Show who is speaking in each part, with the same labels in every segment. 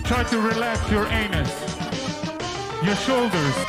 Speaker 1: Try to relax your anus, your shoulders.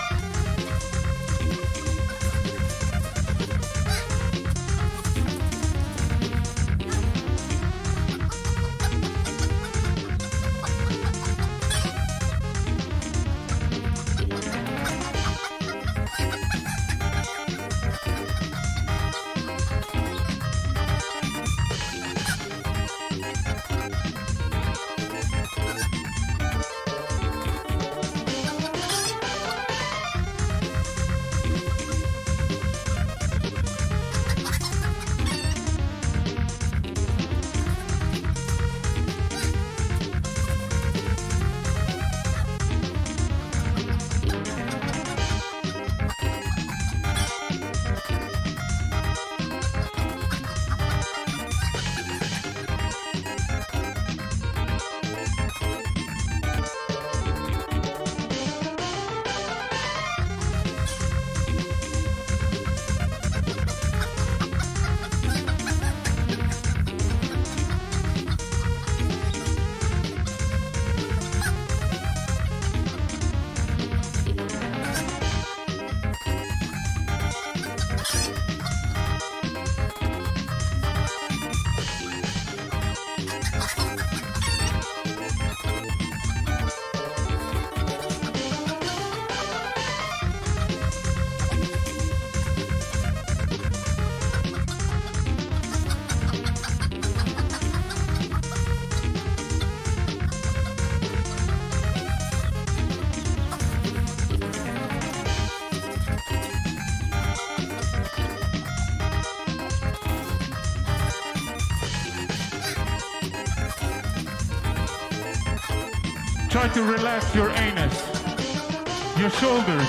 Speaker 1: Try to relax your anus, your shoulders.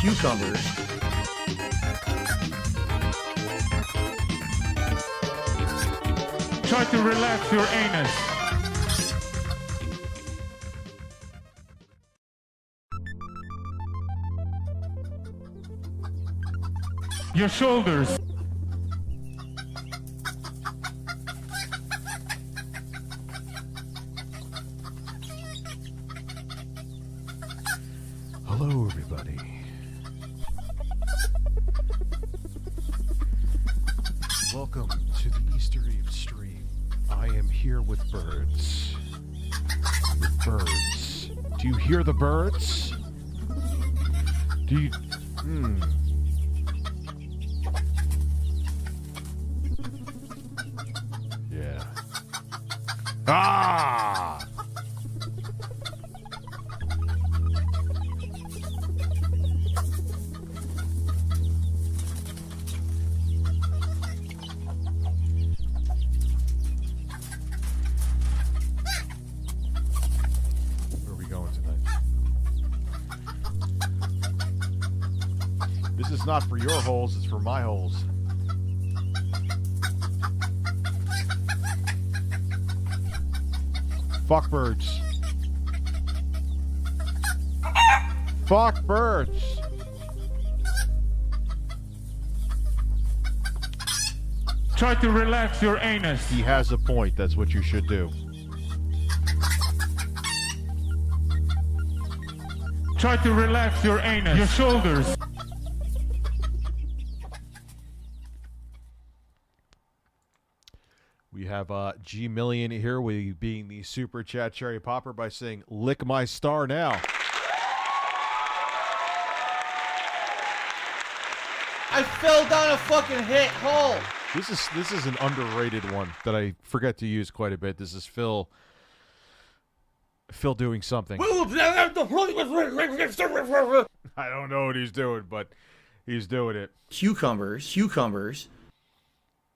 Speaker 2: Cucumbers.
Speaker 1: Try to relax your anus. Your shoulders.
Speaker 3: Hello, everybody. Welcome to the Easter Eve stream. I am here with birds. With birds. Do you hear the birds? Do you... Yeah. Ah! This is not for your holes, it's for my holes. Fuck birds. Fuck birds.
Speaker 1: Try to relax your anus.
Speaker 3: He has a point, that's what you should do.
Speaker 1: Try to relax your anus, your shoulders.
Speaker 3: We have G Million here, we being the super chat cherry popper by saying, "Lick my star now."
Speaker 2: I fell down a fucking hole.
Speaker 3: This is an underrated one that I forget to use quite a bit. This is Phil doing something. I don't know what he's doing, but he's doing it.
Speaker 2: Cucumbers.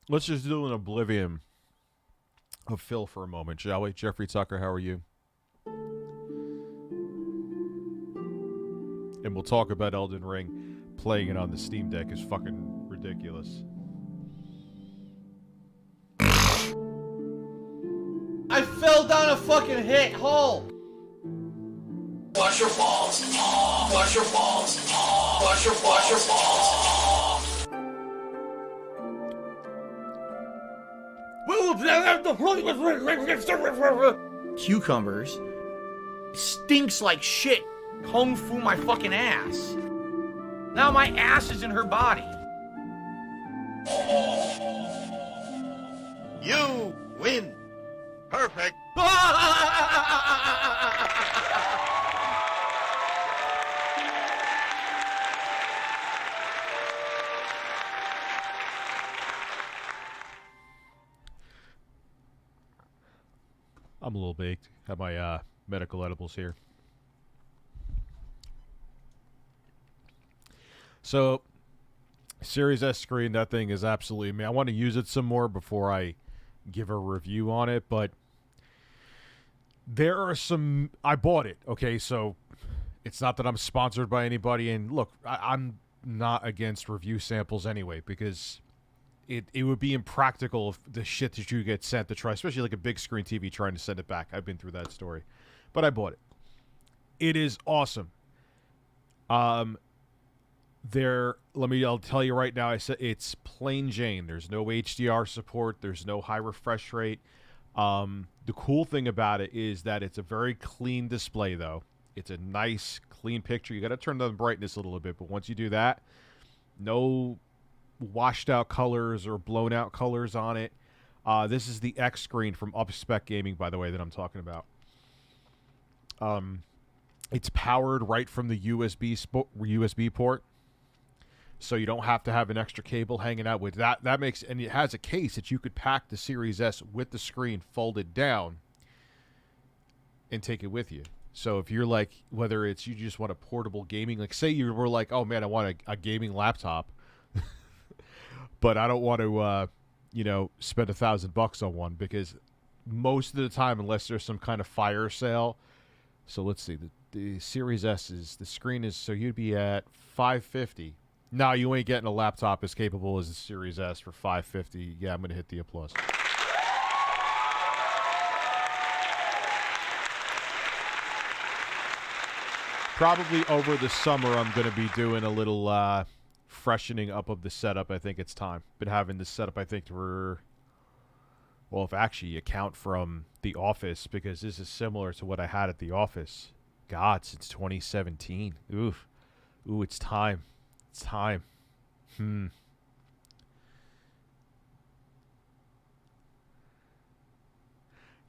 Speaker 3: Let's just do an oblivion of Phil for a moment, shall we? Jeffrey Tucker, how are you? And we'll talk about Elden Ring. Playing it on the Steam Deck is fucking ridiculous.
Speaker 2: I fell down a fucking hole.
Speaker 4: Watch your balls. Watch your balls. Watch your balls.
Speaker 2: Cucumbers. Stinks like shit. Kung fu my fucking ass. Now my ass is in her body.
Speaker 5: You win. Perfect.
Speaker 3: I'm a little baked. Have my medical edibles here. So, Series S screen, that thing is absolutely... I want to use it some more before I give a review on it, but there are some... I bought it, okay? So, it's not that I'm sponsored by anybody, and look, I'm not against review samples anyway, because it would be impractical if the shit that you get sent to try, especially like a big screen TV trying to send it back. I've been through that story. But I bought it. It is awesome. I'll tell you right now, I said it's plain Jane. There's no HDR support. There's no high refresh rate. The cool thing about it is that it's a very clean display, though. It's a nice, clean picture. You got to turn down the brightness a little bit, but once you do that, no washed out colors or blown out colors on it. This is the X screen from Upspec Gaming, by the way, that I'm talking about. It's powered right from the USB port. So you don't have to have an extra cable hanging out with that. That makes, and it has a case that you could pack the Series S with the screen folded down and take it with you. So if you're like, whether it's you just want a portable gaming, like say you were like, oh man, I want a gaming laptop, but I don't want to, spend $1,000 on one, because most of the time, unless there's some kind of fire sale. So let's see, the Series S the screen is, so you'd be at $550. No, you ain't getting a laptop as capable as the Series S for $550. Yeah, I'm going to hit the applause. Probably over the summer, I'm going to be doing a little freshening up of the setup. I think it's time. Been having this setup, I think, if actually you count from the office, because this is similar to what I had at the office. God, since 2017. Ooh, it's time. It's time.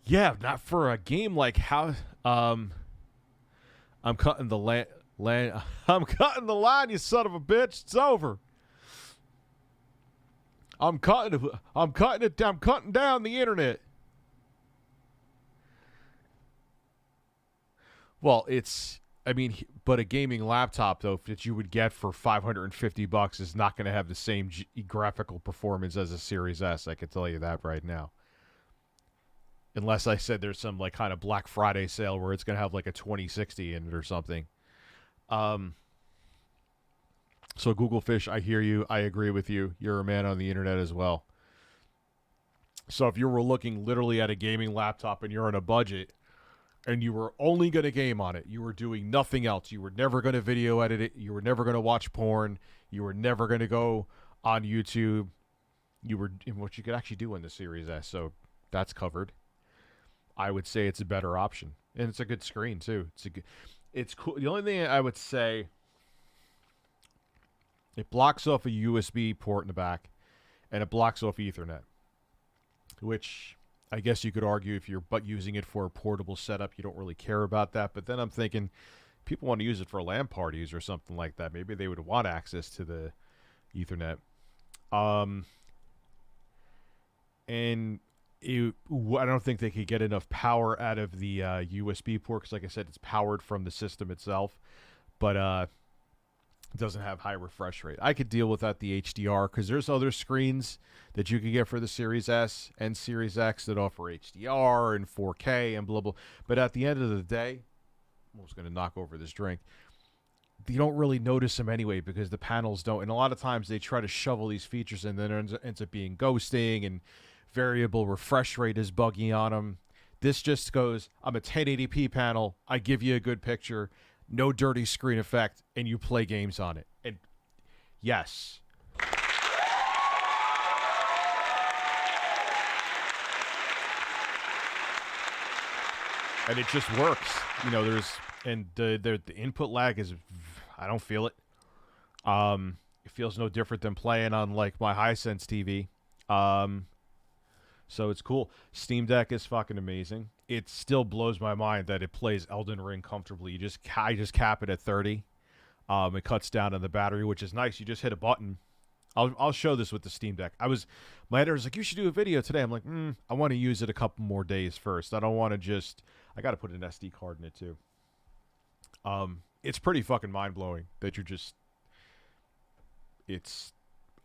Speaker 3: Yeah, not for a game like how. I'm cutting the land. I'm cutting the line, you son of a bitch. It's over. I'm cutting down the internet. Well, but a gaming laptop, though, that you would get for $550 is not going to have the same graphical performance as a Series S. I can tell you that right now. Unless I said there's some like kind of Black Friday sale where it's going to have like a 2060 in it or something. So Google Fish, I hear you. I agree with you. You're a man on the internet as well. So if you were looking literally at a gaming laptop and you're on a budget, and you were only going to game on it, you were doing nothing else, you were never going to video edit it, you were never going to watch porn, you were never going to go on YouTube, you were in what you could actually do in the Series S, so that's covered. I would say it's a better option, and it's a good screen too. It's cool. The only thing I would say, it blocks off a USB port in the back, and it blocks off Ethernet, which I guess you could argue if you're using it for a portable setup, you don't really care about that. But then I'm thinking, people want to use it for LAN parties or something like that. Maybe they would want access to the Ethernet. and I don't think they could get enough power out of the USB port because, like I said, it's powered from the system itself, but it doesn't have high refresh rate. I could deal without the HDR because there's other screens that you could get for the Series S and Series X that offer HDR and 4K and blah, blah. But at the end of the day, I'm almost going to knock over this drink. You don't really notice them anyway because the panels don't. And a lot of times they try to shovel these features and then it ends up being ghosting and variable refresh rate is buggy on them. This just goes, I'm a 1080p panel. I give you a good picture, no dirty screen effect, and you play games on it. And yes. And it just works. You know, the input lag is, I don't feel it. It feels no different than playing on like my Hisense TV. So it's cool. Steam Deck is fucking amazing. It still blows my mind that it plays Elden Ring comfortably. I just cap it at 30. It cuts down on the battery, which is nice. You just hit a button. I'll show this with the Steam Deck. My editor was like, you should do a video today. I'm like, I want to use it a couple more days first. I don't want to just, I got to put an SD card in it too. It's pretty fucking mind-blowing that it's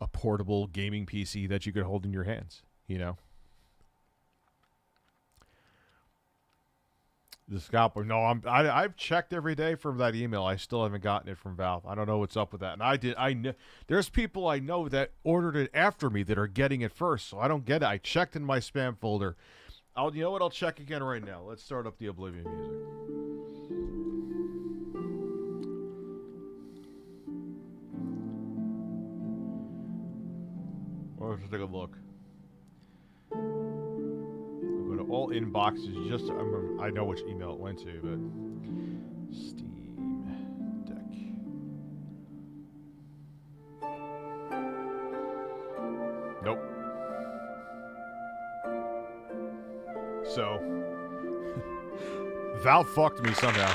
Speaker 3: a portable gaming PC that you could hold in your hands, you know? The scalper. No, I've checked every day from that email. I still haven't gotten it from Valve. I don't know what's up with that. And I know there's people I know that ordered it after me that are getting it first, so I don't get it. I checked in my spam folder. You know what? I'll check again right now. Let's start up the Oblivion music. Let's take a look. All inboxes, just I know which email it went to, but Steam Deck. Nope. So Valve fucked me somehow.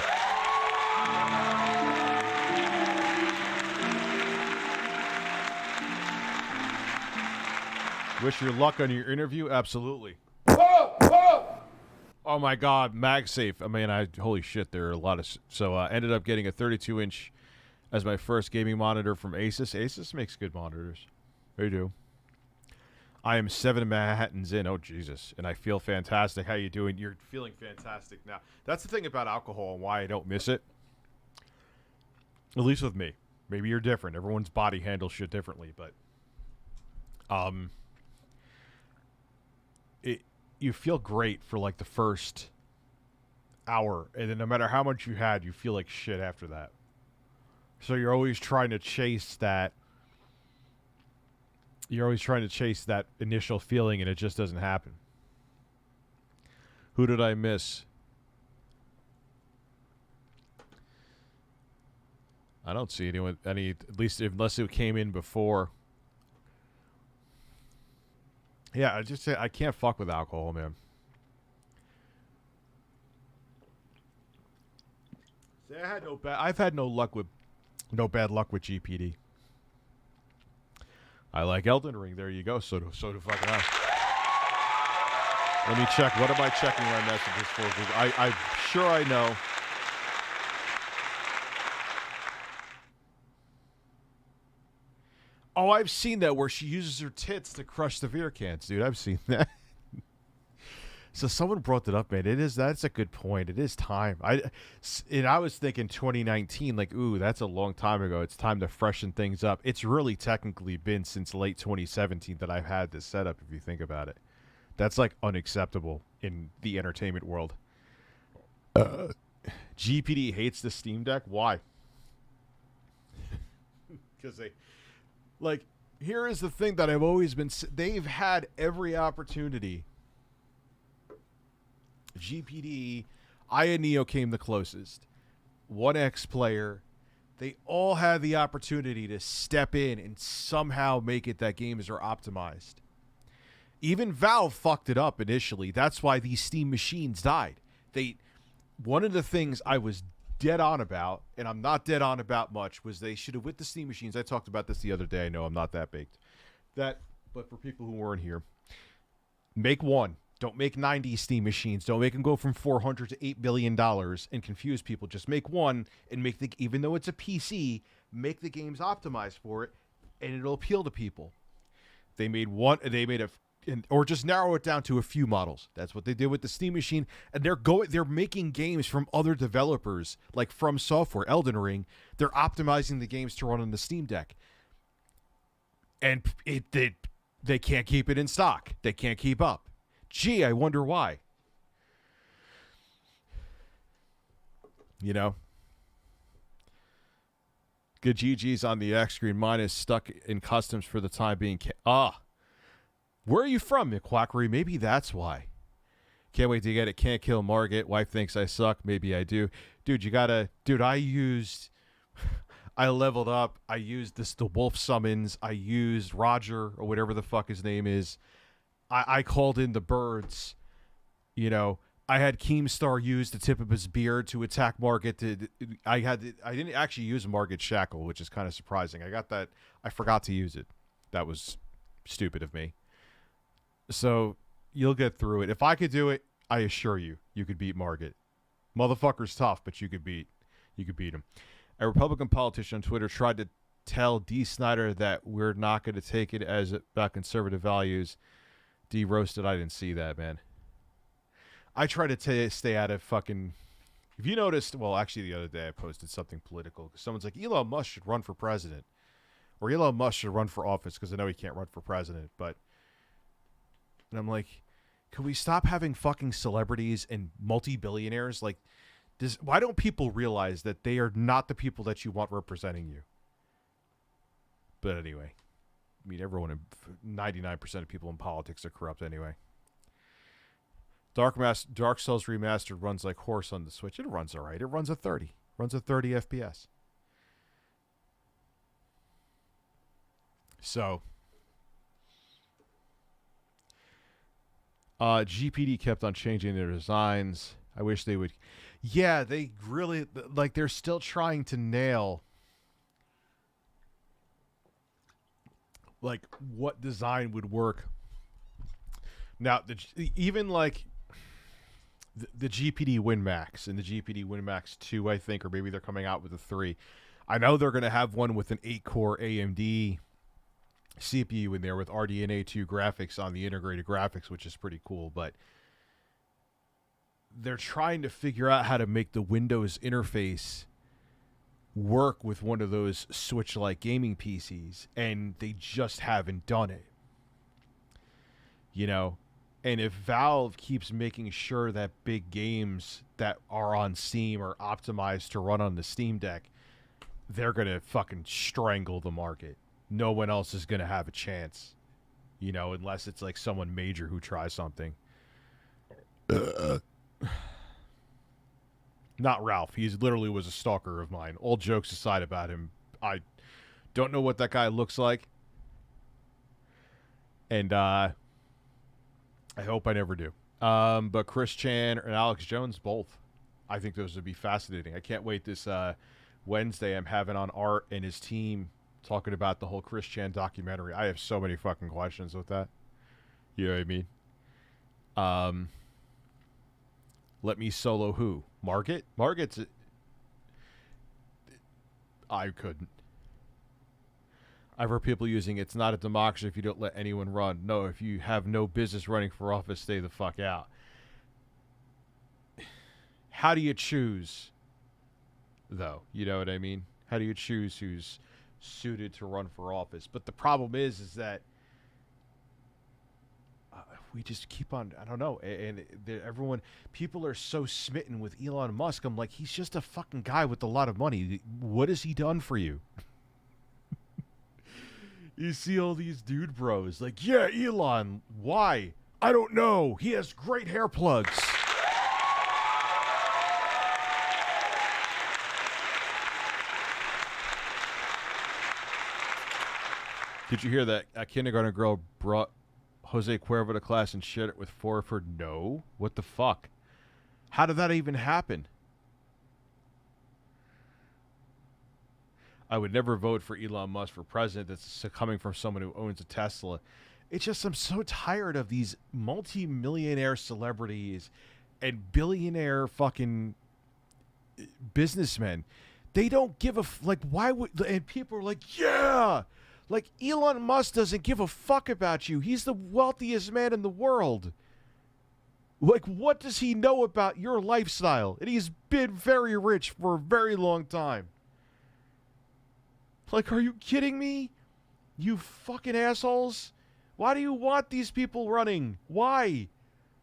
Speaker 3: Wish you luck on your interview? Absolutely. Oh my God, MagSafe. I mean, holy shit, there are a lot of... So I ended up getting a 32-inch as my first gaming monitor from Asus. Asus makes good monitors. They do. I am 7 Manhattans in. Oh, Jesus. And I feel fantastic. How you doing? You're feeling fantastic now. That's the thing about alcohol and why I don't miss it. At least with me. Maybe you're different. Everyone's body handles shit differently, but... You feel great for like the first hour, and then no matter how much you had, you feel like shit after that. So you're always trying to chase that. You're always trying to chase that initial feeling, and it just doesn't happen. Who did I miss? I don't see anyone. At least unless it came in before. Yeah, I just say I can't fuck with alcohol, man. See, I've had no bad luck with GPD. I like Elden Ring. There you go. So do fucking I. Let me check. What am I checking my messages for? I'm sure I know. Oh, I've seen that where she uses her tits to crush the beer cans, dude. I've seen that. So someone brought that up, man. That's a good point. It is time. I was thinking 2019, like, ooh, that's a long time ago. It's time to freshen things up. It's really technically been since late 2017 that I've had this setup, if you think about it. That's like unacceptable in the entertainment world. GPD hates the Steam Deck. Why? Because like, here is the thing that I've always been... They've had every opportunity. GPD, Aya Neo came the closest. 1X player. They all had the opportunity to step in and somehow make it that games are optimized. Even Valve fucked it up initially. That's why these Steam machines died. One of the things I was dead on about, and I'm not dead on about much, was they should have, with the Steam machines, I talked about this the other day. I know I'm not that baked. But for people who weren't here, Make one. Don't make 90 Steam machines. Don't make them go from $400 to $8 billion and confuse people. Just make one and make the, even though it's a PC, make the games optimized for it, and it'll appeal to people. They made one. They made or just narrow it down to a few models. That's what they did with the Steam machine, and they're making games from other developers like From Software, Elden Ring. They're optimizing the games to run on the Steam Deck, and they can't keep it in stock. They can't keep up. Gee, I wonder why. You know? Good GG's on the X screen. Mine is stuck in customs for the time being. Where are you from, McQuackery? Maybe that's why. Can't wait to get it. Can't kill Margit. Wife thinks I suck. Maybe I do. Dude, you gotta... Dude, I leveled up. I used the wolf summons. I used Roger, or whatever the fuck his name is. I called in the birds. You know, I had Keemstar use the tip of his beard to attack Margit. I didn't actually use Margit Shackle, which is kind of surprising. I got that. I forgot to use it. That was stupid of me. So you'll get through it. If I could do it, I assure you, you could beat Margit. Motherfucker's tough, but you could beat him. A Republican politician on Twitter tried to tell D. Snyder that we're not going to take it as about conservative values. D. roasted. I didn't see that, man. I try to stay out of fucking... If you noticed... Well, actually, the other day I posted something political. Because someone's like, Elon Musk should run for president. Or Elon Musk should run for office, because I know he can't run for president. But... And I'm like, can we stop having fucking celebrities and multi-billionaires? Like, why don't people realize that they are not the people that you want representing you? But anyway, I mean, 99% of people in politics are corrupt anyway. Dark Souls Remastered runs like horse on the Switch. It runs all right. It runs at 30. Runs at 30 FPS. So, GPD kept on changing their designs. I wish they would. Yeah, they really, like, they're still trying to nail, like, what design would work. Now, even, like, the GPD WinMax and the GPD WinMax 2, I think, or maybe they're coming out with a 3. I know they're going to have one with an 8-core AMD CPU in there with RDNA 2 graphics on the integrated graphics, which is pretty cool, but they're trying to figure out how to make the Windows interface work with one of those Switch-like gaming PCs, and they just haven't done it. You know? And if Valve keeps making sure that big games that are on Steam are optimized to run on the Steam Deck, they're going to fucking strangle the market. No one else is going to have a chance. You know, unless it's like someone major who tries something. Not Ralph. He literally was a stalker of mine. All jokes aside about him, I don't know what that guy looks like. And I hope I never do. But Chris Chan and Alex Jones, both. I think those would be fascinating. I can't wait this Wednesday. I'm having on Art and his team talking about the whole Chris Chan documentary. I have so many fucking questions with that. You know what I mean? Let me solo who? Margit? Margit's... I couldn't. I've heard people using it's not a democracy if you don't let anyone run. No, if you have no business running for office, stay the fuck out. How do you choose, though? You know what I mean? How do you choose who's suited to run for office? But the problem is that we just keep on, I don't know, and people are so smitten with Elon Musk. I'm like, he's just a fucking guy with a lot of money. What has he done for you? You see all these dude bros like, yeah, Elon, why? I don't know. He has great hair plugs. Did you hear that a kindergarten girl brought Jose Cuervo to class and shared it with Forford? No. What the fuck? How did that even happen? I would never vote for Elon Musk for president. That's coming from someone who owns a Tesla. It's just I'm so tired of these multi-millionaire celebrities and billionaire fucking businessmen. They don't give a like. Why would? And people are like, yeah, like Elon Musk doesn't give a fuck about you. He's the wealthiest man in the world. Like, what does he know about your lifestyle? And he's been very rich for a very long time. Like, are you kidding me? You fucking assholes. Why do you want these people running? Why?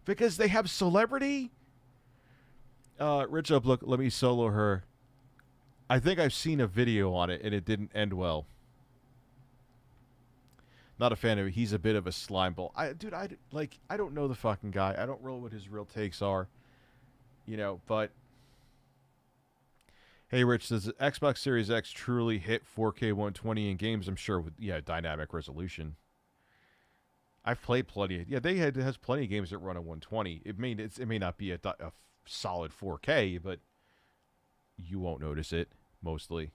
Speaker 3: Because they have celebrity? Rich Up, look, let me solo her. I think I've seen a video on it, and it didn't end well. Not a fan of it. He's a bit of a slime ball. I don't know the fucking guy. I don't know what his real takes are. You know, but... Hey, Rich, does the Xbox Series X truly hit 4K 120 in games? I'm sure with, dynamic resolution. I've played plenty. It has plenty of games that run at 120. It may not be a solid 4K, but you won't notice it, mostly.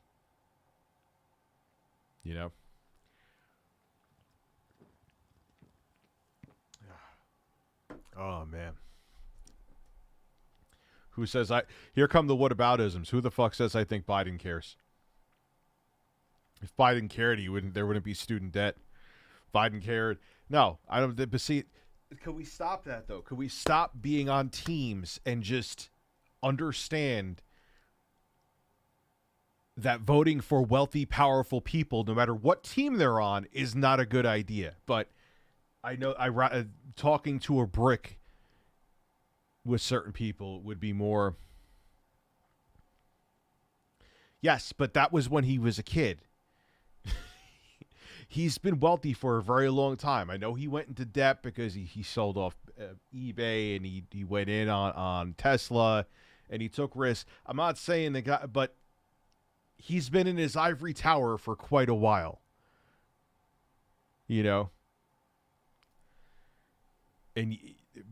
Speaker 3: You know? Oh, man. Who says here come the whataboutisms. Who the fuck says I think Biden cares? If Biden cared, there wouldn't be student debt. Biden cared. No, I don't. But see, can we stop that though? Can we stop being on teams and just understand that voting for wealthy, powerful people, no matter what team they're on, is not a good idea? But I know talking to a brick with certain people would be more. Yes, but that was when he was a kid. He's been wealthy for a very long time. I know he went into debt because he sold off eBay and he went in on Tesla and he took risks. I'm not saying the guy, but he's been in his ivory tower for quite a while. You know?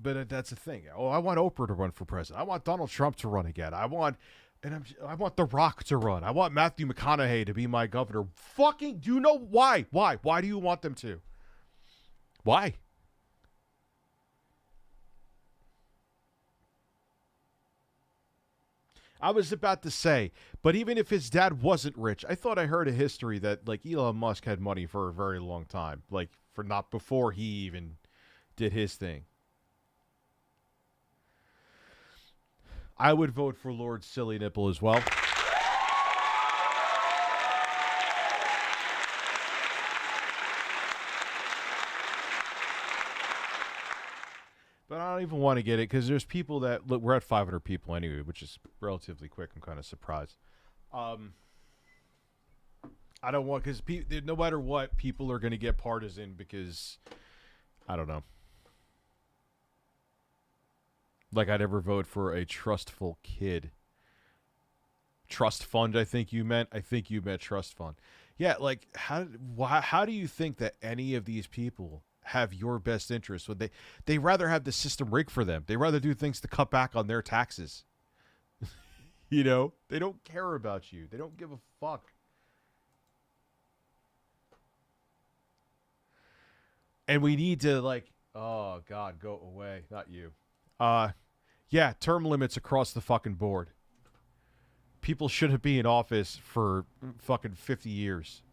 Speaker 3: But that's the thing. Oh, I want Oprah to run for president. I want Donald Trump to run again. I want The Rock to run. I want Matthew McConaughey to be my governor. Fucking, do you know why? Why? Why do you want them to? Why? I was about to say, but even if his dad wasn't rich, I thought I heard a history that like Elon Musk had money for a very long time, like for not before he even did his thing. I would vote for Lord Silly Nipple as well. But I don't even want to get it because there's people that look. We're at 500 people anyway, which is relatively quick. I'm kind of surprised. I don't want because no matter what, people are going to get partisan because I don't know. Like I'd ever vote for a trustful kid. Trust fund, I think you meant. I think you meant trust fund. Yeah, like how do you think that any of these people have your best interest when they rather have the system rigged for them? They rather do things to cut back on their taxes. You know, they don't care about you. They don't give a fuck. And we need to like, oh God, go away. Not you. Yeah, term limits across the fucking board. People shouldn't be in office for fucking 50 years.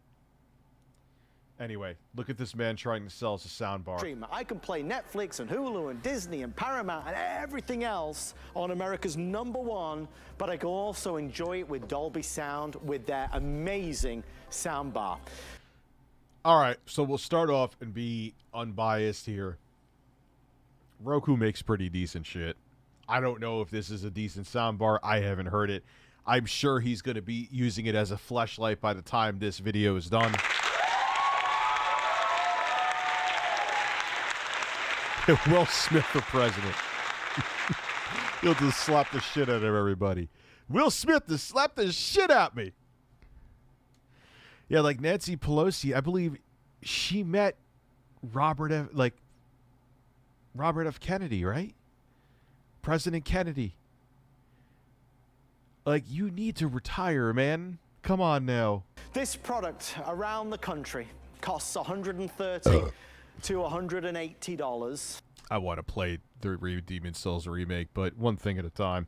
Speaker 3: Anyway, look at this man trying to sell us a soundbar.
Speaker 6: I can play Netflix and Hulu and Disney and Paramount and everything else on America's #1, but I can also enjoy it with Dolby Sound with their amazing soundbar.
Speaker 3: All right, so we'll start off and be unbiased here. Roku makes pretty decent shit. I don't know if this is a decent soundbar. I haven't heard it. I'm sure he's going to be using it as a fleshlight by the time this video is done. Will Smith for president. He'll just slap the shit out of everybody. Will Smith just slapped the shit out of me. Yeah, like Nancy Pelosi, I believe she met Robert F. Kennedy, right? President Kennedy. Like, you need to retire, man. Come on now.
Speaker 6: This product around the country costs $130 to $180.
Speaker 3: I want to play the Demon Souls remake, but one thing at a time.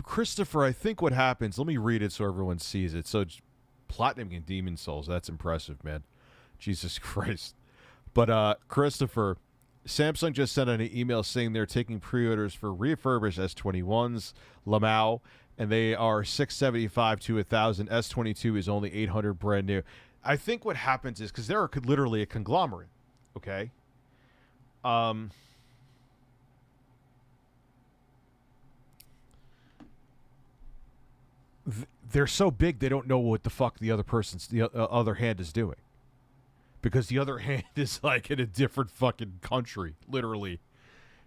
Speaker 3: Christopher, I think what happens, let me read it so everyone sees it. So platinum in Demon Souls, that's impressive, man. Jesus Christ. But Christopher, Samsung just sent out an email saying they're taking pre-orders for refurbished S21s, Lamau, and they are $675 to $1,000. S22 is only $800 brand new. I think what happens is, because they're literally a conglomerate, okay? They're so big they don't know what the fuck the other hand is doing, because the other hand is like in a different fucking country, literally.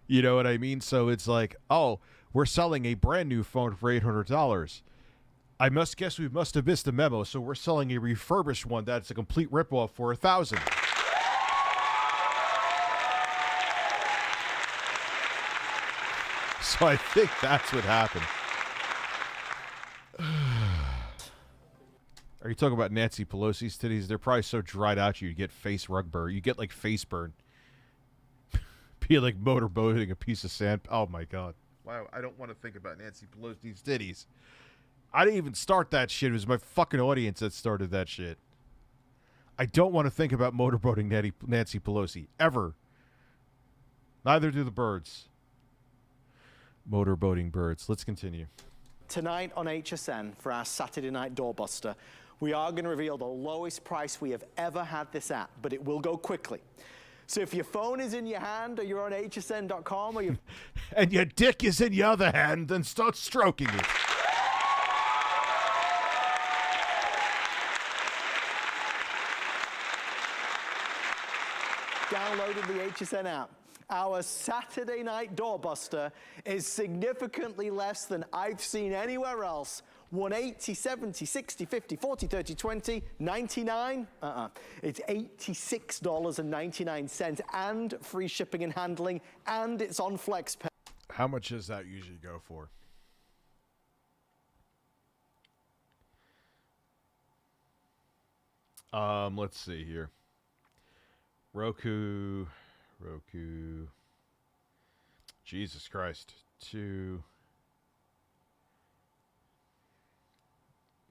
Speaker 3: You know what I mean? So it's like, oh, we're selling a brand new phone for $800. I must guess we must have missed a memo, so we're selling a refurbished one that's a complete ripoff for $1,000. So I think that's what happened. Are you talking about Nancy Pelosi's titties? They're probably so dried out you get face rug burn. You get like face burn. Be like motorboating a piece of sand. Oh my god. Wow, I don't want to think about Nancy Pelosi's titties. I didn't even start that shit. It was my fucking audience that started that shit. I don't want to think about motorboating Nancy Pelosi. Ever. Neither do the birds. Motorboating birds. Let's continue.
Speaker 6: Tonight on HSN for our Saturday night doorbuster, we are going to reveal the lowest price we have ever had this at, but it will go quickly. So if your phone is in your hand, or you're on hsn.com, or you
Speaker 3: and your dick is in your other hand, then start stroking it.
Speaker 6: downloaded the HSN app, our Saturday night doorbuster is significantly less than I've seen anywhere else. 180, 70, 60, 50, 40, 30, 20, 99. It's $86.99 and free shipping and handling, and it's on FlexPay.
Speaker 3: How much does that usually go for? Let's see here. Roku. Jesus Christ. 2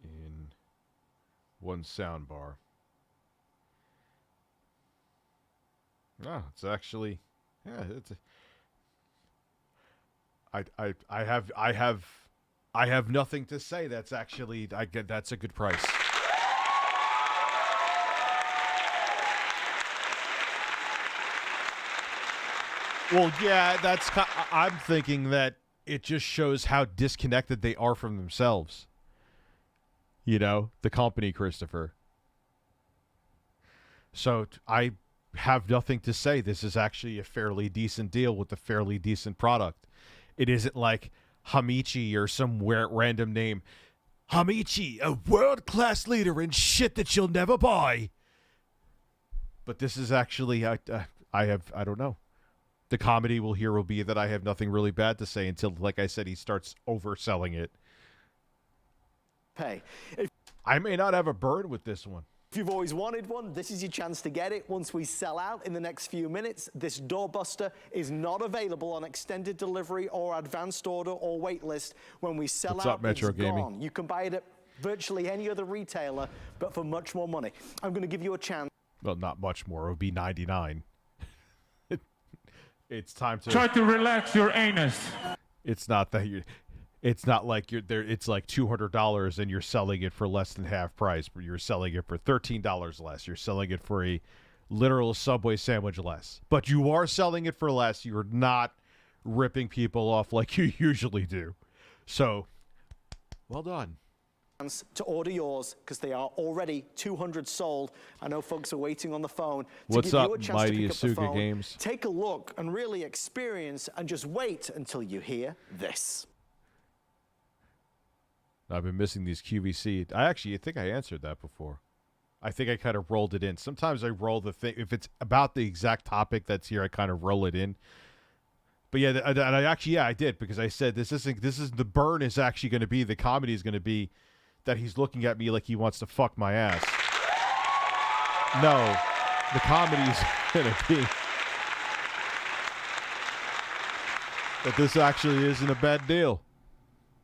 Speaker 3: in 1 sound bar. Oh, it's actually, yeah, it's I have nothing to say. That's actually, that's a good price. Well, yeah, I'm thinking that it just shows how disconnected they are from themselves. You know, the company, Christopher. So I have nothing to say. This is actually a fairly decent deal with a fairly decent product. It isn't like Hamichi or some random name. Hamichi, a world-class leader in shit that you'll never buy. But this is actually, I don't know. The comedy will be that I have nothing really bad to say until, like I said, he starts overselling it.
Speaker 6: Pay.
Speaker 3: I may not have a bird with this one.
Speaker 6: If you've always wanted one, this is your chance to get it. Once we sell out in the next few minutes, this doorbuster is not available on extended delivery or advanced order or wait list. When we sell
Speaker 3: What's
Speaker 6: out,
Speaker 3: up, Metro
Speaker 6: it's
Speaker 3: Gaming?
Speaker 6: gone. You can buy it at virtually any other retailer, but for much more money. I'm going to give you a chance.
Speaker 3: Well, not much more. It would be $99. It's time to
Speaker 1: Try to relax your anus.
Speaker 3: It's not that you. It's not like you're there. It's like $200 and you're selling it for less than half price. But you're selling it for $13 less. You're selling it for a literal Subway sandwich less. But you are selling it for less. You're not ripping people off like you usually do. So, well done.
Speaker 6: To order yours because they are already 200 sold. I know folks are waiting on the phone.
Speaker 3: What's
Speaker 6: to give
Speaker 3: up,
Speaker 6: you a chance
Speaker 3: Mighty
Speaker 6: to pick up the
Speaker 3: Asuka
Speaker 6: phone,
Speaker 3: Games?
Speaker 6: Take a look and really experience, and just wait until you hear this.
Speaker 3: I've been missing these QVC. I think I answered that before. I think I kind of rolled it in. Sometimes I roll the thing. If it's about the exact topic that's here, I kind of roll it in. But yeah, and I actually, I did, because I said the burn is actually going to be, the comedy is going to be that he's looking at me like he wants to fuck my ass. No, the comedy is going to be that this actually isn't a bad deal.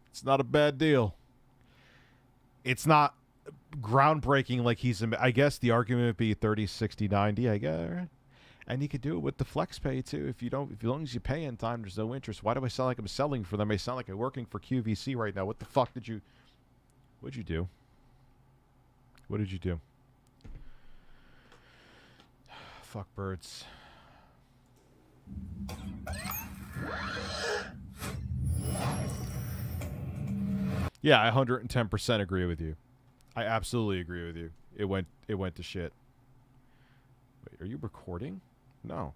Speaker 3: It's not a bad deal. It's not groundbreaking like he's, I guess the argument would be 30, 60, 90, I guess. And you could do it with the flex pay too. If long as you pay in time, there's no interest. Why do I sound like I'm selling for them? I sound like I'm working for QVC right now. What the fuck what'd you do? What did you do? Fuck birds. Yeah, I 110% agree with you. I absolutely agree with you. It went to shit. Wait, are you recording? No.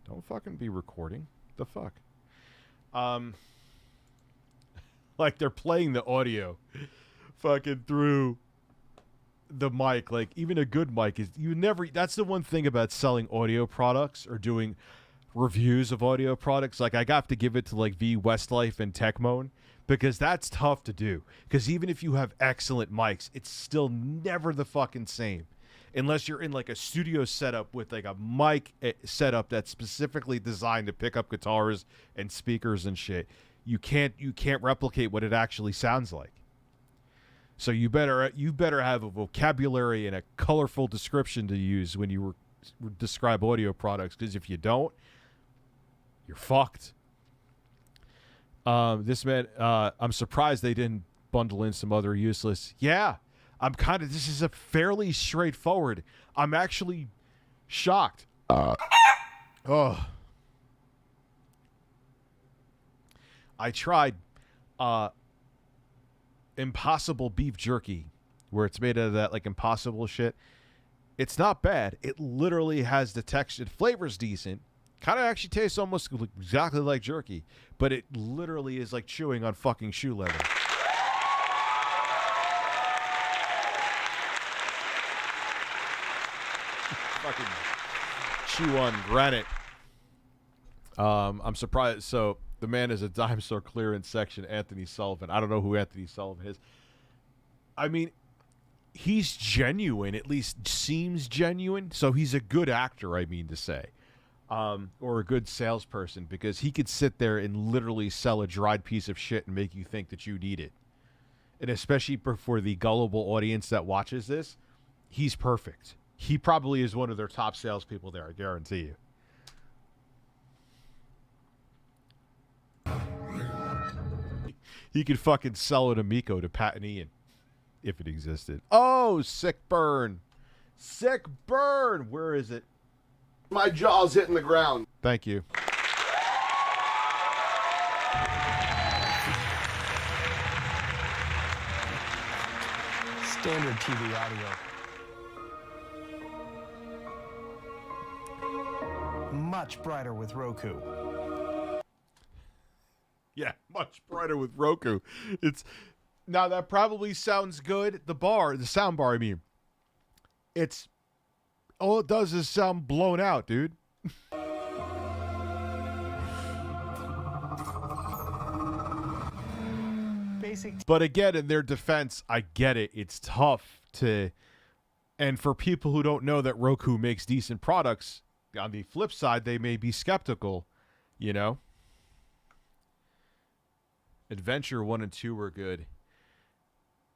Speaker 3: Don't fucking be recording. The fuck? Like they're playing the audio fucking through the mic. Like even a good mic is, that's the one thing about selling audio products or doing reviews of audio products. Like I got to give it to like V Westlife and Techmoan, because that's tough to do. Because even if you have excellent mics, it's still never the fucking same. Unless you're in like a studio setup with like a mic setup that's specifically designed to pick up guitars and speakers and shit. You can't replicate what it actually sounds like. So you better have a vocabulary and a colorful description to use when you describe audio products, because if you don't, you're fucked. This man, I'm surprised they didn't bundle in some other useless. Yeah, this is a fairly straightforward. I'm actually shocked. Oh. I tried Impossible beef jerky, where it's made out of that like Impossible shit. It's not bad. It literally has the texture. The flavor's decent. Kind of actually tastes almost exactly like jerky, but it literally is like chewing on fucking shoe leather. Fucking chew on granite. I'm surprised. So the man is a dime store clearance section, Anthony Sullivan. I don't know who Anthony Sullivan is. I mean, he's genuine, at least seems genuine. So he's a good actor, I mean to say. Or a good salesperson, because he could sit there and literally sell a dried piece of shit and make you think that you need it. And especially for the gullible audience that watches this, he's perfect. He probably is one of their top salespeople there, I guarantee you. He could fucking sell it to Miko to Pat and Ian, if it existed. Oh, sick burn. Sick burn. Where is it?
Speaker 5: My jaw's hitting the ground.
Speaker 3: Thank you.
Speaker 7: Standard TV audio. Much brighter with Roku.
Speaker 3: Yeah, much brighter with Roku. Now that probably sounds good. The sound bar, I mean. It's all it does is sound blown out, dude. But again, in their defense, I get it. It's tough to, and for people who don't know that Roku makes decent products, on the flip side, they may be skeptical, you know? Adventure 1 and 2 were good.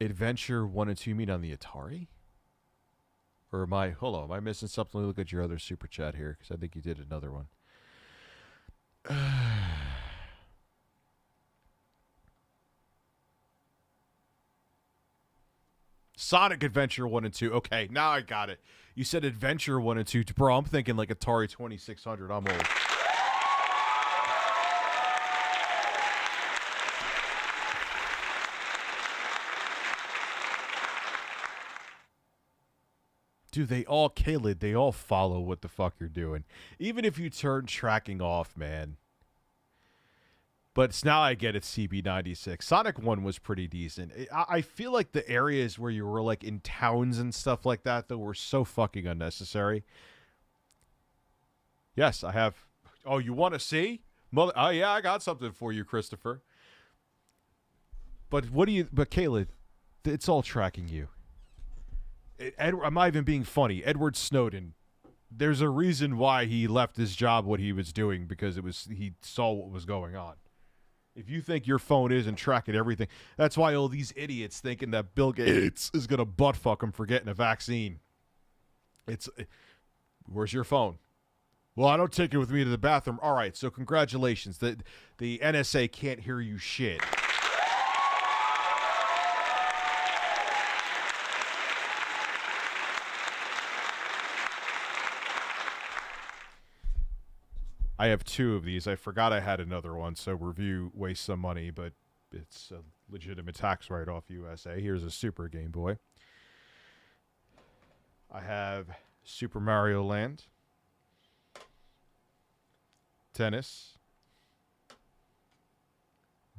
Speaker 3: Adventure 1 and 2, you mean on the Atari? Or am I missing something? Let me look at your other super chat here, because I think you did another one. Sonic Adventure 1 and 2. Okay, now I got it. You said Adventure 1 and 2. Bro, I'm thinking like Atari 2600. I'm old. Dude, they all follow what the fuck you're doing. Even if you turn tracking off, man. But now I get it, CB96. Sonic 1 was pretty decent. I feel like the areas where you were like in towns and stuff like that, though, were so fucking unnecessary. Yes, I have. Oh, you want to see? Mother? Oh, yeah, I got something for you, Christopher. But But Caleb, it's all tracking you. I'm not even being funny. Edward Snowden. There's a reason why he left his job, what he was doing, because he saw what was going on. If you think your phone isn't tracking everything, that's why all these idiots thinking that Bill Gates is gonna butt fuck him for getting a vaccine. Where's your phone? Well, I don't take it with me to the bathroom. All right, so congratulations. The NSA can't hear you shit. I have 2 of these. I forgot I had another one, so review wastes some money, but it's a legitimate tax write-off, USA. Here's a Super Game Boy. I have Super Mario Land, tennis,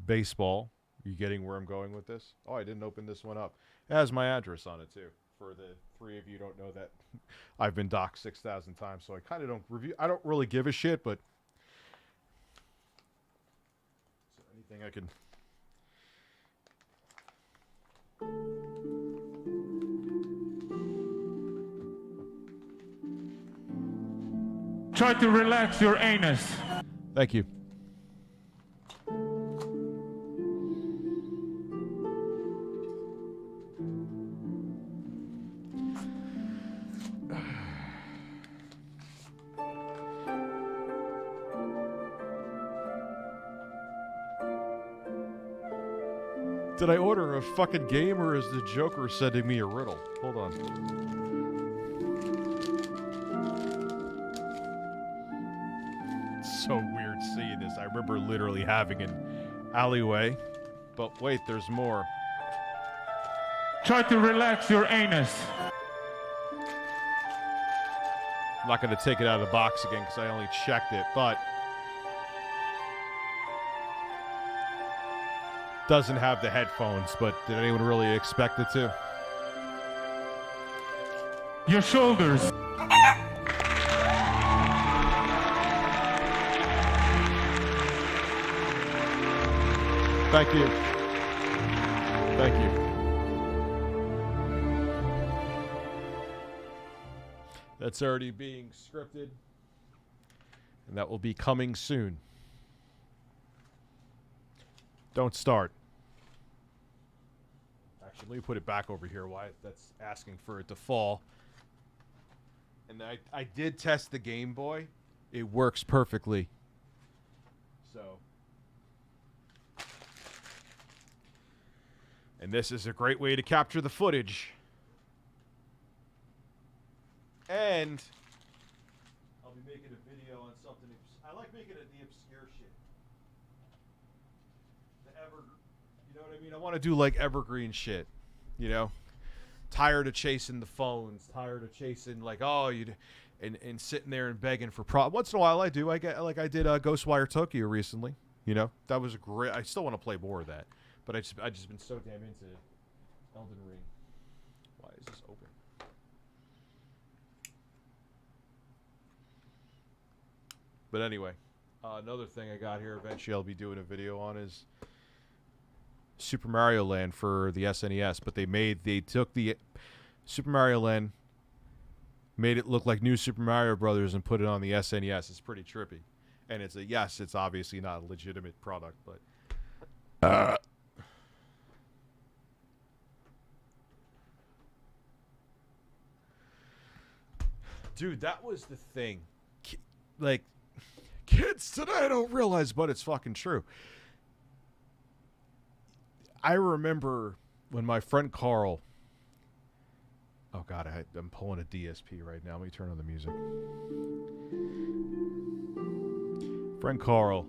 Speaker 3: baseball. Are you getting where I'm going with this? Oh, I didn't open this one up. It has my address on it, too. For the 3 of you who don't know that I've been doxxed 6,000 times, so I kind of don't review. I don't really give a shit, but is there anything I can?
Speaker 1: Try to relax your anus.
Speaker 3: Thank you. Did I order a fucking game, or is the Joker sending me a riddle? Hold on. It's so weird seeing this. I remember literally having an alleyway. But wait, there's more.
Speaker 1: Try to relax your anus.
Speaker 3: I'm not going to take it out of the box again because I only checked it, but doesn't have the headphones, but did anyone really expect it to?
Speaker 1: Your shoulders.
Speaker 3: Thank you. Thank you. That's already being scripted, and that will be coming soon. Don't start. Actually, let me put it back over here. Why? That's asking for it to fall. And I did test the Game Boy. It works perfectly. So. And this is a great way to capture the footage. And I'll be making a video on something. I like making it the obscure shit. You know what I mean? I want to do like evergreen shit. You know? Tired of chasing the phones. Tired of chasing like, oh, and sitting there and begging for once in a while I do. I get like I did Ghostwire Tokyo recently. You know? That was a great. I still want to play more of that. But I just been so damn into Elden Ring. Why is this open? But anyway, another thing I got here eventually I'll be doing a video on is Super Mario Land for the SNES. But they took the Super Mario Land, made it look like New Super Mario Brothers and put it on the SNES. It's pretty trippy. And it's obviously not a legitimate product, but dude, that was the thing. Like, kids today don't realize, but it's fucking true. I remember when my friend Carl... Oh, God, I'm pulling a DSP right now. Let me turn on the music. Friend Carl,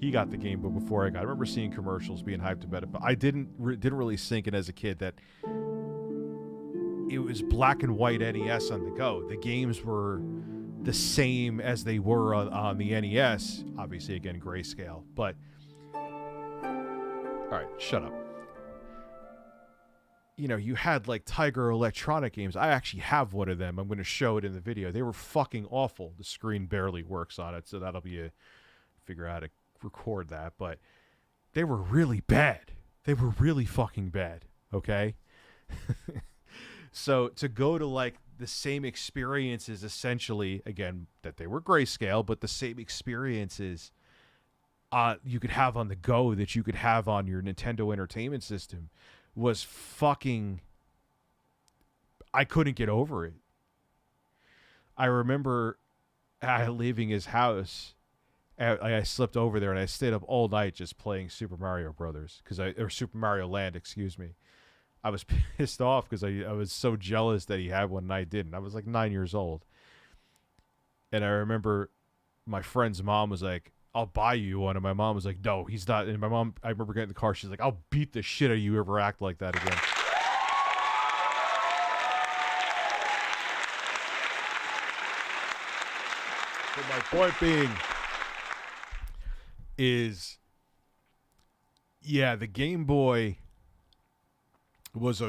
Speaker 3: he got the Game Boy before I got it. I remember seeing commercials, being hyped about it, but I didn't really sink in as a kid that it was black and white NES on the go. The games were the same as they were on the NES. Obviously, again, grayscale. But, all right, shut up. you know, you had like Tiger Electronic games. I actually have one of them. I'm going to show it in the video. They were fucking awful. The screen barely works on it, so that'll be a figure out how to record that. But they were really bad. They were really fucking bad. Okay. So to go to like the same experiences, essentially, again, that they were grayscale, but the same experiences you could have on the go that you could have on your Nintendo Entertainment System was fucking... I couldn't get over it. I remember leaving his house. I slipped over there and I stayed up all night just playing Super Mario Brothers, or Super Mario Land, excuse me. I was pissed off because I was so jealous that he had one and I didn't. I was like 9 years old. And I remember my friend's mom was like, I'll buy you one. And my mom was like, no, he's not. And my mom, I remember getting in the car. She's like, I'll beat the shit out of you ever act like that again. But my point being is, yeah, the Game Boy was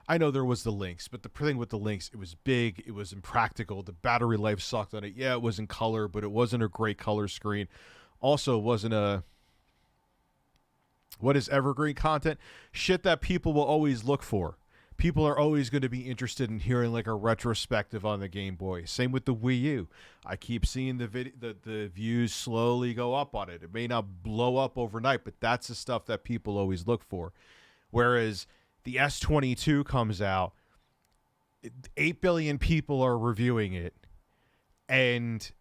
Speaker 3: I know there was the Lynx, but the thing with the Lynx, it was big, it was impractical, the battery life sucked on it. Yeah, it was in color, but it wasn't a great color screen. Also, it wasn't what is evergreen content? Shit that people will always look for. People are always going to be interested in hearing like a retrospective on the Game Boy. Same with the Wii U. I keep seeing the views slowly go up on it. It may not blow up overnight, but that's the stuff that people always look for. Whereas the S22 comes out, 8 billion people are reviewing it, and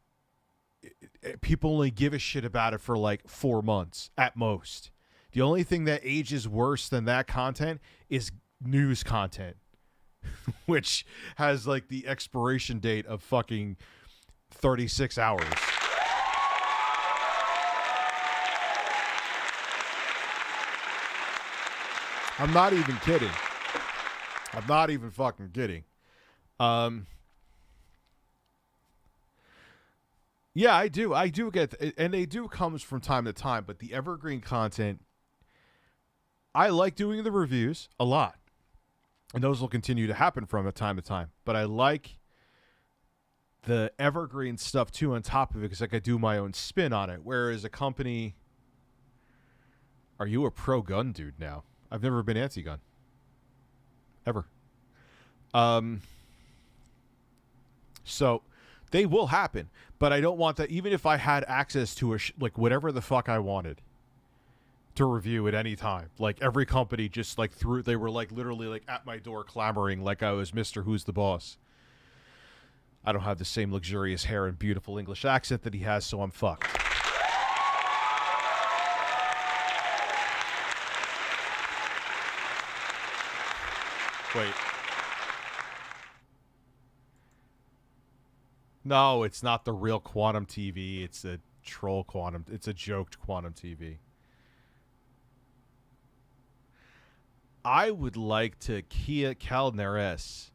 Speaker 3: people only give a shit about it for like 4 months at most. The only thing that ages worse than that content is news content, which has like the expiration date of fucking 36 hours. I'm not even kidding. I'm not even fucking kidding. Yeah, I do get, and they do comes from time to time, but the evergreen content, I like doing the reviews a lot, and those will continue to happen from time to time, but I like the evergreen stuff too on top of it, because like I do my own spin on it, whereas a company... Are you a pro gun dude now? I've never been anti-gun. Ever. So they will happen, but I don't want that. Even if I had access to like whatever the fuck I wanted to review at any time, like every company just like they were like literally like at my door clamoring like I was Mr. Who's the Boss. I don't have the same luxurious hair and beautiful English accent that he has, so I'm fucked. Wait. No, it's not the real Quantum TV. It's a troll Quantum. It's a joked Quantum TV. I would like to Kia Calneres.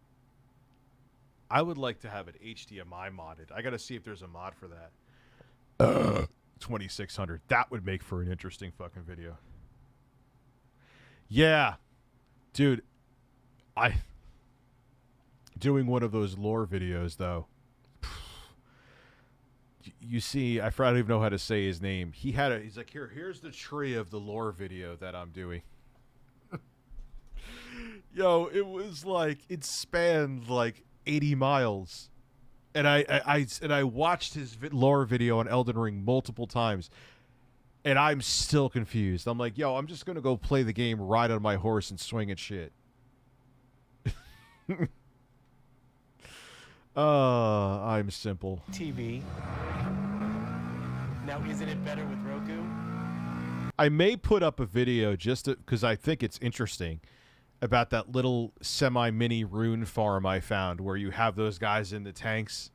Speaker 3: I would like to have it HDMI modded. I got to see if there's a mod for that. 2600. That would make for an interesting fucking video. Yeah. Dude. Doing one of those lore videos, though. You see, I don't even know how to say his name. He's like, here's the tree of the lore video that I'm doing. Yo, it was like, it spanned like 80 miles. And I watched his lore video on Elden Ring multiple times. And I'm still confused. I'm like, yo, I'm just going to go play the game, ride on my horse, and swing at shit. I'm simple.
Speaker 7: TV. Now, isn't it better with Roku?
Speaker 3: I may put up a video just because I think it's interesting about that little semi-mini rune farm I found where you have those guys in the tanks,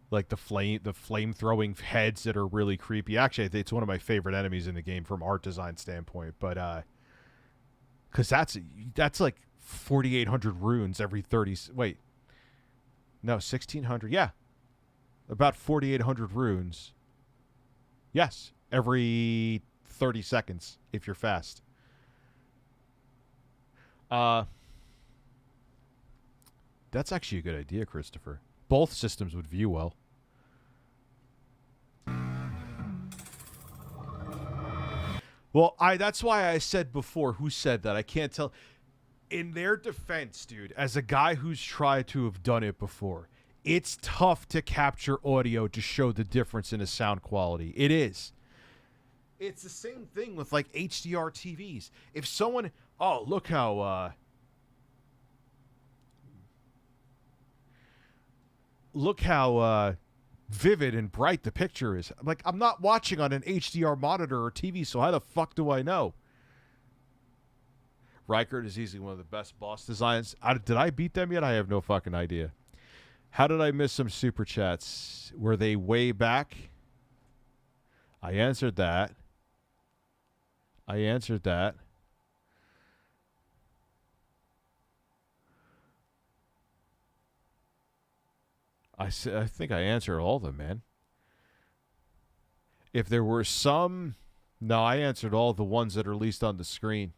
Speaker 3: like the flame-throwing heads that are really creepy. Actually, it's one of my favorite enemies in the game from art design standpoint, but because that's like 4,800 runes every 30. Wait, no, 1,600. Yeah, about 4,800 runes. Yes, every 30 seconds if you're fast. That's actually a good idea, Christopher. Both systems would view well. Well, that's why I said before, who said that? I can't tell. In their defense, dude, as a guy who's tried to have done it before, it's tough to capture audio to show the difference in a sound quality. It is. It's the same thing with, like, HDR TVs. If someone... Oh, look how... look how vivid and bright the picture is. Like, I'm not watching on an HDR monitor or TV, so how the fuck do I know? Reichert is easily one of the best boss designs. Did I beat them yet? I have no fucking idea. How did I miss some super chats? Were they way back? I answered that. I answered that. I think I answered all of them, man. If there were some... No, I answered all the ones that are least on the screen.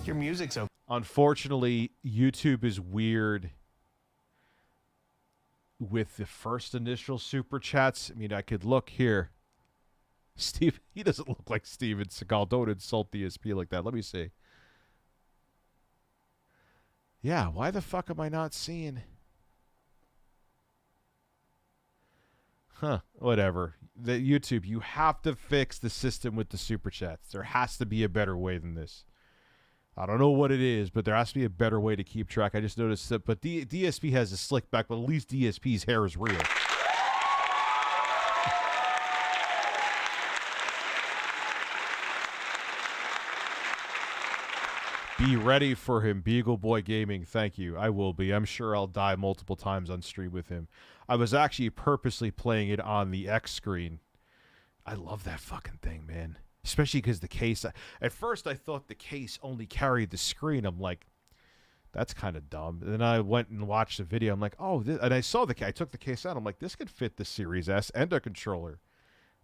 Speaker 7: Your music's okay.
Speaker 3: Unfortunately, YouTube is weird with the first initial super chats. I mean, I could look here. Steve, he doesn't look like Steven Seagal. Don't insult DSP like that. Let me see. Yeah, why the fuck am I not seeing? Huh, whatever. The YouTube, you have to fix the system with the super chats. There has to be a better way than this. I don't know what it is, but there has to be a better way to keep track. I just noticed that, but DSP has a slick back, but at least DSP's hair is real. Be ready for him, Beagle Boy Gaming. Thank you. I will be. I'm sure I'll die multiple times on stream with him. I was actually purposely playing it on the X screen. I love that fucking thing, man. Especially because the case... At first, I thought the case only carried the screen. I'm like, that's kind of dumb. And then I went and watched the video. I'm like, oh... And I saw I took the case out. I'm like, this could fit the Series S and a controller.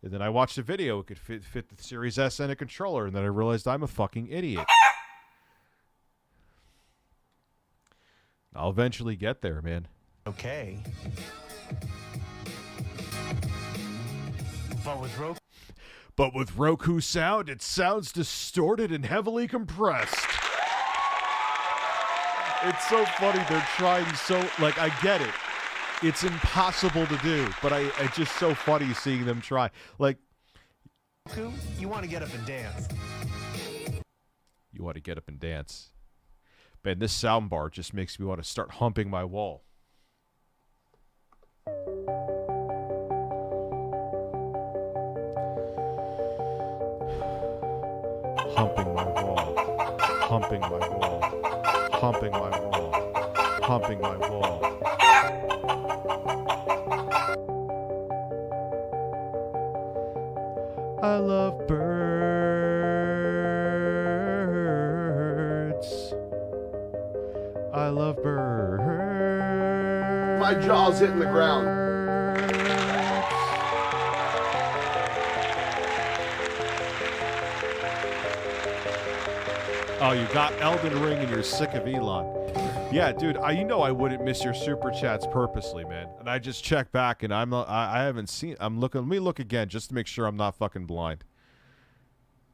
Speaker 3: And then I watched the video. It could fit the Series S and a controller. And then I realized I'm a fucking idiot. I'll eventually get there, man.
Speaker 7: Okay. But with
Speaker 3: Roku sound, it sounds distorted and heavily compressed. It's so funny. They're trying so... Like, I get it. It's impossible to do, but it's just so funny seeing them try. Like...
Speaker 7: you want to get up and dance.
Speaker 3: You want to get up and dance. Man, this soundbar just makes me want to start humping my wall. Humping my wall. Humping my wall. Humping my wall. Humping my wall. I love birds. I love birds.
Speaker 5: My jaw's hitting the ground.
Speaker 3: Oh, you got Elden Ring and you're sick of Elon. Yeah, dude, you know I wouldn't miss your super chats purposely, man. And I just checked back and I haven't seen... I'm looking... Let me look again just to make sure I'm not fucking blind.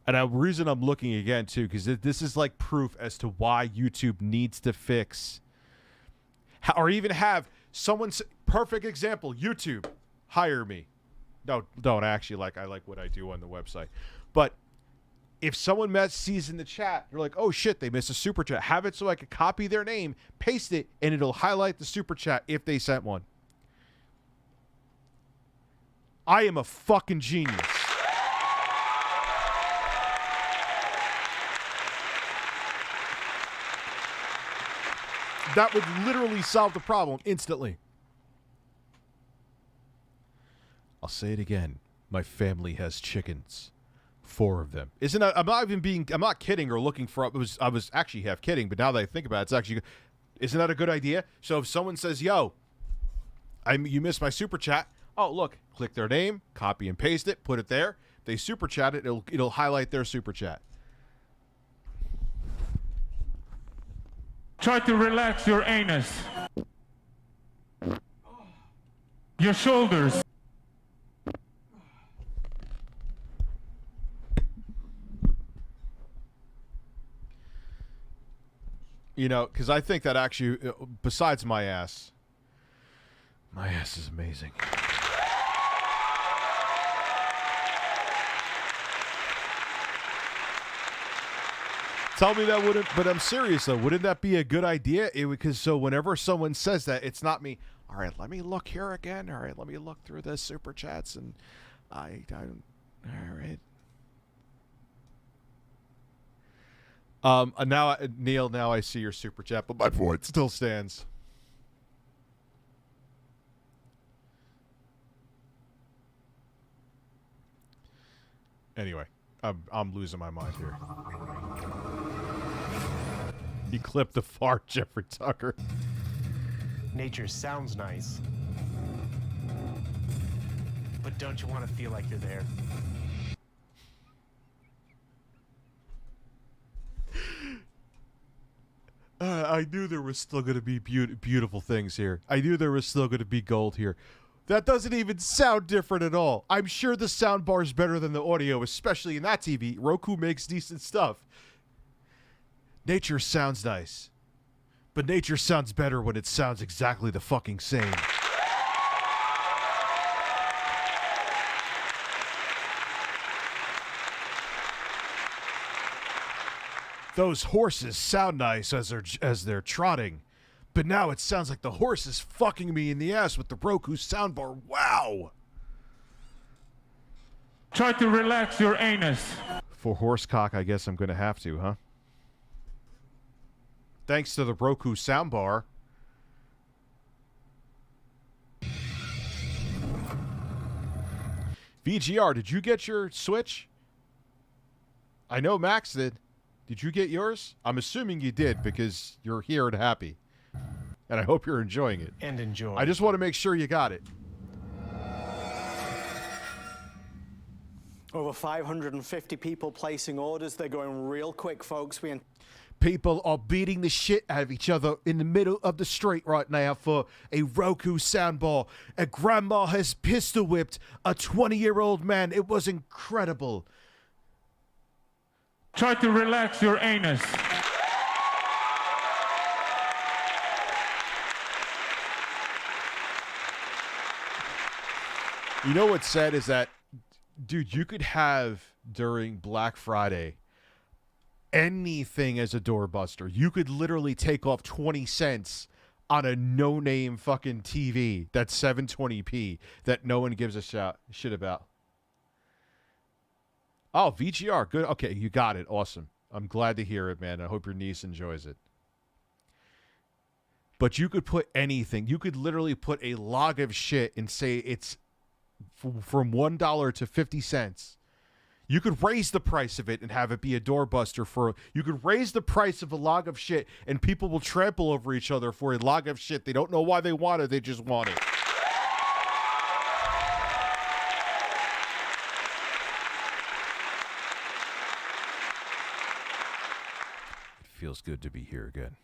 Speaker 3: And the reason I'm looking again, too, because this is like proof as to why YouTube needs to fix... Or even have someone's... Perfect example, YouTube. Hire me. No, don't actually. I like what I do on the website. But if someone sees in the chat, you're like, oh shit, they missed a super chat. Have it so I can copy their name, paste it, and it'll highlight the super chat if they sent one. I am a fucking genius. That would literally solve the problem instantly. I'll say it again. My family has chickens. 4 of them. Isn't that... I'm not kidding or looking for... I was actually half kidding, but now that I think about it, it's actually... Isn't that a good idea? So if someone says, yo, you missed my super chat. Oh, look. Click their name, copy and paste it, put it there. If they super chat it, it'll highlight their super chat.
Speaker 1: Try to relax your anus. Your shoulders.
Speaker 3: You know, because I think that actually, besides my ass is amazing. Tell me that wouldn't, but I'm serious though. Wouldn't that be a good idea? Because so whenever someone says that, it's not me. All right, let me look here again. All right, let me look through the super chats, and I don't. All right. Now, Neil, now I see your super chat, but my point still stands. Anyway, I'm losing my mind here. He clipped the fart, Jeffrey Tucker.
Speaker 7: Nature sounds nice. But don't you want to feel like you're there?
Speaker 3: I knew there was still going to be beautiful things here. I knew there was still going to be gold here. That doesn't even sound different at all. I'm sure the sound bar is better than the audio, especially in that TV. Roku makes decent stuff. Nature sounds nice. But nature sounds better when it sounds exactly the fucking same. Those horses sound nice as they're trotting, but now it sounds like the horse is fucking me in the ass with the Roku soundbar. Wow!
Speaker 1: Try to relax your anus.
Speaker 3: For horsecock, I guess I'm going to have to, huh? Thanks to the Roku soundbar. VGR, did you get your Switch? I know Max did. Did you get yours? I'm assuming you did because you're here and happy. And I hope you're enjoying it.
Speaker 7: And enjoy.
Speaker 3: I just want to make sure you got it.
Speaker 6: Over 550 people placing orders. They're going real quick, folks.
Speaker 3: People are beating the shit out of each other in the middle of the street right now for a Roku soundbar. A grandma has pistol whipped a 20-year-old man. It was incredible.
Speaker 1: Try to relax your anus.
Speaker 3: You know what's sad is that, dude, you could have during Black Friday anything as a doorbuster. You could literally take off 20 cents on a no-name fucking TV that's 720p that no one gives a shit about. Oh, VGR. Good. Okay, you got it. Awesome. I'm glad to hear it, man. I hope your niece enjoys it. But you could put anything. You could literally put a log of shit and say it's from $1 to 50 cents. You could raise the price of it and have it be a doorbuster for... You could raise the price of a log of shit and people will trample over each other for a log of shit. They don't know why they want it. They just want it. Feels good to be here again.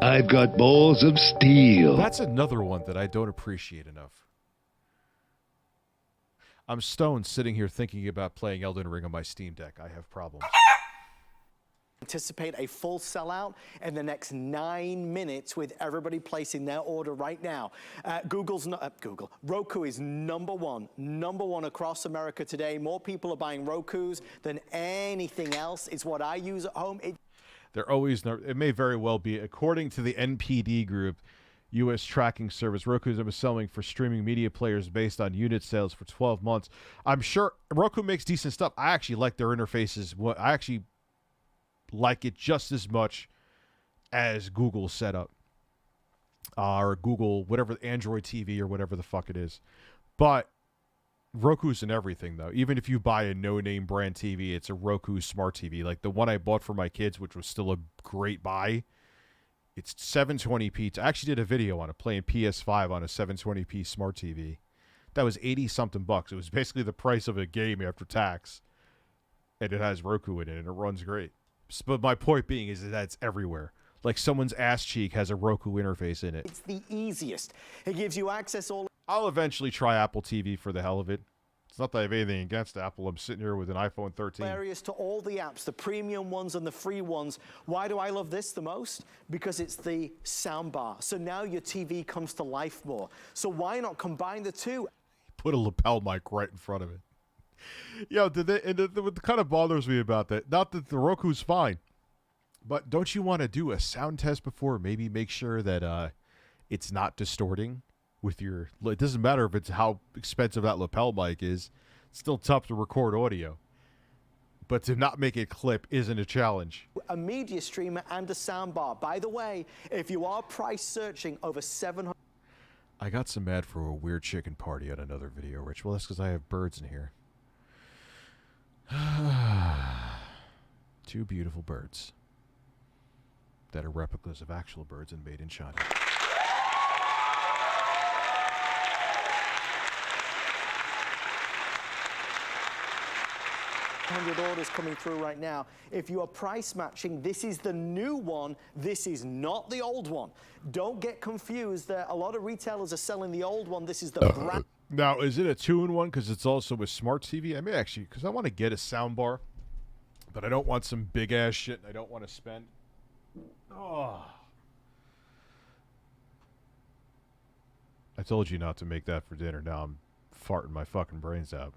Speaker 8: I've got balls of steel.
Speaker 3: That's another one that I don't appreciate enough. I'm stoned sitting here thinking about playing Elden Ring on my Steam Deck. I have problems.
Speaker 6: Anticipate a full sellout in the next 9 minutes with everybody placing their order right now. Roku is number one across America today. More people are buying Rokus than anything else. It's what I use at home.
Speaker 3: It may very well be, according to the NPD group, U.S. tracking service, Roku has been selling for streaming media players based on unit sales for 12 months. I'm sure Roku makes decent stuff. I actually like their interfaces. I actually like it just as much as Google's setup. Or Google, whatever, Android TV or whatever the fuck it is. But Roku's in everything, though. Even if you buy a no-name brand TV, it's a Roku smart TV. Like the one I bought for my kids, which was still a great buy. It's 720p. I actually did a video on it, playing PS5 on a 720p smart TV. That was 80-something bucks. It was basically the price of a game after tax. and it has Roku in it, and it runs great. But my point being is that it's everywhere. Like someone's ass cheek has a Roku interface in it.
Speaker 6: It's the easiest. It gives you access all.
Speaker 3: I'll eventually try Apple TV for the hell of it. It's not that I have anything against Apple. I'm sitting here with an iPhone 13.
Speaker 6: Areas to all the apps, the premium ones and the free ones. Why do I love this the most? Because it's the soundbar. So now your TV comes to life more. So why not combine the two?
Speaker 3: Put a lapel mic right in front of it. Yo, what kind of bothers me about that? Not that the Roku's fine, but don't you want to do a sound test before? Maybe make sure that it's not distorting with your. It doesn't matter if it's how expensive that lapel mic is. It's still tough to record audio, but to not make it clip isn't a challenge.
Speaker 6: A media streamer and a soundbar. By the way, if you are price searching over 700.
Speaker 3: I got some ad for a weird chicken party on another video, Rich. Well, that's because I have birds in here. 2 beautiful birds that are replicas of actual birds and made in China.
Speaker 6: Orders coming through right now. If you are price matching, this is the new one. This is not the old one. Don't get confused. A lot of retailers are selling the old one. This is the brand.
Speaker 3: Now, is it a 2-in-1 because it's also a smart TV? I may actually, because I want to get a sound bar, but I don't want some big ass shit and I don't want to spend. Oh. I told you not to make that for dinner. Now I'm farting my fucking brains out.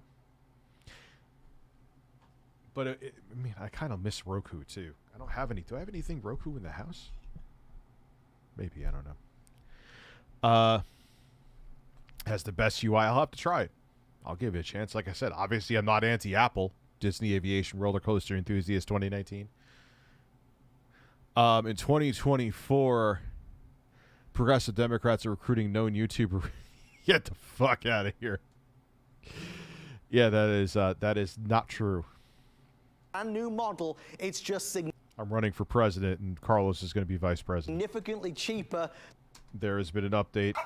Speaker 3: But I mean, I kind of miss Roku too. I don't have any. Do I have anything Roku in the house? Maybe, I don't know. Has the best UI. I'll have to try it. I'll give it a chance. Like I said, obviously I'm not anti-Apple. Disney Aviation Roller Coaster Enthusiast 2019. In 2024, progressive Democrats are recruiting known YouTuber. Get the fuck out of here. Yeah, that is not true.
Speaker 6: A new model. It's just
Speaker 3: I'm running for president, and Carlos is going to be vice president.
Speaker 6: significantly cheaper.
Speaker 3: There has been an update.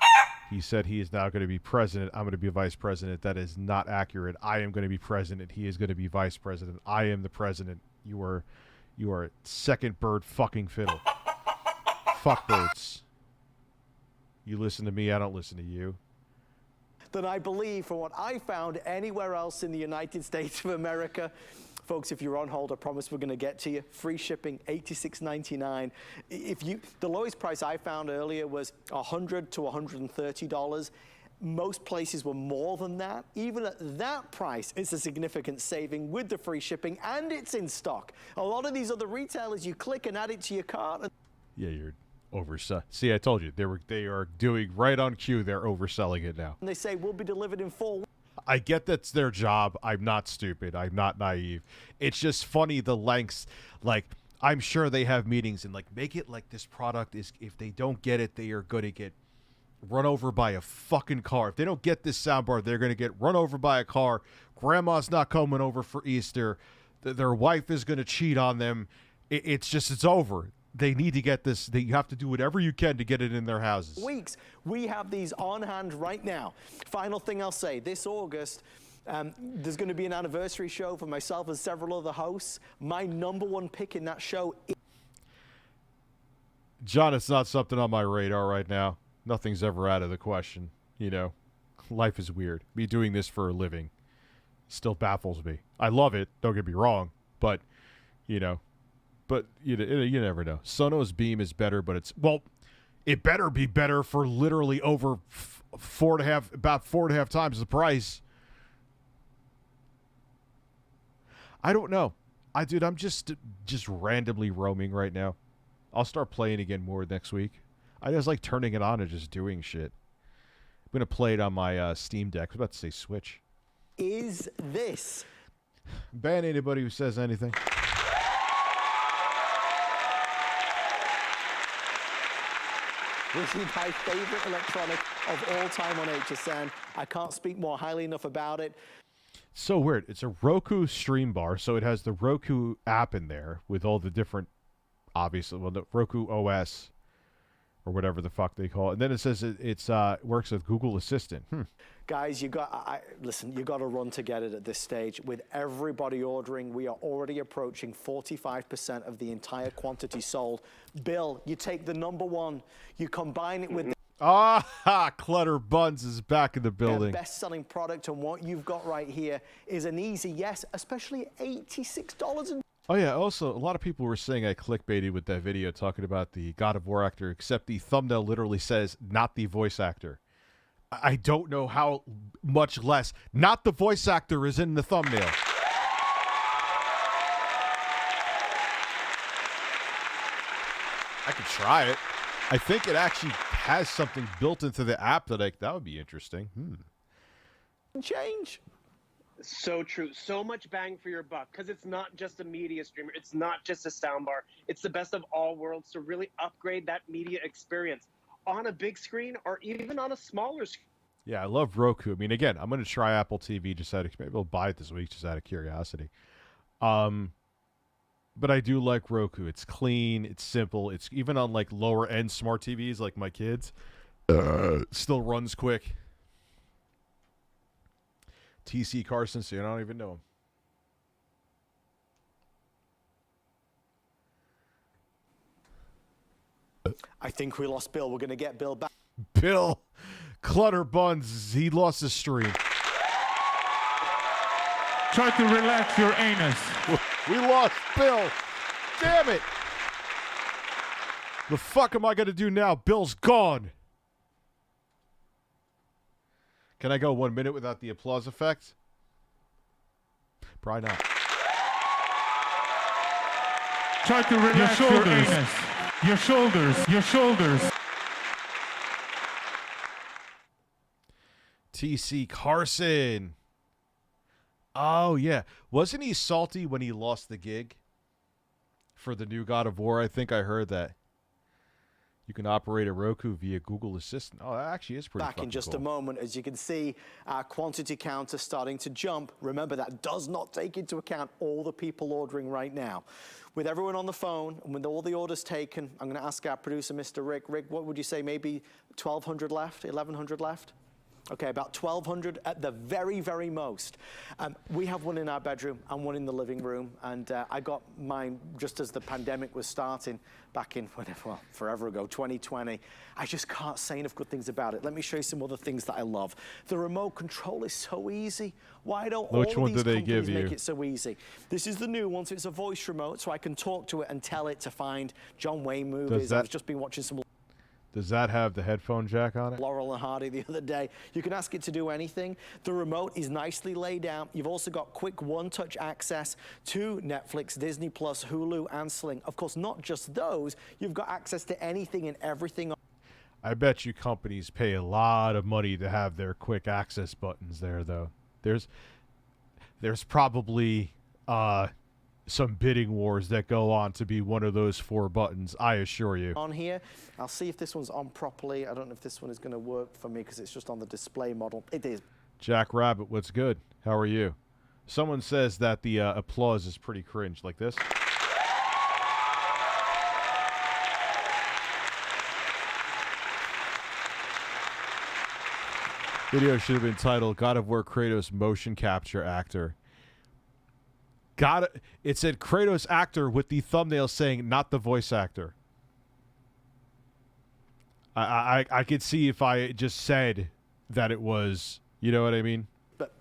Speaker 3: He said he is now going to be president. I'm going to be vice president. That is not accurate. I am going to be president. He is going to be vice president. I am the president. You are second bird fucking fiddle. Fuck birds. You listen to me. I don't listen to you.
Speaker 6: Than I believe from what I found anywhere else in the United States of America. Folks, if you're on hold, I promise we're going to get to you. Free shipping, $86.99. The lowest price I found earlier was $100 to $130. Most places were more than that. Even at that price, it's a significant saving with the free shipping, and it's in stock. A lot of these other retailers, you click and add it to your cart.
Speaker 3: Yeah, you're overselling. See, I told you they are doing right on cue. They're overselling it now.
Speaker 6: And they say we'll be delivered in 4 weeks.
Speaker 3: I get that's their job. I'm not stupid. I'm not naive. It's just funny the lengths. Like, I'm sure they have meetings and like make it like this product is. If they don't get it, they are going to get run over by a fucking car. If they don't get this soundbar, they're going to get run over by a car. Grandma's not coming over for Easter. Their wife is going to cheat on them. It's over. They need to get this. You have to do whatever you can to get it in their houses.
Speaker 6: Weeks. We have these on hand right now. Final thing I'll say, this August, there's going to be an anniversary show for myself and several other hosts. My #1 pick in that show is...
Speaker 3: John, it's not something on my radar right now. Nothing's ever out of the question. You know, life is weird. Me doing this for a living still baffles me. I love it. Don't get me wrong. But, you know, you never know. Sonos Beam is better, but it better be better for literally over about 4.5 times the price. I don't know. I'm just randomly roaming right now. I'll start playing again more next week. I just like turning it on and just doing shit. I'm gonna play it on my Steam Deck. I was about to say Switch.
Speaker 6: Is this?
Speaker 3: Ban anybody who says anything.
Speaker 6: This is my favorite electronic of all time on HSN. I can't speak more highly enough about it.
Speaker 3: So weird. It's a Roku stream bar, so it has the Roku app in there with all the different, obviously, the Roku OS, or whatever the fuck they call it. And then it says it works with Google Assistant.
Speaker 6: Guys, listen, you got to run to get it at this stage. With everybody ordering, we are already approaching 45% of the entire quantity sold. Bill, you take the #1, you combine it with
Speaker 3: Clutter Buns is back in the building.
Speaker 6: Best-selling product, and what you've got right here is an easy yes, especially $86.
Speaker 3: Oh yeah, also a lot of people were saying I clickbaited with that video talking about the God of War actor, except the thumbnail literally says not the voice actor. I don't know how much less not the voice actor is in the thumbnail. I could try it. I think it actually has something built into the app that would be interesting.
Speaker 6: Change.
Speaker 9: So true. So much bang for your buck, because it's not just a media streamer. It's not just a soundbar. It's the best of all worlds to really upgrade that media experience on a big screen or even on a smaller screen.
Speaker 3: Yeah, I love Roku. I mean, again, I'm going to try Apple TV just out of, maybe I'll buy it this week just out of curiosity. But I do like Roku. It's clean. It's simple. It's even on like lower end smart TVs like my kids. Still runs quick. TC Carson, so I don't even know him.
Speaker 6: I think we lost Bill. We're going to get Bill back.
Speaker 3: Bill, Clutter Buns, he lost his stream.
Speaker 1: Try to relax your anus.
Speaker 3: We lost Bill. Damn it. The fuck am I going to do now? Bill's gone. Can I go 1 minute without the applause effect? Probably not.
Speaker 1: Try to relax your anus. Your shoulders. Your shoulders.
Speaker 3: TC Carson. Oh, yeah. Wasn't he salty when he lost the gig for the new God of War? I think I heard that. You can operate a Roku via Google Assistant. Oh, that actually is pretty
Speaker 6: Back in just
Speaker 3: cool.
Speaker 6: a moment. As you can see, our quantity counter starting to jump. Remember, that does not take into account all the people ordering right now. With everyone on the phone and with all the orders taken, I'm going to ask our producer, Mr. Rick. Rick, what would you say? Maybe 1,200 left? 1,100 left? Okay, about 1,200 at the very, very most. We have one in our bedroom and one in the living room, and I got mine just as the pandemic was starting back in, whenever, well, forever ago, 2020. I just can't say enough good things about it. Let me show you some other things that I love. The remote control is so easy. Why don't all of these companies make it so easy? This is the new one, so it's a voice remote, so I can talk to it and tell it to find John Wayne movies. I've just been watching some...
Speaker 3: Does that have the headphone jack on it?
Speaker 6: Laurel and Hardy the other day. You can ask it to do anything. The remote is nicely laid out. You've also got quick one-touch access to Netflix, Disney+, Hulu, and Sling. Of course, not just those. You've got access to anything and everything.
Speaker 3: I bet you companies pay a lot of money to have their quick access buttons there, though. There's probably some bidding wars that go on to be one of those 4 buttons, I assure you.
Speaker 6: On here, I'll see if this one's on properly. I don't know if this one is going to work for me because it's just on the display model. It is.
Speaker 3: Jack Rabbit, what's good? How are you? Someone says that the applause is pretty cringe, like this. Video should have been titled God of War Kratos Motion Capture Actor. It said Kratos actor with the thumbnail saying not the voice actor. I could see if I just said that it was, you know what I mean?
Speaker 6: But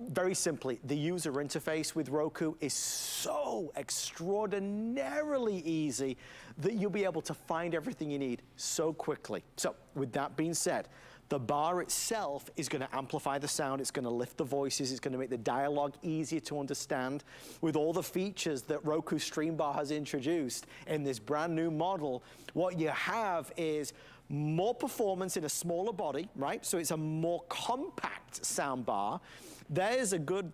Speaker 6: very simply, the user interface with Roku is so extraordinarily easy that you'll be able to find everything you need so quickly. So with that being said, the bar itself is going to amplify the sound, it's going to lift the voices, it's going to make the dialogue easier to understand. With all the features that Roku Stream Bar has introduced in this brand new model, what you have is more performance in a smaller body, right? So it's a more compact sound bar. There's a good...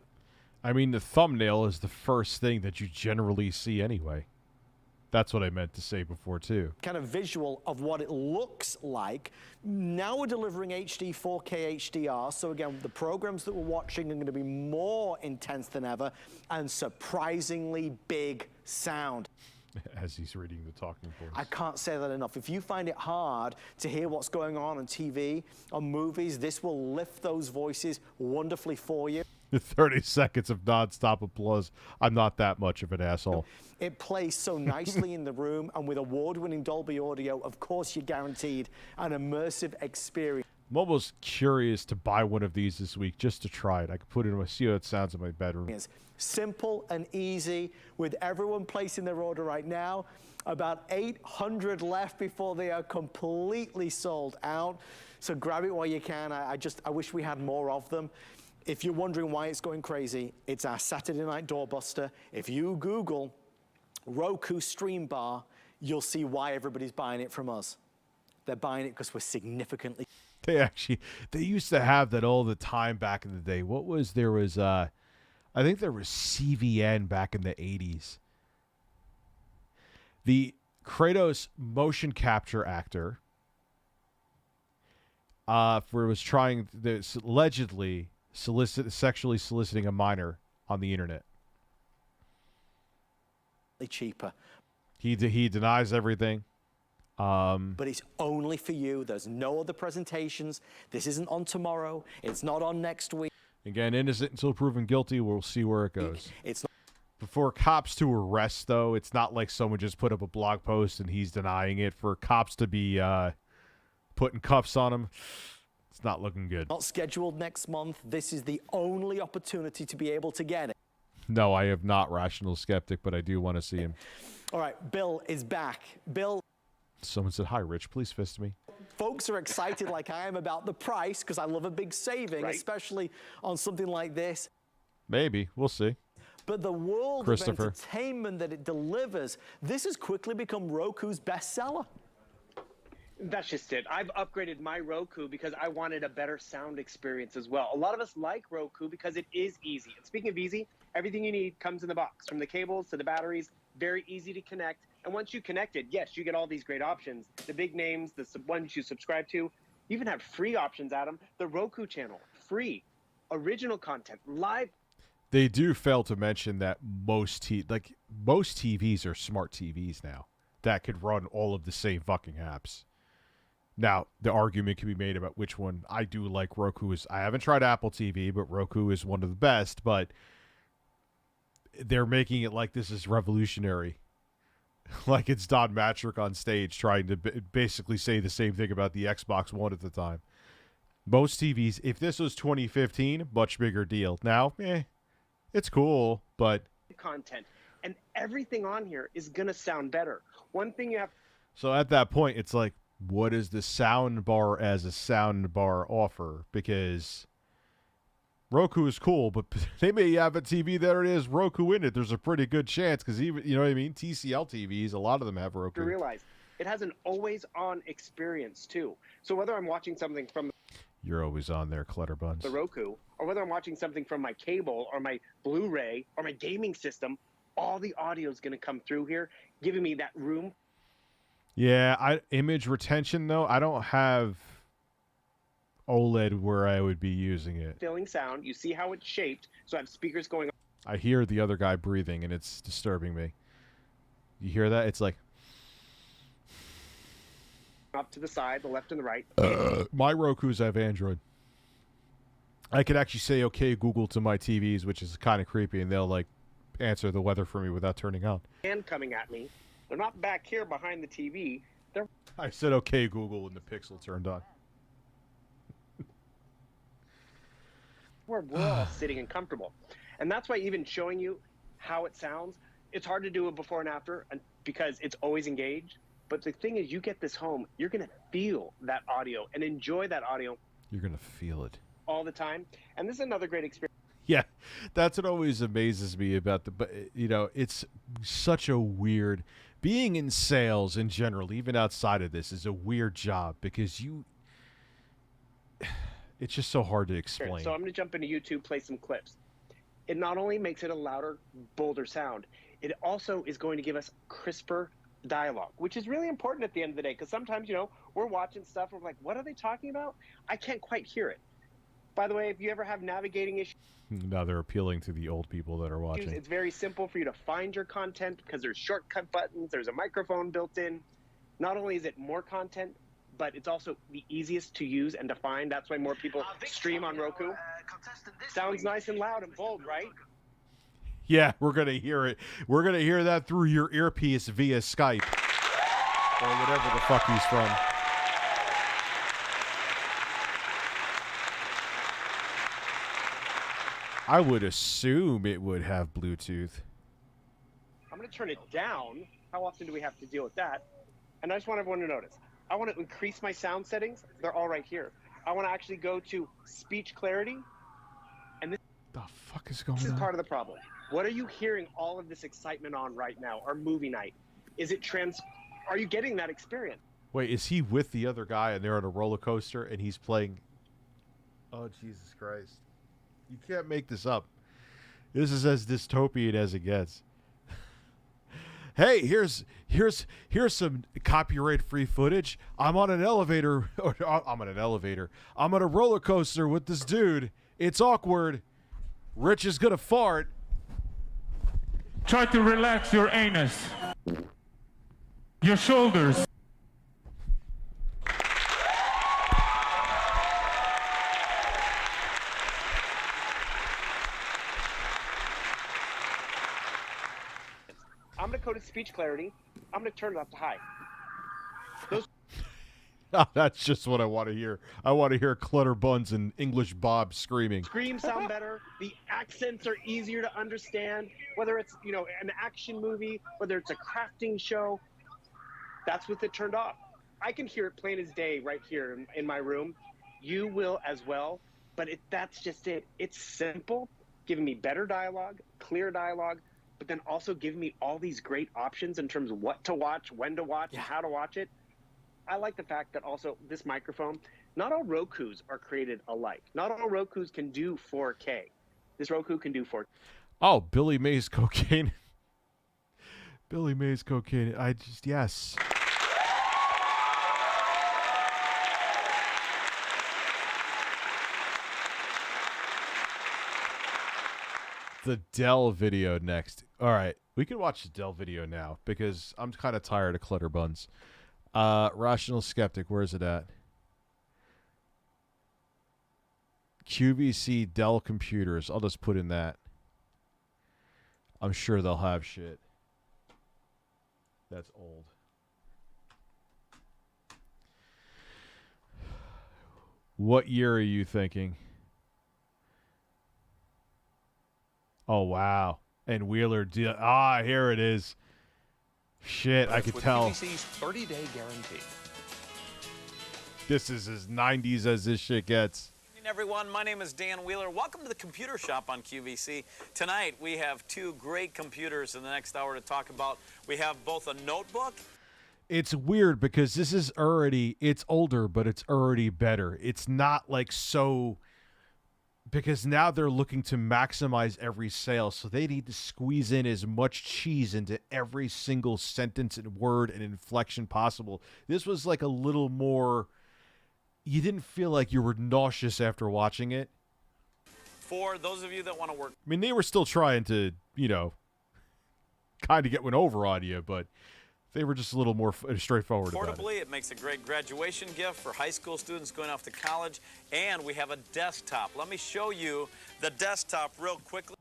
Speaker 3: I mean, the thumbnail is the first thing that you generally see anyway. That's what I meant to say before, too.
Speaker 6: Kind of visual of what it looks like. Now we're delivering HD 4K HDR, so again, the programs that we're watching are going to be more intense than ever, and surprisingly big sound.
Speaker 3: As he's reading the talking points.
Speaker 6: I can't say that enough. If you find it hard to hear what's going on TV, on movies, this will lift those voices wonderfully for you.
Speaker 3: 30 seconds of non-stop applause. I'm not that much of an asshole.
Speaker 6: It plays so nicely in the room, and with award-winning Dolby Audio, of course you're guaranteed an immersive experience.
Speaker 3: I'm almost curious to buy one of these this week just to try it. I could put it in my, see how it sounds in my bedroom.
Speaker 6: Simple and easy, with everyone placing their order right now. About 800 left before they are completely sold out. So grab it while you can. I wish we had more of them. If you're wondering why it's going crazy, it's our Saturday night doorbuster. If you Google Roku Stream Bar, you'll see why everybody's buying it from us. They're buying it because we're significantly...
Speaker 3: They used to have that all the time back in the day. I think there was CVN back in the 80s. The Kratos motion capture actor was trying this, allegedly sexually soliciting a minor on the internet.
Speaker 6: Cheaper.
Speaker 3: He denies everything.
Speaker 6: But it's only for you. There's no other presentations. This isn't on tomorrow. It's not on next week.
Speaker 3: Again, innocent until proven guilty. We'll see where it goes.
Speaker 6: It's not.
Speaker 3: For cops to arrest, though, it's not like someone just put up a blog post and he's denying it. For cops to be putting cuffs on him, it's not looking good.
Speaker 6: Not scheduled next month. This is the only opportunity to be able to get it.
Speaker 3: No, I have not Rational Skeptic, but I do want to see him.
Speaker 6: All right, Bill is back. Bill.
Speaker 3: Someone said, "Hi, Rich, please fist me."
Speaker 6: Folks are excited like I am about the price because I love a big saving, especially on something like this.
Speaker 3: Maybe. We'll see.
Speaker 6: But the world of entertainment that it delivers, this has quickly become Roku's bestseller.
Speaker 9: That's just it. I've upgraded my Roku because I wanted a better sound experience as well. A lot of us like Roku because it is easy. And speaking of easy, everything you need comes in the box, from the cables to the batteries, very easy to connect. And once you connect it, yes, you get all these great options. The big names, the ones you subscribe to. You even have free options, Adam. The Roku channel, free. Original content, live.
Speaker 3: They do fail to mention that most TVs are smart TVs now that could run all of the same fucking apps. Now, the argument can be made about which one. I do like Roku. I haven't tried Apple TV, but Roku is one of the best. But they're making it like this is revolutionary. Like it's Don Matrick on stage trying to basically say the same thing about the Xbox One at the time. Most TVs, if this was 2015, much bigger deal. Now, it's cool, but...
Speaker 9: Content. And everything on here is going to sound better. One thing you have...
Speaker 3: So at that point, it's like, what does the sound bar as a sound bar offer? Because Roku is cool, but they may have a TV that it is Roku in it. There's a pretty good chance because even, you know what I mean? TCL TVs, a lot of them have Roku.
Speaker 9: To realize it has an always-on experience too. So whether I'm watching something from
Speaker 3: You're always on there, Clutterbuns.
Speaker 9: the Roku, or whether I'm watching something from my cable or my Blu-ray or my gaming system, all the audio is going to come through here, giving me that room.
Speaker 3: Yeah, image retention though. I don't have OLED where I would be using it.
Speaker 9: Filling sound. You see how it's shaped. So I have speakers going
Speaker 3: I hear the other guy breathing, and it's disturbing me. You hear that? It's like...
Speaker 9: up to the side, the left and the right.
Speaker 3: My Rokus have Android. I could actually say, okay, Google to my TVs, which is kind of creepy, and they'll, like, answer the weather for me without turning on.
Speaker 9: And coming at me. They're not back here behind the TV. They're...
Speaker 3: I said, okay, Google, and the Pixel turned on.
Speaker 9: We're all sitting and comfortable. And that's why even showing you how it sounds, it's hard to do it before and after because it's always engaged. But the thing is, you get this home, you're going to feel that audio and enjoy that audio.
Speaker 3: You're going to feel it.
Speaker 9: All the time. And this is another great experience.
Speaker 3: Yeah, that's what always amazes me about it's such a weird... Being in sales in general, even outside of this, is a weird job because it's just so hard to explain.
Speaker 9: So I'm going to jump into YouTube, play some clips. It not only makes it a louder, bolder sound, it also is going to give us crisper dialogue, which is really important at the end of the day because sometimes, we're watching stuff and we're like, what are they talking about? I can't quite hear it. By the way, if you ever have navigating issues,
Speaker 3: Now they're appealing to the old people that are watching.
Speaker 9: it's very simple for you to find your content because there's shortcut buttons, there's a microphone built in. Not only is it more content, but it's also the easiest to use and to find. That's why more people stream on Roku. Sounds nice and loud and bold, right?
Speaker 3: Yeah, we're going to hear it. We're going to hear that through your earpiece via Skype. Or whatever the fuck he's from. I would assume it would have Bluetooth.
Speaker 9: I'm going to turn it down. How often do we have to deal with that? And I just want everyone to notice. I want to increase my sound settings. They're all right here. I want to actually go to speech clarity. And this
Speaker 3: The fuck is going
Speaker 9: is
Speaker 3: on?
Speaker 9: part of the problem. What are you hearing all of this excitement on right now? Our movie night. Is it Are you getting that experience?
Speaker 3: Wait, is he with the other guy and they're on a roller coaster and he's playing? Oh, Jesus Christ. You can't make this up. This is as dystopian as it gets. Hey, here's some copyright-free footage. I'm on an elevator. I'm on a roller coaster with this dude. It's awkward. Rich is gonna fart.
Speaker 1: Try to relax your anus, your shoulders.
Speaker 9: I'm going to go to speech clarity. I'm going to turn it up to high.
Speaker 3: Oh, that's just what I want to hear. I want to hear Clutter Buns and English Bob screaming.
Speaker 9: Screams sound better. The accents are easier to understand. Whether it's, an action movie, whether it's a crafting show, that's with it turned off. I can hear it plain as day right here in my room. You will as well. But that's just it. It's simple, giving me better dialogue, clear dialogue, but then also giving me all these great options in terms of what to watch, when to watch, and how to watch it. I like the fact that also this microphone, not all Rokus are created alike. Not all Rokus can do 4K. This Roku can do 4K.
Speaker 3: Oh, Billy Mays cocaine. Billy Mays cocaine. Yes. The Dell video next. All right, we can watch the Dell video now because I'm kind of tired of Clutter Buns. Rational Skeptic, where is it at? QVC Dell computers. I'll just put in that. I'm sure they'll have shit. That's old. What year are you thinking? Oh, wow. And Wheeler, here it is. Shit, I could tell.
Speaker 10: QVC's 30-day guarantee.
Speaker 3: This is as 90s as this shit gets.
Speaker 11: Good evening, everyone. My name is Dan Wheeler. Welcome to the Computer Shop on QVC. Tonight, we have two great computers in the next hour to talk about. We have both a notebook.
Speaker 3: It's weird because this is already, it's older, but it's already better. It's not like so, because now they're looking to maximize every sale, so they need to squeeze in as much cheese into every single sentence and word and inflection possible. This was like a little more, you didn't feel like you were nauseous after watching it.
Speaker 11: For those of you that want to work.
Speaker 3: I mean, they were still trying to, kind of get one over on you, but they were just a little more straightforward about it.
Speaker 11: Portably, it makes a great graduation gift for high school students going off to college. And we have a desktop. Let me show you the desktop real quickly.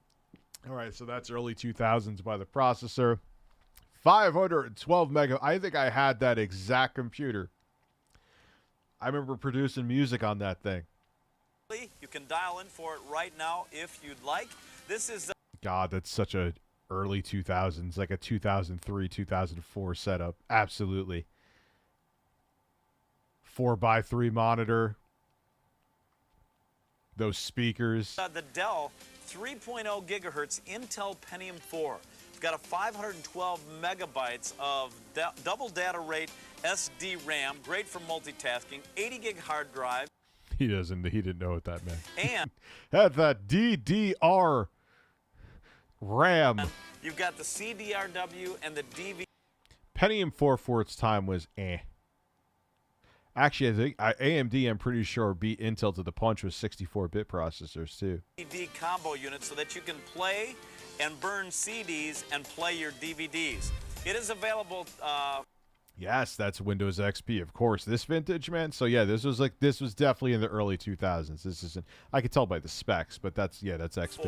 Speaker 3: All right, so that's early 2000s by the processor. 512 mega. I think I had that exact computer. I remember producing music on that thing.
Speaker 11: You can dial in for it right now if you'd like. This is
Speaker 3: God, that's such a early 2000s, like a 2003, 2004 setup. Absolutely. 4x3 monitor. Those speakers.
Speaker 11: The Dell 3.0 gigahertz Intel Pentium 4. It's got a 512 megabytes of double data rate SD RAM, great for multitasking, 80 gig hard drive.
Speaker 3: He didn't know what that meant.
Speaker 11: And
Speaker 3: had that DDR RAM.
Speaker 11: You've got the CDRW and the DV.
Speaker 3: Pentium 4 for its time was eh. Actually, I think AMD, I'm pretty sure, beat Intel to the punch with 64-bit processors, too.
Speaker 11: DVD combo unit so that you can play and burn CDs and play your DVDs. It is available...
Speaker 3: Yes, that's Windows XP, of course. This vintage, man. So yeah, this was definitely in the early 2000s. This isn't. I could tell by the specs, but that's XP.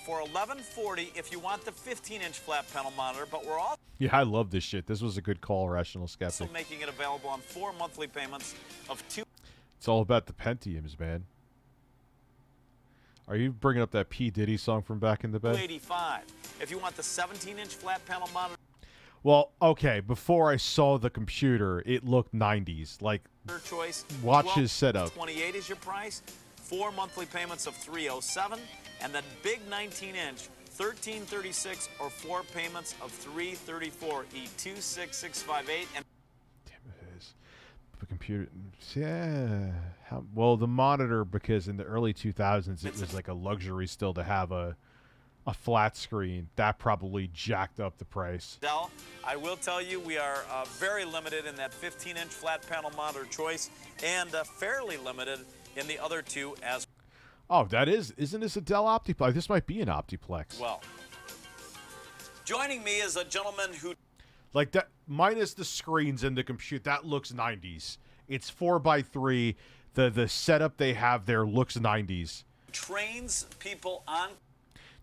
Speaker 11: For $1140 if you want the 15-inch flat panel monitor, but we're also
Speaker 3: Yeah, I love this shit. This was a good call, Rational Skeptic.
Speaker 11: making it available on 4 monthly payments of $2.
Speaker 3: It's all about the Pentiums, man. Are you bringing up that P. Diddy song from back in the day?
Speaker 11: $285 if you want the 17-inch flat panel monitor.
Speaker 3: Well, okay, before I saw the computer, it looked 90s. Like,
Speaker 11: Choice.
Speaker 3: watch his setup.
Speaker 11: $28 is your price. 4 monthly payments of $307, and the big 19-inch, $1336, or 4 payments of $334. E26658 and.
Speaker 3: Damn it is. The computer, yeah. Well, the monitor, because in the early 2000s, it was like a luxury still to have a flat screen. That probably jacked up the price.
Speaker 11: Dell, I will tell you, we are very limited in that 15-inch flat panel monitor choice, and fairly limited in the other two as
Speaker 3: Oh, isn't this a Dell Optiplex? This might be an Optiplex.
Speaker 11: well. Joining me is a gentleman who
Speaker 3: Like that, minus the screens and the compute, that looks 90s. It's 4x3. The setup they have there looks 90s.
Speaker 11: trains people on.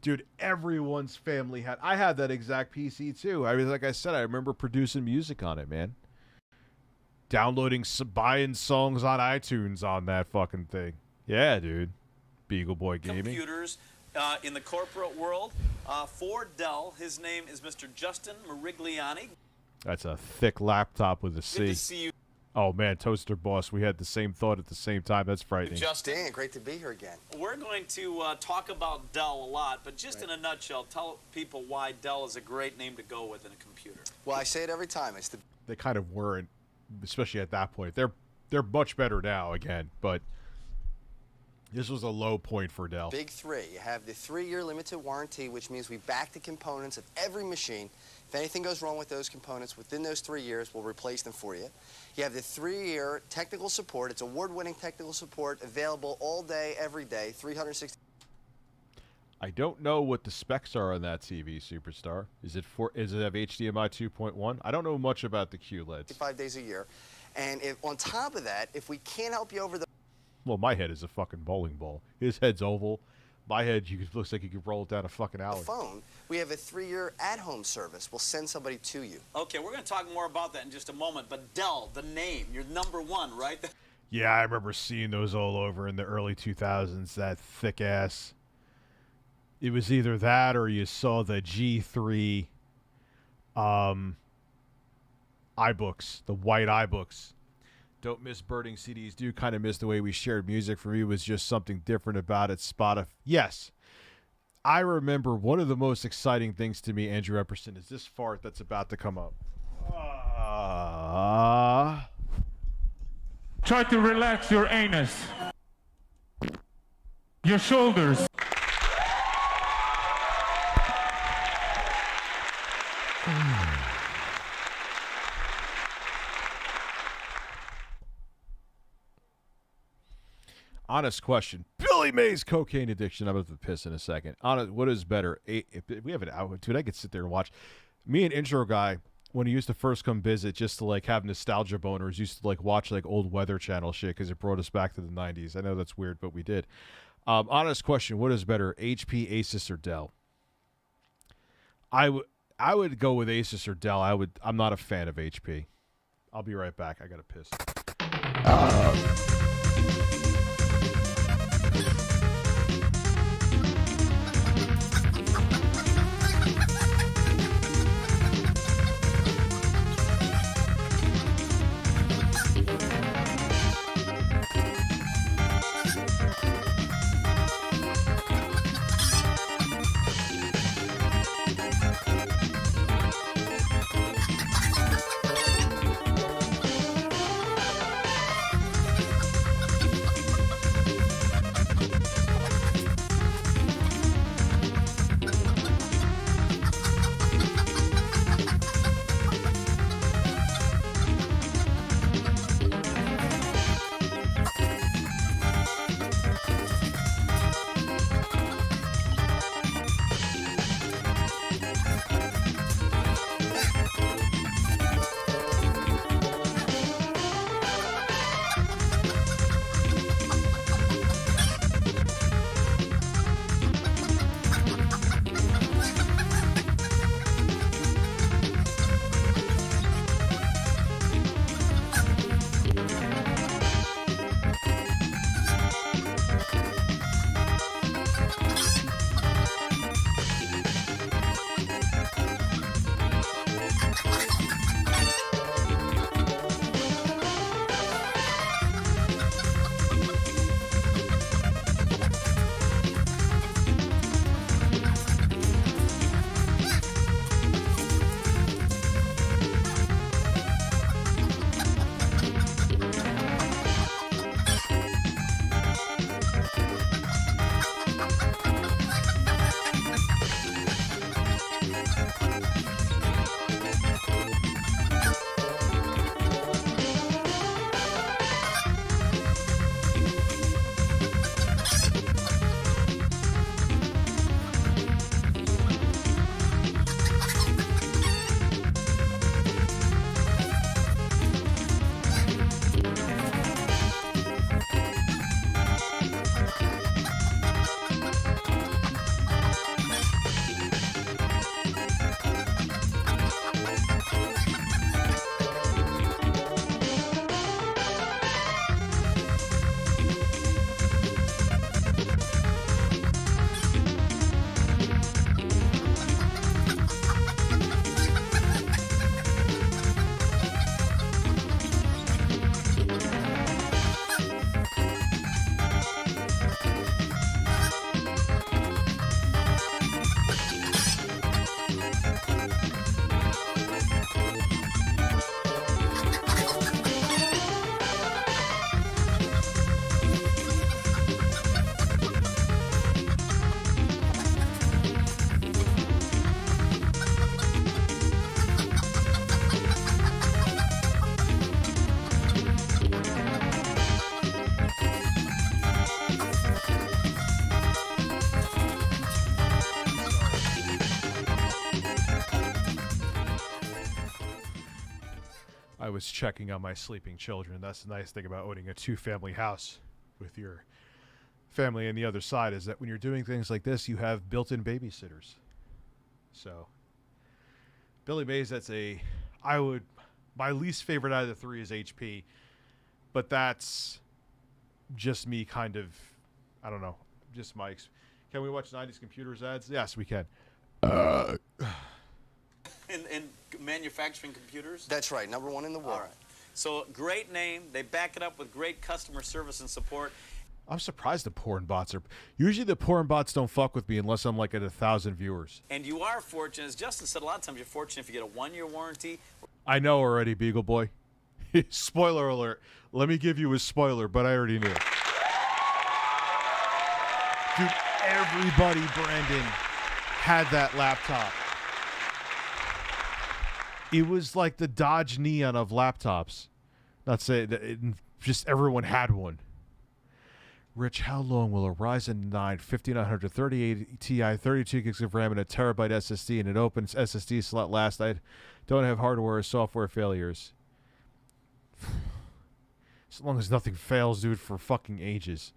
Speaker 3: Dude, everyone's family had. I had that exact PC too. I mean, like I said, I remember producing music on it, man. Downloading, buying songs on iTunes on that fucking thing. Yeah, dude. Beagle Boy Gaming.
Speaker 11: Computers in the corporate world. For Dell, his name is Mr. Justin Merigliani.
Speaker 3: That's a thick laptop with a
Speaker 11: Good
Speaker 3: C.
Speaker 11: to see you.
Speaker 3: Oh, man, Toaster Boss, we had the same thought at the same time. That's frightening.
Speaker 10: Justin, great to be here again.
Speaker 11: We're going to talk about Dell a lot, but just in a nutshell, tell people why Dell is a great name to go with in a computer.
Speaker 10: Well, I say it every time. It's the
Speaker 3: They kind of weren't, especially at that point. They're much better now, again, but this was a low point for Dell.
Speaker 10: big three. You have the 3-year limited warranty, which means we back the components of every machine. If anything goes wrong with those components within those 3 years, we'll replace them for you. You have the 3-year technical support. It's award-winning technical support available all day, every day, 360.
Speaker 3: I don't know what the specs are on that TV, Superstar. Is it have HDMI 2.1? I don't know much about the QLEDs.
Speaker 10: 5 days a year. And if on top of that, if we can't help you over the
Speaker 3: Well, my head is a fucking bowling ball. His head's oval. My head, looks like you could roll it down a fucking alley.
Speaker 10: phone, we have a 3-year at-home service. We'll send somebody to you.
Speaker 11: Okay, we're going to talk more about that in just a moment, but Dell, the name, you're #1, right?
Speaker 3: Yeah, I remember seeing those all over in the early 2000s, that thick ass. It was either that or you saw the G3 iBooks, the white iBooks. Don't miss birding CDs. Do kind of miss the way we shared music. For me, it was just something different about it. Spotify. Yes. I remember one of the most exciting things to me, Andrew Epperson, is this fart that's about to come up.
Speaker 1: Try to relax your anus, your shoulders.
Speaker 3: Honest question. Billy Mays cocaine addiction. I'm about to piss in a second. Honest, what is better? If we have an hour, dude, I could sit there and watch. Me and Intro Guy, when he used to first come visit, just to like have nostalgia boners, used to like watch like old Weather Channel shit because it brought us back to the 90s. I know that's weird, but we did. Honest question. What is better, HP, Asus, or Dell? I would go with Asus or Dell. I'm not a fan of HP. I'll be right back. I gotta piss. I was checking on my sleeping children. That's the nice thing about owning a 2-family house with your family on the other side, is that when you're doing things like this, you have built-in babysitters. So, Billy Mays, my least favorite out of the 3 is HP, but that's just me kind of, I don't know, just my, can we watch 90s computers ads? Yes, we can.
Speaker 11: In manufacturing computers?
Speaker 10: That's right, #1 in the world.
Speaker 11: All right. So great name. They back it up with great customer service and support.
Speaker 3: I'm surprised the porn bots are. Usually the porn bots don't fuck with me unless I'm like at 1,000 viewers.
Speaker 11: And you are fortunate, as Justin said, a lot of times you're fortunate if you get a 1-year warranty.
Speaker 3: I know already, Beagle Boy. Spoiler alert. Let me give you a spoiler, but I already knew. Dude, everybody, Brandon, had that laptop. It was like the Dodge Neon of laptops. Not saying that just everyone had one. Rich, how long will a Ryzen 9 5900 38 Ti 32 gigs of RAM and a terabyte SSD and an open SSD slot last? I don't have hardware or software failures. As long as nothing fails, dude, for fucking ages.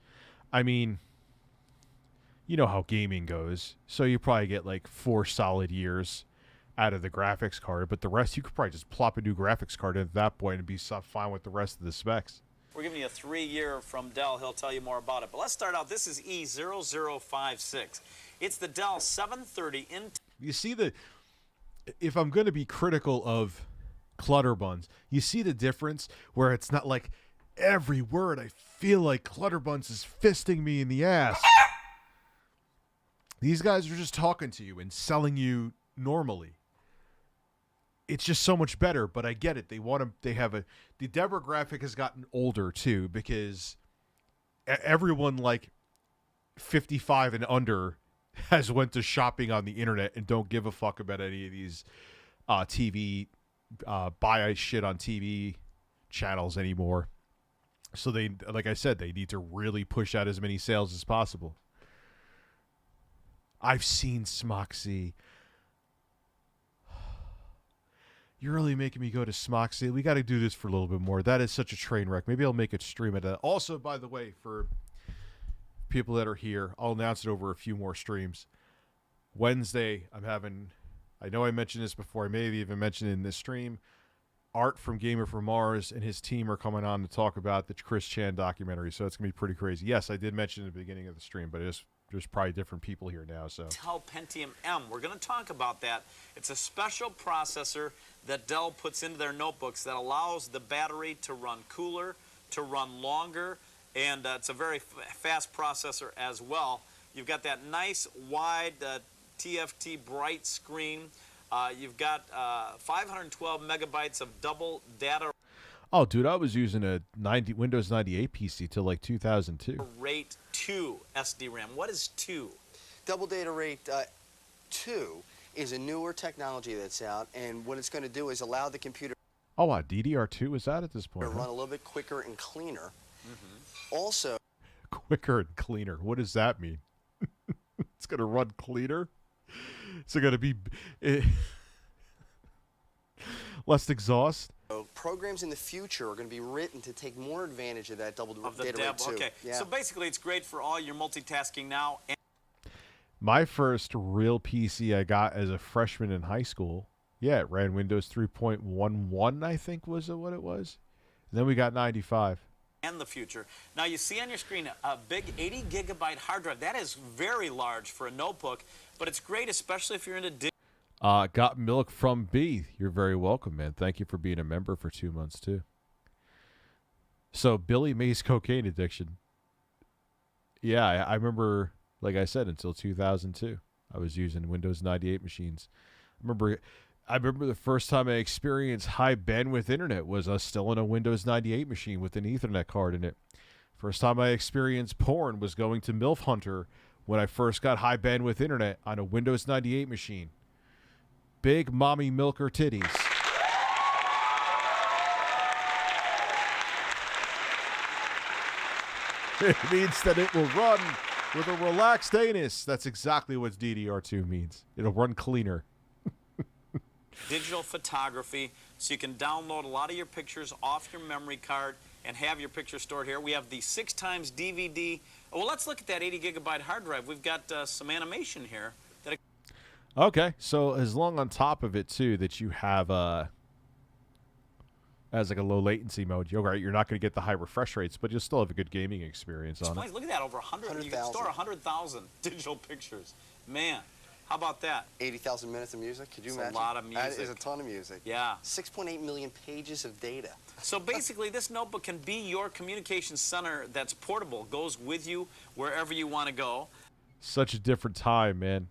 Speaker 3: I mean, you know how gaming goes. So you probably get like 4 solid years out of the graphics card, but the rest you could probably just plop a new graphics card in at that point and be fine with the rest of the specs.
Speaker 11: We're giving you a 3-year from Dell. He'll tell you more about it. But let's start out. This is E0056. It's the Dell 730 in.
Speaker 3: You see if I'm going to be critical of Clutterbuns, you see the difference where it's not like every word I feel like Clutterbuns is fisting me in the ass. These guys are just talking to you and selling you normally. It's just so much better, but I get it. The demographic has gotten older too, because everyone like 55 and under has went to shopping on the internet and don't give a fuck about any of these TV buy shit on TV channels anymore. So they, like I said, they need to really push out as many sales as possible. I've seen Smoxy. You're really making me go to Smoxy. We got to do this for a little bit more. That is such a train wreck. Maybe I'll make a stream of that. Also, by the way, for people that are here, I'll announce it over a few more streams. Wednesday, I know I mentioned this before. I may have even mentioned it in this stream. Art from GamerFromMars and his team are coming on to talk about the Chris Chan documentary, so it's going to be pretty crazy. Yes, I did mention it at the beginning of the stream, but there's probably different people here now. So
Speaker 11: Intel Pentium M. We're going to talk about that. It's a special processor that Dell puts into their notebooks that allows the battery to run cooler, to run longer, and it's a very fast processor as well. You've got that nice wide TFT bright screen. You've got 512 megabytes of double data.
Speaker 3: Oh, dude, I was using a Windows 98 PC till like 2002.
Speaker 11: Rate 2 SD RAM. What is 2?
Speaker 10: Double data rate 2 is a newer technology that's out, and what it's going to do is allow the computer
Speaker 3: Oh, wow, DDR2 is that at this point?
Speaker 10: to run a little bit quicker and cleaner. Also,
Speaker 3: quicker and cleaner. What does that mean? It's going to run cleaner? Is it going to be less exhaust?
Speaker 10: programs in the future are going to be written to take more advantage of that double data rate 2.
Speaker 11: Okay,
Speaker 10: Yeah.
Speaker 11: so basically it's great for all your multitasking now.
Speaker 3: My first real PC I got as a freshman in high school, yeah, it ran Windows 3.11, I think was what it was. And then we got 95.
Speaker 11: And the future. Now you see on your screen a big 80 gigabyte hard drive. That is very large for a notebook, but it's great, especially if you're into
Speaker 3: Got milk from B. You're very welcome, man. Thank you for being a member for 2 months, too. So, Billy Mays' cocaine addiction. Yeah, I remember, like I said, until 2002, I was using Windows 98 machines. I remember the first time I experienced high bandwidth internet was still on a Windows 98 machine with an Ethernet card in it. First time I experienced porn was going to MILF Hunter when I first got high bandwidth internet on a Windows 98 machine. Big mommy milker titties. It means that it will run with a relaxed anus. That's exactly what DDR2 means. It'll run cleaner.
Speaker 11: digital photography, so you can download a lot of your pictures off your memory card and have your pictures stored here. We have the 6x DVD. Well, let's look at that 80 gigabyte hard drive. We've got some animation here.
Speaker 3: Okay, so as long on top of it too that you have as like a low latency mode, you're right. You're not going to get the high refresh rates, but you'll still have a good gaming experience on it.
Speaker 11: Look at that, over 100. You can store 100,000 digital pictures. Man, how about that?
Speaker 10: 80,000 minutes of music. Could you
Speaker 11: That's
Speaker 10: imagine?
Speaker 11: a lot of music.
Speaker 10: That is a ton of music.
Speaker 11: Yeah.
Speaker 10: 6.8 million pages of data.
Speaker 11: So basically, this notebook can be your communication center that's portable, goes with you wherever you want to go.
Speaker 3: Such a different time, man.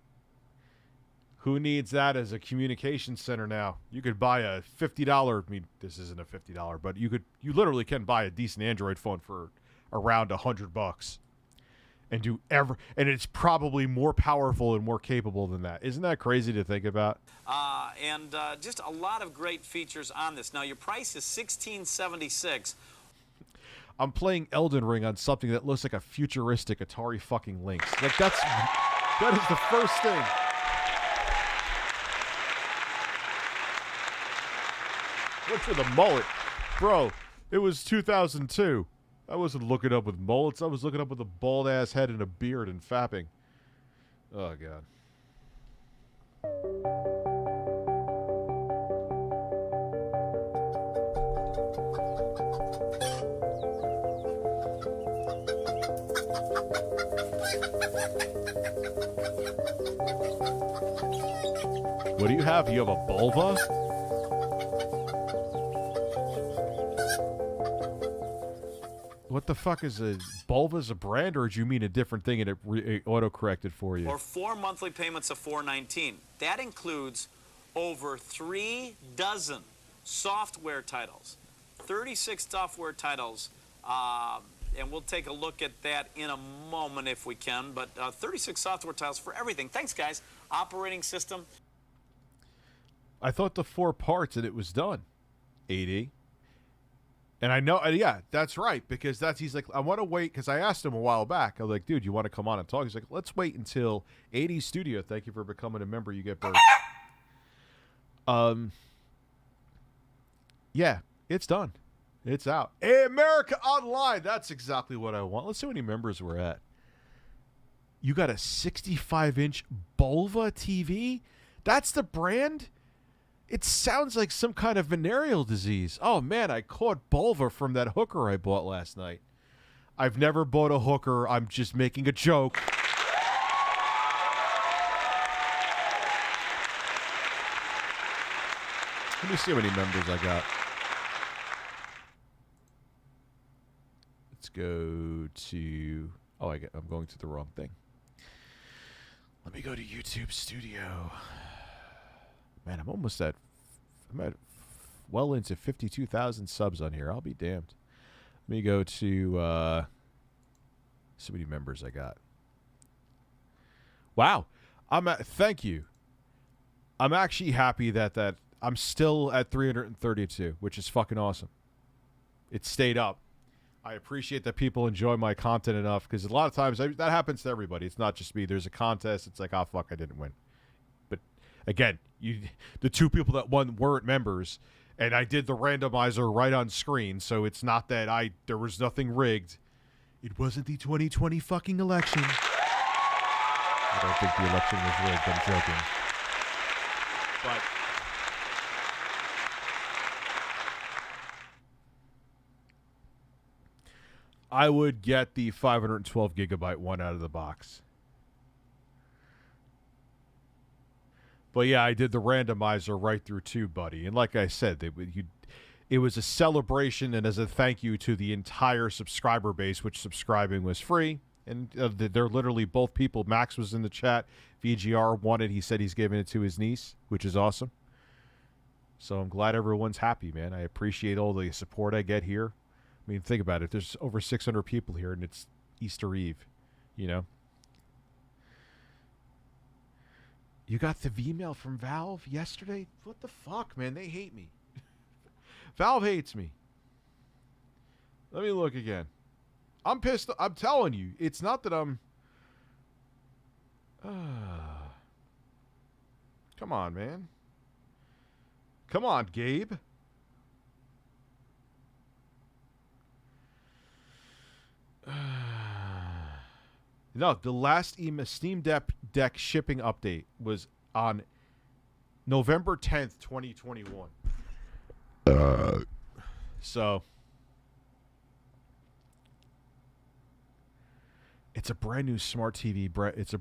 Speaker 3: Who needs that as a communication center now? You could buy a $50, I mean, this isn't a $50, but you literally can buy a decent Android phone for around $100 and and it's probably more powerful and more capable than that. Isn't that crazy to think about?
Speaker 11: And just a lot of great features on this. Now, your price is $1676.
Speaker 3: I'm playing Elden Ring on something that looks like a futuristic Atari fucking Lynx. Like, that is the first thing. What's with the mullet? Bro, it was 2002. I wasn't looking up with mullets. I was looking up with a bald-ass head and a beard and fapping. Oh, God. What do you have? You have a vulva? What the fuck is a Bulva's a brand, or do you mean a different thing and it auto-corrected for you?
Speaker 11: Or 4 monthly payments of $419. That includes over 3 dozen software titles, 36 software titles, and we'll take a look at that in a moment if we can, but 36 software titles for everything. Thanks, guys. Operating system.
Speaker 3: I thought the 4 parts and it was done. 80. And I know, yeah, that's right, because he's like, I want to wait, because I asked him a while back. I was like, dude, you want to come on and talk? He's like, let's wait until 80 Studio. Thank you for becoming a member. You get birds. Yeah, it's done. It's out. Hey, America Online. That's exactly what I want. Let's see how many members we're at. You got a 65-inch Bulva TV? That's the brand? It sounds like some kind of venereal disease. Oh, man, I caught Bulva from that hooker I bought last night. I've never bought a hooker. I'm just making a joke. Let me see how many members I got. Let's go to... Oh, I'm going to the wrong thing. Let me go to YouTube Studio. Man, I'm at well into 52,000 subs on here. I'll be damned. Let me go to see how many members I got. Wow. Thank you. I'm actually happy that I'm still at 332, which is fucking awesome. It stayed up. I appreciate that people enjoy my content enough, because a lot of times that happens to everybody. It's not just me. There's a contest. It's like, oh, fuck, I didn't win. But again, the 2 people that won weren't members, and I did the randomizer right on screen, so it's not that there was nothing rigged. It wasn't the 2020 fucking election. I don't think the election was rigged. I'm joking. But I would get the 512 gigabyte one out of the box. But yeah, I did the randomizer right through too, buddy. And like I said, it was a celebration and as a thank you to the entire subscriber base, which subscribing was free. And they're literally both people. Max was in the chat. VGR wanted, he said he's giving it to his niece, which is awesome. So I'm glad everyone's happy, man. I appreciate all the support I get here. I mean, think about it. There's over 600 people here, and it's Easter Eve, you know? You got the V-mail from Valve yesterday? What the fuck, man? They hate me. Valve hates me. Let me look again. I'm pissed. I'm telling you. It's not that I'm... Come on, man. Come on, Gabe. No, the last Steam Deck shipping update was on November 10th, 2021. So it's a brand new smart TV. It's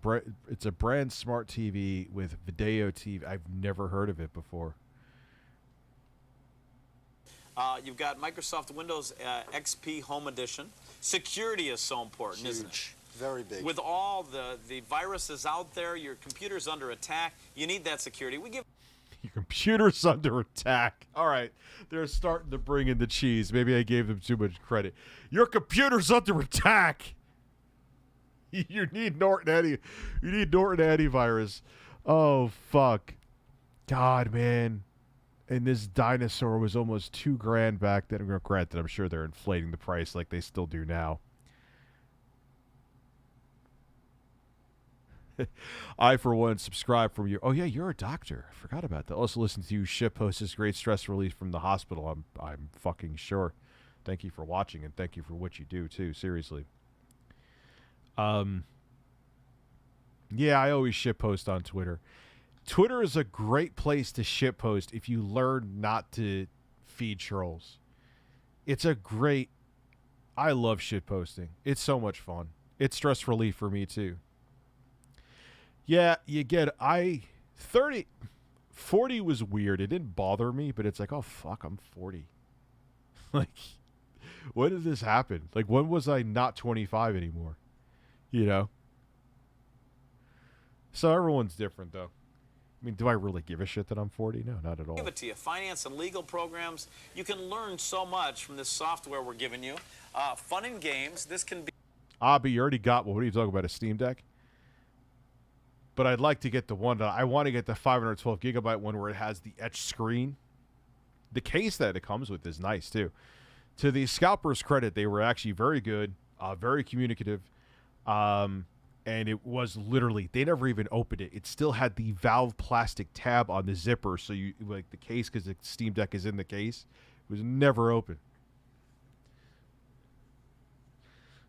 Speaker 3: a brand smart TV with video TV. I've never heard of it before.
Speaker 11: You've got Microsoft Windows XP Home Edition. Security is so important, isn't it?
Speaker 10: Very big.
Speaker 11: With all the viruses out there, your computer's under attack. You need that security. We give
Speaker 3: your computer's under attack. All right, they're starting to bring in the cheese. Maybe I gave them too much credit. Your computer's under attack. You need Norton antivirus. Oh fuck, God, man. And this dinosaur was almost $2,000 back then. Granted, I'm sure they're inflating the price like they still do now. I, for one, subscribe from your... Oh, yeah, you're a doctor. I forgot about that. Also, listen to you ship post this great stress relief from the hospital. I'm fucking sure. Thank you for watching, and thank you for what you do, too. Seriously. Yeah, I always ship post on Twitter. Twitter is a great place to ship post if you learn not to feed trolls. It's a great... I love shit posting. It's so much fun. It's stress relief for me, too. Yeah, you get... 40 was weird. It didn't bother me, but it's like, oh, fuck, I'm 40. Like, when did this happen? Like, when was I not 25 anymore? You know? So everyone's different, though. I mean, do I really give a shit that I'm 40? No, not at all.
Speaker 11: Give it to you. Finance and legal programs. You can learn so much from this software we're giving you. Fun and games. This can be...
Speaker 3: but you already got one. What are you talking about, a Steam Deck? But I'd like to get the one that... I want to get the 512 gigabyte one where it has the etched screen. The case that it comes with is nice, too. To the scalpers' credit, they were actually very good, very communicative. And it was literally, they never even opened it. It still had the Valve plastic tab on the zipper, so you, like, the case, because the Steam Deck is in the case, it was never open.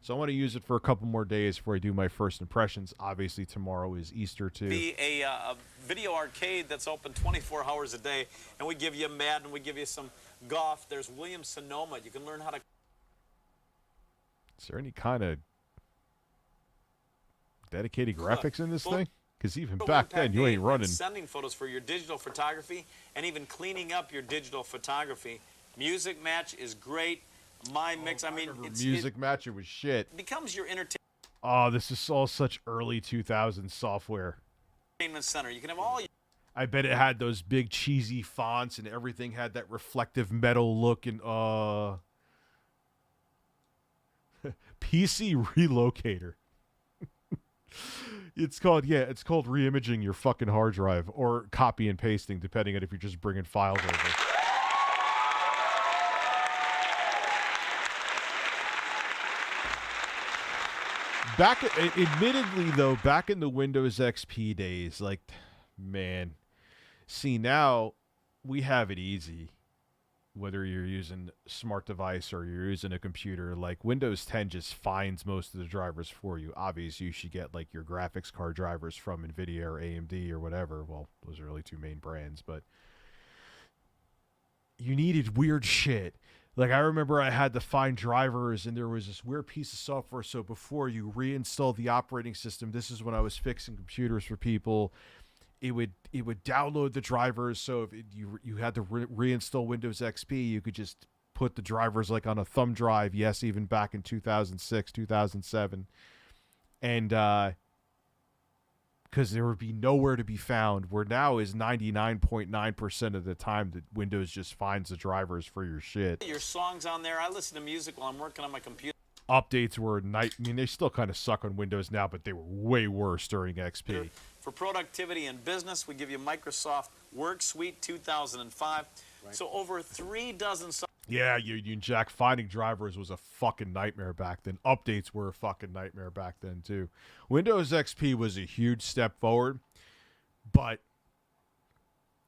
Speaker 3: So I want to use it for a couple more days before I do my first impressions. Obviously, tomorrow is Easter, too.
Speaker 11: Be a video arcade that's open 24 hours a day, and we give you Madden, we give you some golf. There's Williams-Sonoma. You can learn how to...
Speaker 3: Is there any kind of dedicated graphics in this thing? Because even back then, you ain't running.
Speaker 11: Sending photos for your digital photography and even cleaning up your digital photography. Music Match is great. My Mix, I mean,
Speaker 3: Music Match, it was shit.
Speaker 11: It becomes your entertainment.
Speaker 3: Oh, this is all such early 2000s software.
Speaker 11: Center. You can have all your...
Speaker 3: I bet it had those big cheesy fonts and everything had that reflective metal look and PC Relocator. It's called reimaging your fucking hard drive or copy and pasting, depending on if you're just bringing files over. Admittedly though, back in the Windows XP days, like, man, see, now we have it easy. Whether you're using a smart device or you're using a computer, like Windows 10 just finds most of the drivers for you. Obviously, you should get like your graphics card drivers from NVIDIA or AMD or whatever. Well, those are really two main brands, but you needed weird shit. Like, I remember I had to find drivers, and there was this weird piece of software. So before you reinstall the operating system, this is when I was fixing computers for people. It would download the drivers, so if you had to reinstall Windows XP, you could just put the drivers like on a thumb drive. Yes, even back in 2006, 2007, and because there would be nowhere to be found. Where now is 99.9% of the time that Windows just finds the drivers for your shit.
Speaker 11: Your songs on there. I listen to music while I'm working on my computer.
Speaker 3: Updates were I mean, they still kind of suck on Windows now, but they were way worse during XP.
Speaker 11: For productivity and business, we give you Microsoft Work Suite 2005. Right. So over 3 dozen...
Speaker 3: Yeah, you Jack, finding drivers was a fucking nightmare back then. Updates were a fucking nightmare back then, too. Windows XP was a huge step forward, but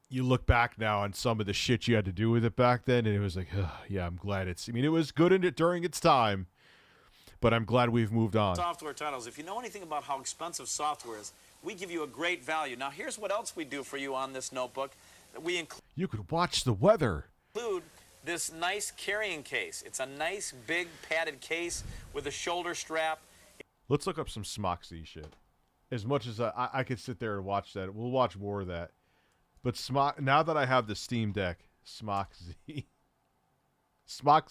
Speaker 3: you look back now on some of the shit you had to do with it back then, and it was like, yeah, I'm glad it's. I mean, it was good in it during its time, but I'm glad we've moved on.
Speaker 11: Software titles. If you know anything about how expensive software is, we give you a great value. Now, here's what else we do for you on this notebook. We
Speaker 3: You could watch the weather.
Speaker 11: include this nice carrying case. It's a nice, big, padded case with a shoulder strap.
Speaker 3: Let's look up some Smoxy shit. As much as I could sit there and watch that, we'll watch more of that. But now that I have the Steam Deck, Smoxy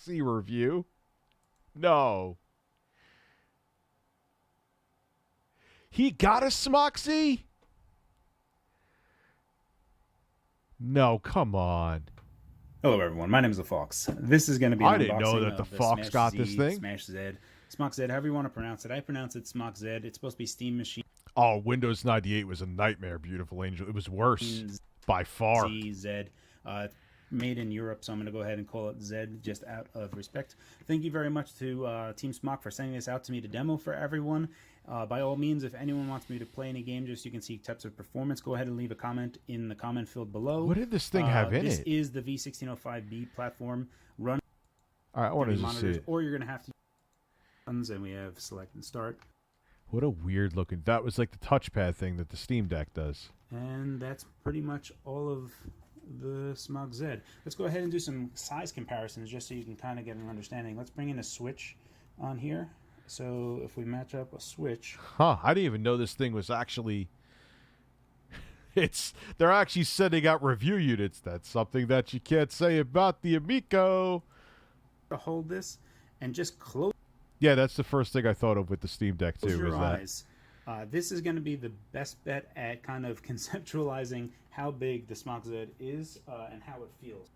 Speaker 3: review? No. He got a Smoxy? No, come on.
Speaker 12: Hello, everyone. My name is the Fox. This is going to be an
Speaker 3: I didn't know
Speaker 12: unboxing
Speaker 3: that the
Speaker 12: of
Speaker 3: Fox
Speaker 12: Smash
Speaker 3: got
Speaker 12: Z,
Speaker 3: this thing.
Speaker 12: Smash Z, Smock Z, however you want to pronounce it. I pronounce it Smock Z. It's supposed to be Steam Machine.
Speaker 3: Oh, Windows 98 was a nightmare, beautiful angel. It was worse by far.
Speaker 12: Z. Made in Europe, so I'm going to go ahead and call it Z just out of respect. Thank you very much to Team Smock for sending this out to me to demo for everyone. By all means, if anyone wants me to play any game just so you can see types of performance, go ahead and leave a comment in the comment field below.
Speaker 3: What did this thing have in
Speaker 12: this
Speaker 3: it?
Speaker 12: This is the V1605B platform run.
Speaker 3: All right, I want to see it.
Speaker 12: Or you're going to have to use and we have select and start.
Speaker 3: What a weird looking. That was like the touchpad thing that the Steam Deck does.
Speaker 12: And that's pretty much all of the Smog Z. Let's go ahead and do some size comparisons just so you can kind of get an understanding. Let's bring in a Switch on here. So if we match up a Switch.
Speaker 3: Huh, I didn't even know this thing was actually... They're actually sending out review units. That's something that you can't say about the Amico.
Speaker 12: To hold this and just close.
Speaker 3: Yeah, that's the first thing I thought of with the Steam Deck too.
Speaker 12: Close your
Speaker 3: was
Speaker 12: eyes. This is going to be the best bet at kind of conceptualizing how big the Smog Z is and how it feels.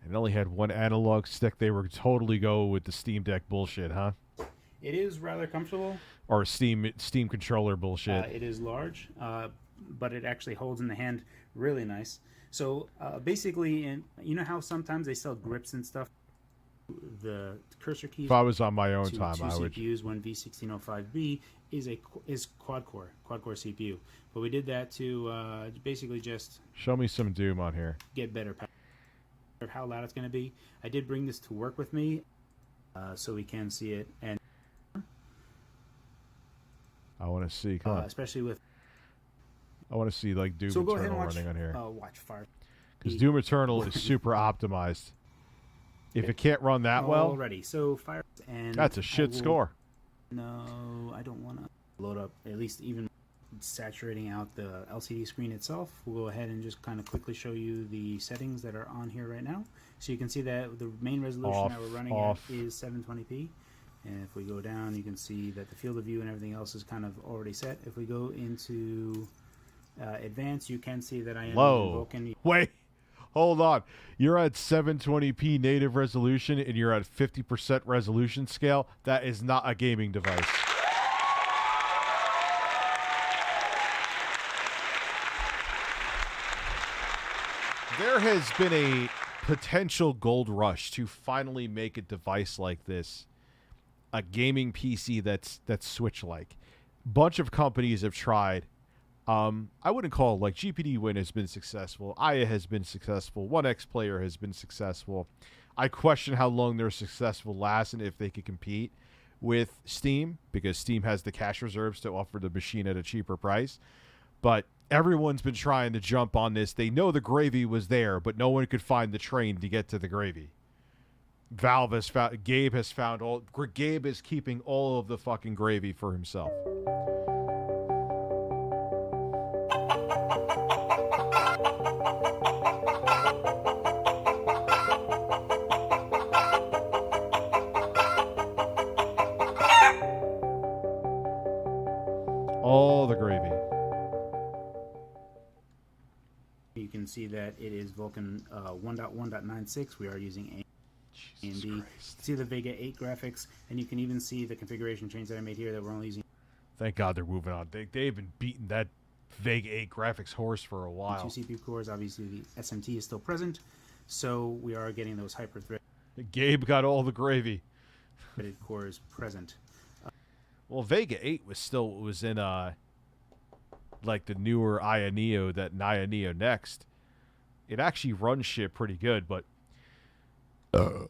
Speaker 3: And it only had one analog stick. They were totally going with the Steam Deck bullshit, huh?
Speaker 12: It is rather comfortable.
Speaker 3: Or Steam controller bullshit.
Speaker 12: It is large, but it actually holds in the hand really nice. So basically, you know how sometimes they sell grips and stuff? The cursor keys.
Speaker 3: If I was on my own time, I would.
Speaker 12: CPUs, one V1605B is quad core CPU. But we did that to basically just
Speaker 3: show me some Doom on here.
Speaker 12: Get better power of how loud it's going to be. I did bring this to work with me, so we can see it. And
Speaker 3: I want to see, come on.
Speaker 12: Especially with.
Speaker 3: I want to see like Doom Eternal running on here.
Speaker 12: Watch Fire.
Speaker 3: Because Doom Eternal is super optimized. If it can't run that well,
Speaker 12: already. So Fire and
Speaker 3: that's a shit score.
Speaker 12: No, I don't want to load up. At least even saturating out the LCD screen itself. We'll go ahead and just kind of quickly show you the settings that are on here right now. So you can see that the main resolution that we're running at is 720p. And if we go down, you can see that the field of view and everything else is kind of already set. If we go into advanced, you can see that I am invoking.
Speaker 3: Wait. Hold on. You're at 720p native resolution and you're at 50% resolution scale. That is not a gaming device. There has been a potential gold rush to finally make a device like this, a gaming PC that's Switch-like. Bunch of companies have tried. I wouldn't call it like GPD Win has been successful. Aya has been successful. 1X Player has been successful. I question how long their successful lasts and if they could compete with Steam, because Steam has the cash reserves to offer the machine at a cheaper price. But everyone's been trying to jump on this. They know the gravy was there, but no one could find the train to get to the gravy. Gabe has found all. Gabe is keeping all of the fucking gravy for himself. All the gravy.
Speaker 12: You can see that it is Vulkan 1.1.96. We are using AMD. See the Vega 8 graphics, and you can even see the configuration change that I made here that we're only using.
Speaker 3: Thank God they're moving on. They've been beating that Vega 8 graphics horse for a while.
Speaker 12: 2 CPU cores. Obviously, the SMT is still present, so we are getting those hyper-threaded.
Speaker 3: Gabe got all the gravy.
Speaker 12: Cores present.
Speaker 3: Well, Vega 8 was in like the newer Aya Neo, that Aya Neo Next. it actually runs shit pretty good, but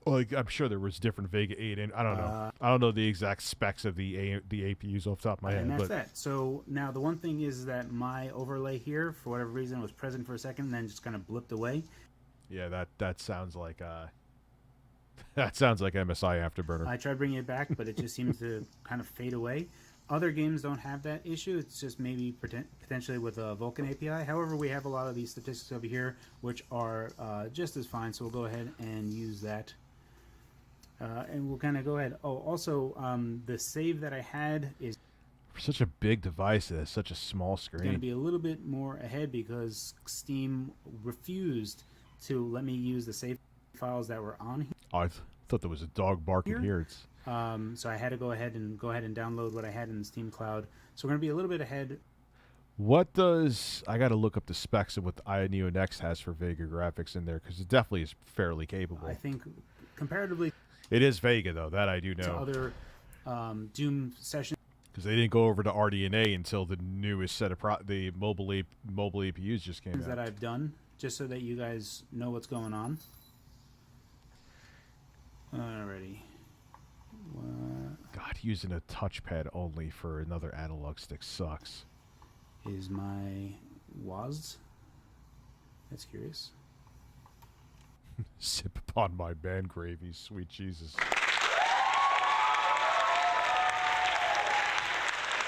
Speaker 3: like I'm sure there was different Vega 8 and I don't know. I don't know the exact specs of the APUs off the top of my head.
Speaker 12: And that's that. So now the one thing is that my overlay here, for whatever reason, was present for a second and then just kind of blipped away.
Speaker 3: Yeah, that sounds like that sounds like MSI Afterburner.
Speaker 12: I tried bringing it back, but it just seems to kind of fade away. Other games don't have that issue. It's just maybe potentially with a Vulkan API. However, we have a lot of these statistics over here, which are just as fine. So we'll go ahead and use that. And we'll kind of go ahead. Oh, also, the save that I had is...
Speaker 3: For such a big device, it has such a small screen.
Speaker 12: It's going to be a little bit more ahead because Steam refused to let me use the save files that were on here.
Speaker 3: Oh, I thought there was a dog barking here.
Speaker 12: So I had to go ahead and download what I had in the Steam Cloud. So we're going to be a little bit ahead.
Speaker 3: What does... I got to look up the specs of what the Neo Next has for Vega graphics in there, because it definitely is fairly capable.
Speaker 12: I think comparatively...
Speaker 3: It is Vega, though. That I do know.
Speaker 12: To other Doom sessions.
Speaker 3: Because they didn't go over to RDNA until the newest set of the mobile APUs just came out.
Speaker 12: That I've done, just so that you guys know what's going on. Alrighty.
Speaker 3: God, using a touchpad only for another analog stick sucks.
Speaker 12: Is my WASD? That's curious.
Speaker 3: Sip upon my man gravy, sweet Jesus.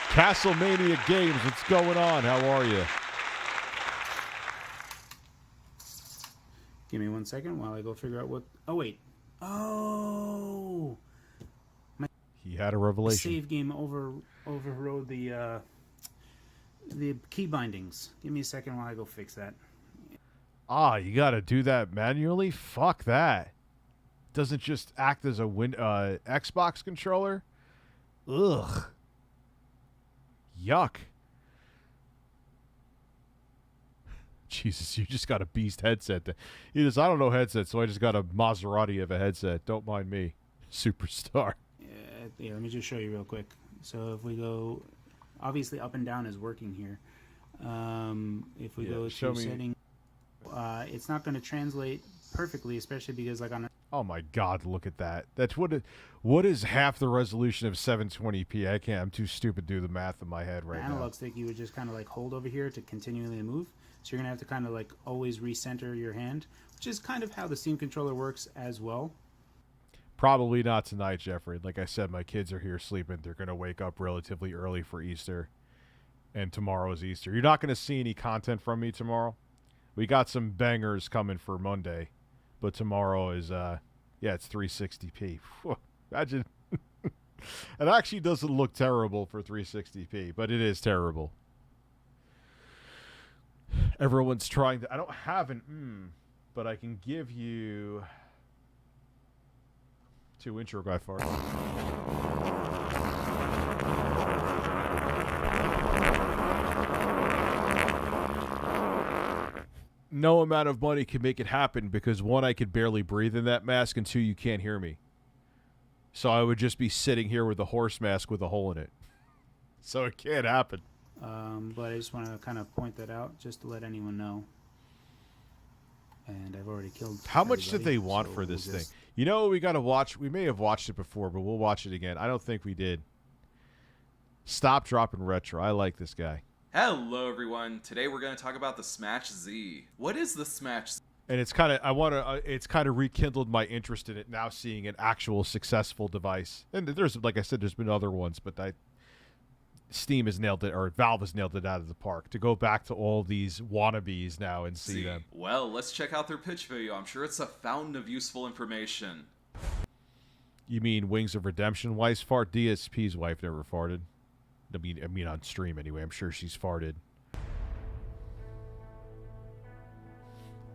Speaker 3: Castlemania Games, what's going on? How are you?
Speaker 12: Give me 1 second while I go figure out what... Oh, wait. Oh!
Speaker 3: He had a revelation.
Speaker 12: The save game overrode the key bindings. Give me a second while I go fix that.
Speaker 3: Ah, you got to do that manually? Fuck that. Doesn't just act as a Xbox controller? Ugh. Yuck. Jesus, you just got a beast headset. I don't know headset, so I just got a Maserati of a headset. Don't mind me. Superstar.
Speaker 12: Yeah, let me just show you real quick. So if we go, obviously up and down is working here. If we go to setting, it's not going to translate perfectly, especially because like on a...
Speaker 3: Oh my God, look at that. That's what is half the resolution of 720p? I can't, I'm too stupid to do the math in my head right now.
Speaker 12: The analog stick you would just kind of like hold over here to continually move. So you're going to have to kind of like always recenter your hand, which is kind of how the Steam controller works as well.
Speaker 3: Probably not tonight, Jeffrey. Like I said, my kids are here sleeping. They're going to wake up relatively early for Easter. And tomorrow is Easter. You're not going to see any content from me tomorrow. We got some bangers coming for Monday. But tomorrow is, it's 360p. Imagine. It actually doesn't look terrible for 360p, but it is terrible. Everyone's trying to... I don't have an but I can give you... 2 intro guy far. No amount of money can make it happen because 1, I could barely breathe in that mask, and 2, you can't hear me. So I would just be sitting here with a horse mask with a hole in it. So it can't happen.
Speaker 12: But I just want to kind of point that out just to let anyone know. And I've already killed.
Speaker 3: How much did they want for this thing? You know, we got to watch. We may have watched it before, but we'll watch it again. I don't think we did. Stop, Dropping Retro. I like this guy.
Speaker 13: Hello, everyone. Today we're going to talk about the Smash Z. What is the Smash Z?
Speaker 3: And it's kind of, it's kind of rekindled my interest in it now, seeing an actual successful device. And there's, like I said, there's been other ones, but Steam has nailed it, or Valve has nailed it out of the park. To go back to all these wannabes now and see them.
Speaker 13: Well, let's check out their pitch video. I'm sure it's a fountain of useful information.
Speaker 3: You mean Wings of Redemption wife's fart? DSP's wife never farted. I mean on stream anyway. I'm sure she's farted.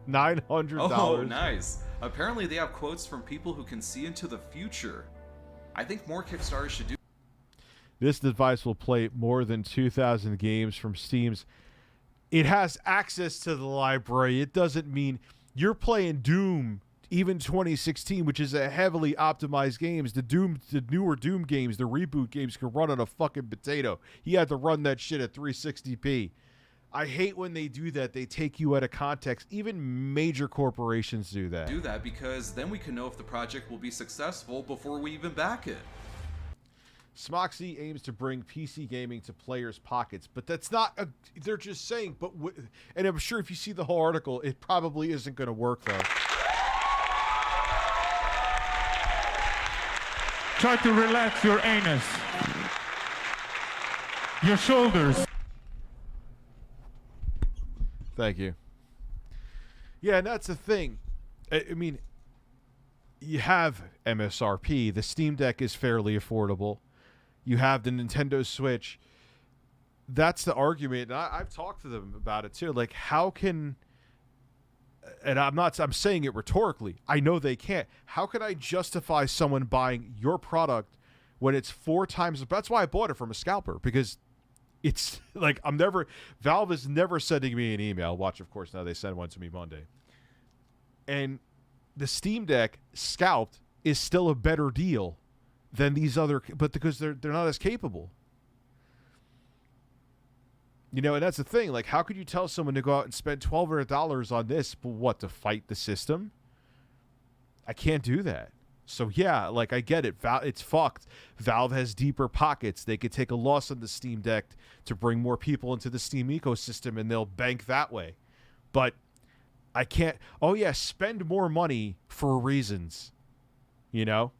Speaker 3: $900.
Speaker 13: Oh, nice. Apparently they have quotes from people who can see into the future. I think more Kickstarters should do.
Speaker 3: This device will play more than 2,000 games from Steam's. It has access to the library. It doesn't mean you're playing Doom, even 2016, which is a heavily optimized games. The newer Doom games, the reboot games, can run on a fucking potato. He had to run that shit at 360p. I hate when they do that. They take you out of context. Even major corporations do that.
Speaker 13: Do that because then we can know if the project will be successful before we even back it.
Speaker 3: Smoxy aims to bring PC gaming to players' pockets, but that's not a, they're just saying, but and I'm sure if you see the whole article, it probably isn't going to work, though.
Speaker 1: Try to relax your anus, your shoulders.
Speaker 3: Thank you. Yeah, and that's the thing. I mean, you have MSRP. The Steam Deck is fairly affordable. You have the Nintendo Switch. That's the argument. And I've talked to them about it too. Like, how can, and I'm saying it rhetorically. I know they can't. How can I justify someone buying your product when it's 4 times? That's why I bought it from a scalper, because it's like Valve is never sending me an email. Watch, of course, now they send one to me Monday. And the Steam Deck scalped is still a better deal than these other, but because they're not as capable. You know, and that's the thing. Like, how could you tell someone to go out and spend $1,200 on this, but what, to fight the system? I can't do that. So yeah, like, I get it. It's fucked. Valve has deeper pockets. They could take a loss on the Steam Deck to bring more people into the Steam ecosystem, and they'll bank that way. But I can't. Oh yeah, spend more money for reasons. You know?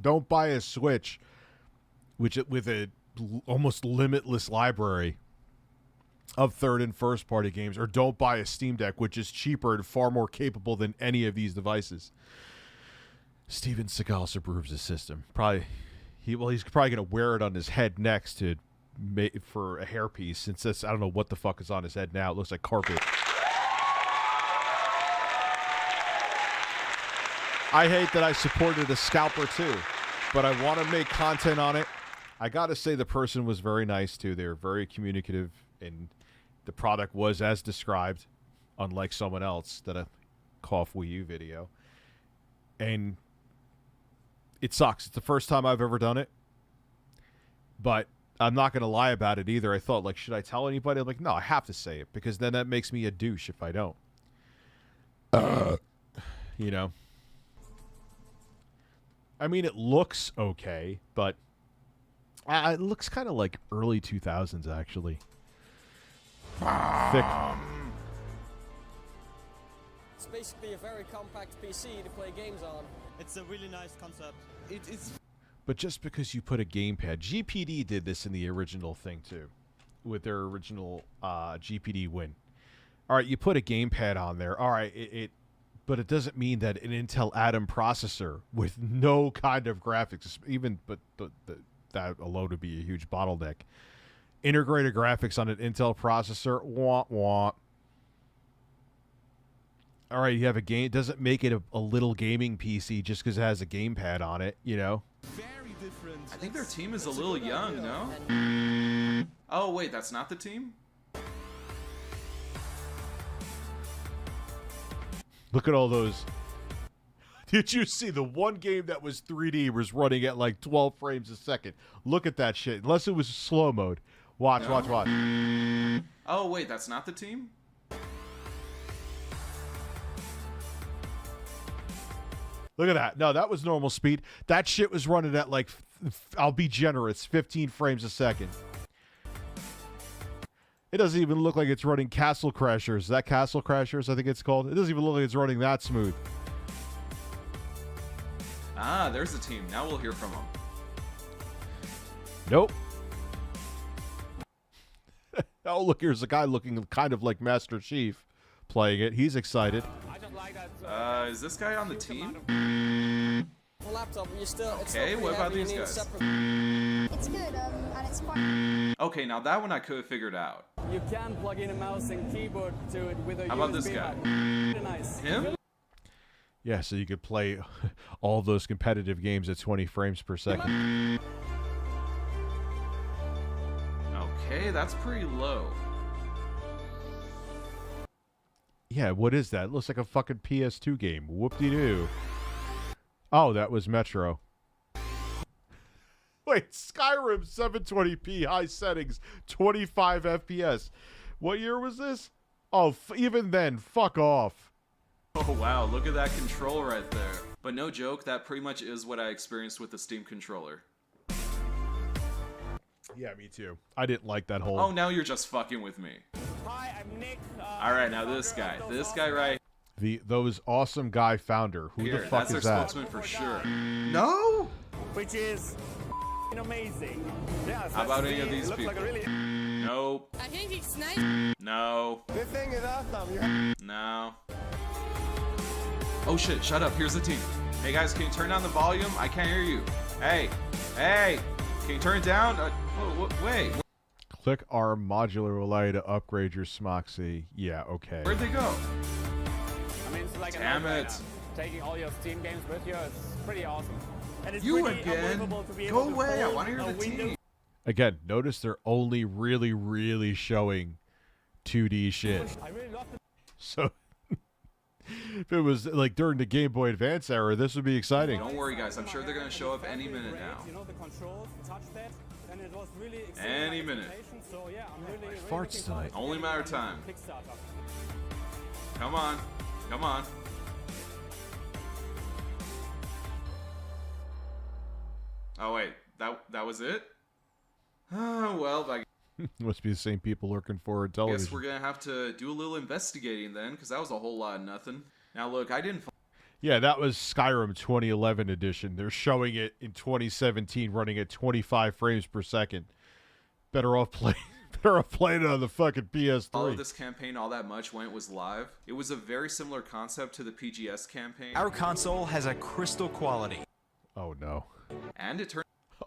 Speaker 3: Don't buy a Switch with a almost limitless library of third and first party games, or don't buy a Steam Deck, which is cheaper and far more capable than any of these devices. Steven Seagal approves the system. He's probably going to wear it on his head next for a hairpiece, since I don't know what the fuck is on his head now. It looks like carpet. I hate that I supported a scalper too, but I want to make content on it. I got to say the person was very nice too. They were very communicative, and the product was as described, unlike someone else that I cough Wii U video. And it sucks. It's the first time I've ever done it, but I'm not going to lie about it either. I thought, like, should I tell anybody? I'm like, no, I have to say it, because then that makes me a douche if I don't. You know? I mean, it looks okay, but it looks kind of like early 2000s, actually. Thick.
Speaker 14: It's basically a very compact PC to play games on. It's a really nice concept. It's.
Speaker 3: But just because you put a gamepad, GPD did this in the original thing too, with their original GPD Win. All right, you put a gamepad on there. All right, but it doesn't mean that an Intel Atom processor with no kind of graphics, that alone would be a huge bottleneck. Integrated graphics on an Intel processor, wah wah. All right, you have a game. It doesn't make it a little gaming PC just because it has a gamepad on it, you know?
Speaker 13: Very different. I think their team is a little young, no? Oh, wait, that's not the team?
Speaker 3: Look at all those. Did you see the one game that was 3D was running at like 12 frames a second? Look at that shit. Unless it was slow mode. Watch, watch, watch.
Speaker 13: Oh, wait, that's not the team?
Speaker 3: Look at that. No, that was normal speed. That shit was running at like, I'll be generous, 15 frames a second. It doesn't even look like it's running Castle Crashers. Is that Castle Crashers, I think it's called? It doesn't even look like it's running that smooth.
Speaker 13: Ah, there's the team. Now we'll hear from them.
Speaker 3: Nope. Oh, look, here's a guy looking kind of like Master Chief playing it. He's excited.
Speaker 13: Is this guy on the team?
Speaker 14: The laptop,
Speaker 13: okay, what about these guys?
Speaker 15: It's good, and it's quite...
Speaker 13: Okay, now that one I could have figured out.
Speaker 14: You can plug in a mouse and keyboard to it with a
Speaker 13: How about this guy?
Speaker 14: Nice.
Speaker 13: Him?
Speaker 3: Yeah, so you could play all those competitive games at 20 frames per second.
Speaker 13: Okay, that's pretty low.
Speaker 3: Yeah, what is that? It looks like a fucking PS2 game. Whoop-de-doo. Oh, that was Metro. Wait, Skyrim 720p high settings, 25 FPS. What year was this? Oh, even then, fuck off.
Speaker 13: Oh wow, look at that control right there. But no joke, that pretty much is what I experienced with the Steam controller.
Speaker 3: Yeah, me too. I didn't like that whole...
Speaker 13: Oh, now you're just fucking with me.
Speaker 14: Hi, I'm Nick.
Speaker 13: Alright, now this guy right
Speaker 3: Those awesome guy founder. Who
Speaker 13: here.
Speaker 3: the fuck
Speaker 13: That's
Speaker 3: is
Speaker 13: their
Speaker 3: that?
Speaker 13: spokesman for sure. No?
Speaker 14: Which is amazing. Yeah,
Speaker 13: How about any of these
Speaker 14: looks
Speaker 13: people?
Speaker 14: like a really...
Speaker 13: Nope.
Speaker 15: I think it's nice.
Speaker 13: No.
Speaker 14: This thing is awesome.
Speaker 13: No. Oh shit, shut up. Here's the team. Hey guys, can you turn down the volume? I can't hear you. Hey. Hey. Can you turn it down? Wait.
Speaker 3: Click our modular relay to upgrade your Smoxy. Yeah, okay.
Speaker 13: Where'd they go?
Speaker 14: I mean, it's like
Speaker 13: Damn it.
Speaker 14: Taking all your Steam games with you, it's pretty awesome. And it's
Speaker 13: You
Speaker 14: pretty
Speaker 13: again?
Speaker 14: unbelievable to be
Speaker 13: Go
Speaker 14: able to
Speaker 13: away. I
Speaker 14: fold
Speaker 13: want to hear
Speaker 14: a
Speaker 13: the
Speaker 14: Windows
Speaker 13: team.
Speaker 3: Again, notice they're only really showing 2D shit.
Speaker 14: I really love the...
Speaker 3: So, if it was like during the Game Boy Advance era, this would be exciting.
Speaker 13: Don't worry guys, I'm sure they're gonna show up any minute now.
Speaker 14: You know, the controls, the touchpad, and it was really
Speaker 13: Any minute.
Speaker 14: So yeah, I'm really
Speaker 3: Farts tonight.
Speaker 13: Only matter of time.
Speaker 14: Kickstarter.
Speaker 13: Come on. Come on. Oh wait, that was it? Oh well, I
Speaker 3: Must be the same people lurking for
Speaker 13: guess
Speaker 3: television.
Speaker 13: we're gonna have to do a little investigating then, because that was a whole lot of nothing. Now look, I didn't
Speaker 3: Yeah, that was Skyrim 2011 edition. They're showing it in 2017, running at 25 frames per second. Better off playing it on the fucking
Speaker 13: follow
Speaker 3: PS3.
Speaker 13: this campaign all that much when it was live. It was a very similar concept to the PGS campaign.
Speaker 16: Our console has a crystal quality.
Speaker 3: Oh no.
Speaker 13: And it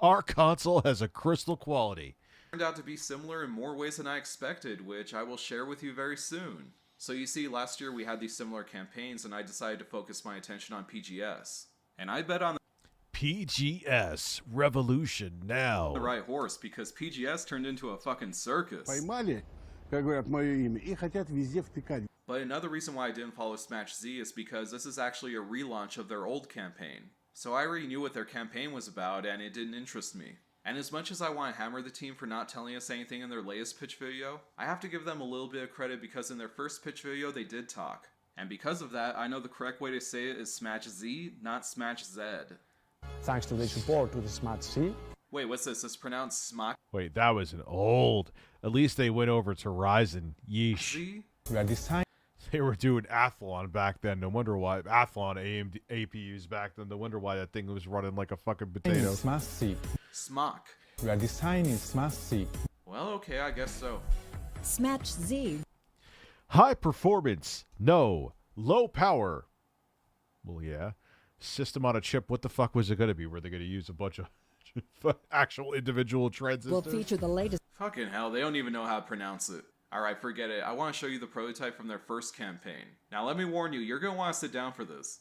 Speaker 3: Our console has a crystal quality.
Speaker 13: turned out to be similar in more ways than I expected, which I will share with you very soon. So you see, last year we had these similar campaigns and I decided to focus my attention on PGS. And I bet on
Speaker 3: PGS Revolution now.
Speaker 13: the right horse because PGS turned into a fucking circus.
Speaker 17: Поймали, как говорят, мое имя, и хотят везде втыкать.
Speaker 13: But another reason why I didn't follow Smash Z is because this is actually a relaunch of their old campaign. So I already knew what their campaign was about and it didn't interest me. And as much as I want to hammer the team for not telling us anything in their latest pitch video, I have to give them a little bit of credit because in their first pitch video they did talk. And because of that, I know the correct way to say it is Smash Z, not Smash Z.
Speaker 18: Thanks to the support to the Smash Z.
Speaker 13: Wait, what's this? It's pronounced Smash
Speaker 3: Wait, that was an old. At least they went over to Ryzen. Yeesh.
Speaker 13: Z?
Speaker 18: We are designing.
Speaker 3: They were doing Athlon back then. No wonder why. Athlon AMD APUs back then. No wonder why that thing was running like a fucking potato.
Speaker 18: Smash Z.
Speaker 13: Smock.
Speaker 18: We are designing Smash Z.
Speaker 13: Well, okay, I guess so.
Speaker 19: Smash Z.
Speaker 3: High performance. No. Low power. Well, yeah. System on a chip. What the fuck was it going to be? Were they going to use a bunch of actual individual transistors?
Speaker 19: Will feature the latest.
Speaker 13: Fucking hell, they don't even know how to pronounce it. Alright, forget it. I want to show you the prototype from their first campaign. Now let me warn you, you're going to want to sit down for this.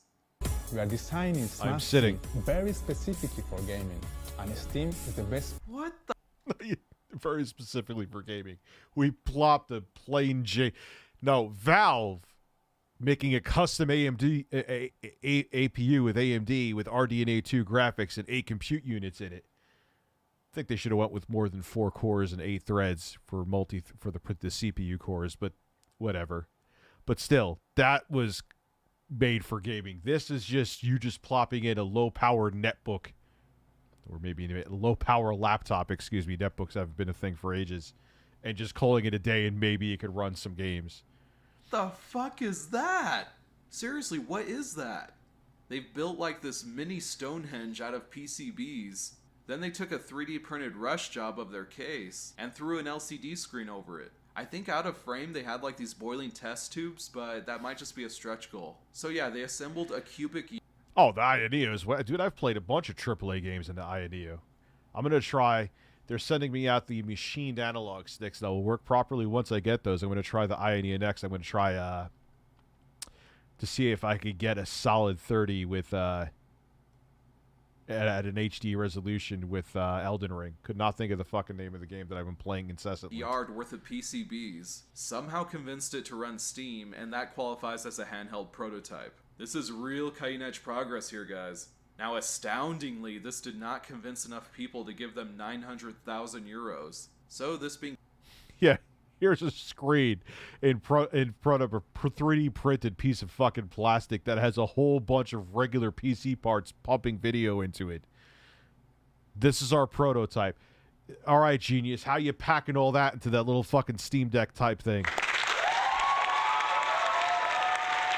Speaker 18: We are designing Smash
Speaker 3: I'm sitting.
Speaker 18: Z very specifically for gaming. And Steam is the best.
Speaker 13: What the?
Speaker 3: Very specifically for gaming. We plopped a plain J. No, Valve making a custom AMD APU with AMD with RDNA 2 graphics and 8 compute units in it. I think they should have went with more than 4 cores and 8 threads for the CPU cores, but whatever. But still, that was made for gaming. This is just you just plopping in a low-powered netbook, or maybe a low-power laptop. Excuse me, netbooks haven't been a thing for ages, and just calling it a day, and maybe it could run some games.
Speaker 13: The fuck is that? Seriously, what is that? They've built like this mini Stonehenge out of PCBs. Then they took a 3D printed rush job of their case and threw an LCD screen over it. I think out of frame they had like these boiling test tubes, but that might just be a stretch goal. So yeah, they assembled a cubic...
Speaker 3: Oh, the Ioneo is... Dude, I've played a bunch of AAA games in the Ioneo. I'm going to try... They're sending me out the machined analog sticks that will work properly once I get those. I'm going to try the Ioneo next. I'm going to try to see if I could get a solid 30 with... at an HD resolution with Elden Ring. Could not think of the fucking name of the game that I've been playing incessantly.
Speaker 13: Yard worth of PCBs, somehow convinced it to run Steam, and that qualifies as a handheld prototype. This is real cutting edge progress here, guys. Now, astoundingly, this did not convince enough people to give them 900,000 euros. So this being...
Speaker 3: Yeah, here's a screen in front of a 3D printed piece of fucking plastic that has a whole bunch of regular PC parts pumping video into it. This is our prototype. All right, genius, how you packing all that into that little fucking Steam Deck type thing?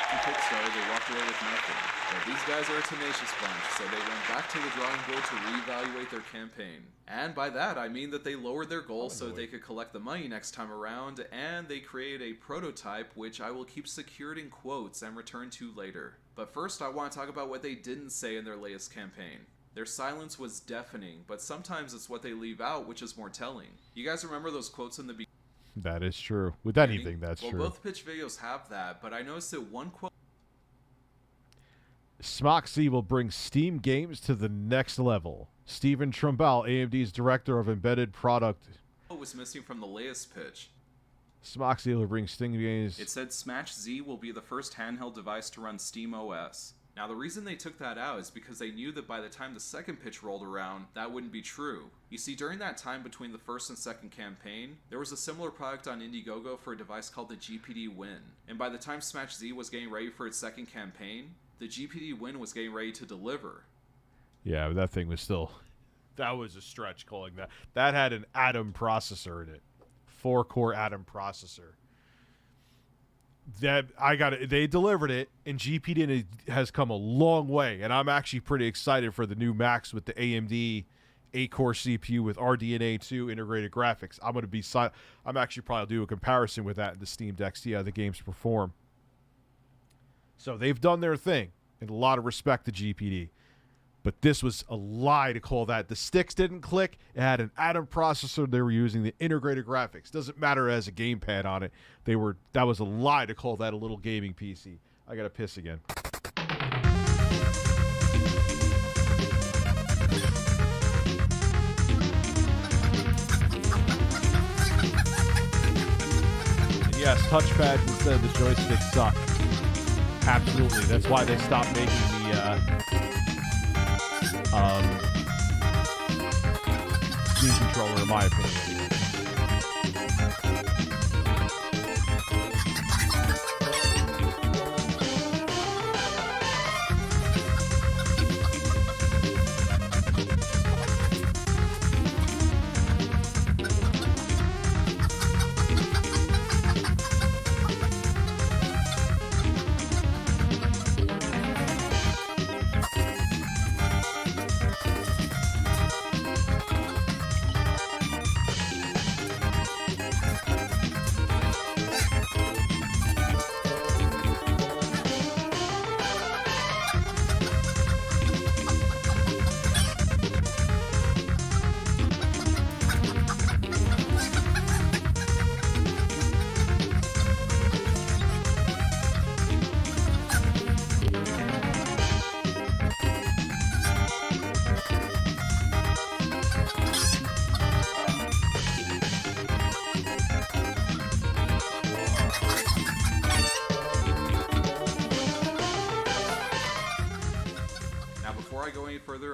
Speaker 13: Kickstarter, they walked away with nothing. But these guys are a tenacious bunch, so they went back to the drawing board to reevaluate their campaign. And by that, I mean that they lowered their goals so they could collect the money next time around, and they created a prototype which I will keep secured in quotes and return to later. But first, I want to talk about what they didn't say in their latest campaign. Their silence was deafening, but sometimes it's what they leave out which is more telling. You guys remember those quotes in the beginning?
Speaker 3: That is true. With anything, that's true.
Speaker 13: Well, both pitch videos have that, but I noticed that one quote...
Speaker 3: Smoxy will bring Steam games to the next level. Stephen Trumbell, AMD's director of embedded product,
Speaker 13: was missing from the latest pitch.
Speaker 3: Smoxy will bring Steam games.
Speaker 13: It said Smash Z will be the first handheld device to run Steam OS. Now, the reason they took that out is because they knew that by the time the second pitch rolled around, that wouldn't be true. You see, during that time between the first and second campaign, there was a similar product on Indiegogo for a device called the GPD Win. And by the time Smash Z was getting ready for its second campaign, the GPD Win was getting ready to deliver.
Speaker 3: Yeah, but that thing was still... That was a stretch calling that. That had an Atom processor in it. 4-core Atom processor. They delivered it, and GPD has come a long way, and I'm actually pretty excited for the new Macs with the AMD 8-core CPU with RDNA 2 integrated graphics. I'm actually probably do a comparison with that in the Steam Deck, see how the games perform. So they've done their thing, and a lot of respect to GPD. But this was a lie to call that. The sticks didn't click. It had an Atom processor. They were using the integrated graphics. Doesn't matter as a gamepad on it. That was a lie to call that a little gaming PC. I gotta piss again. And yes, touchpads instead of the joystick suck. Absolutely. That's why they stopped making the Steam controller, in my opinion.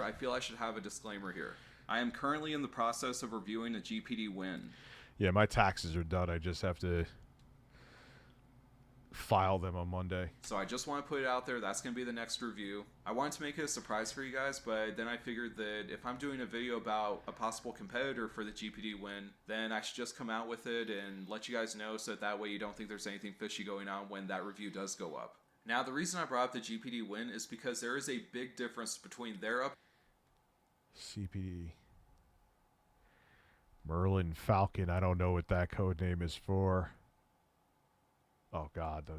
Speaker 13: I feel I should have a disclaimer here. I am currently in the process of reviewing a GPD Win.
Speaker 3: Yeah, my taxes are done. I just have to file them on Monday.
Speaker 13: So I just want to put it out there. That's going to be the next review. I wanted to make it a surprise for you guys, but then I figured that if I'm doing a video about a possible competitor for the GPD Win, then I should just come out with it and let you guys know so that way you don't think there's anything fishy going on when that review does go up. Now, the reason I brought up the GPD Win is because there is a big difference between their
Speaker 3: CPD. Merlin Falcon. I don't know what that code name is for. Oh God,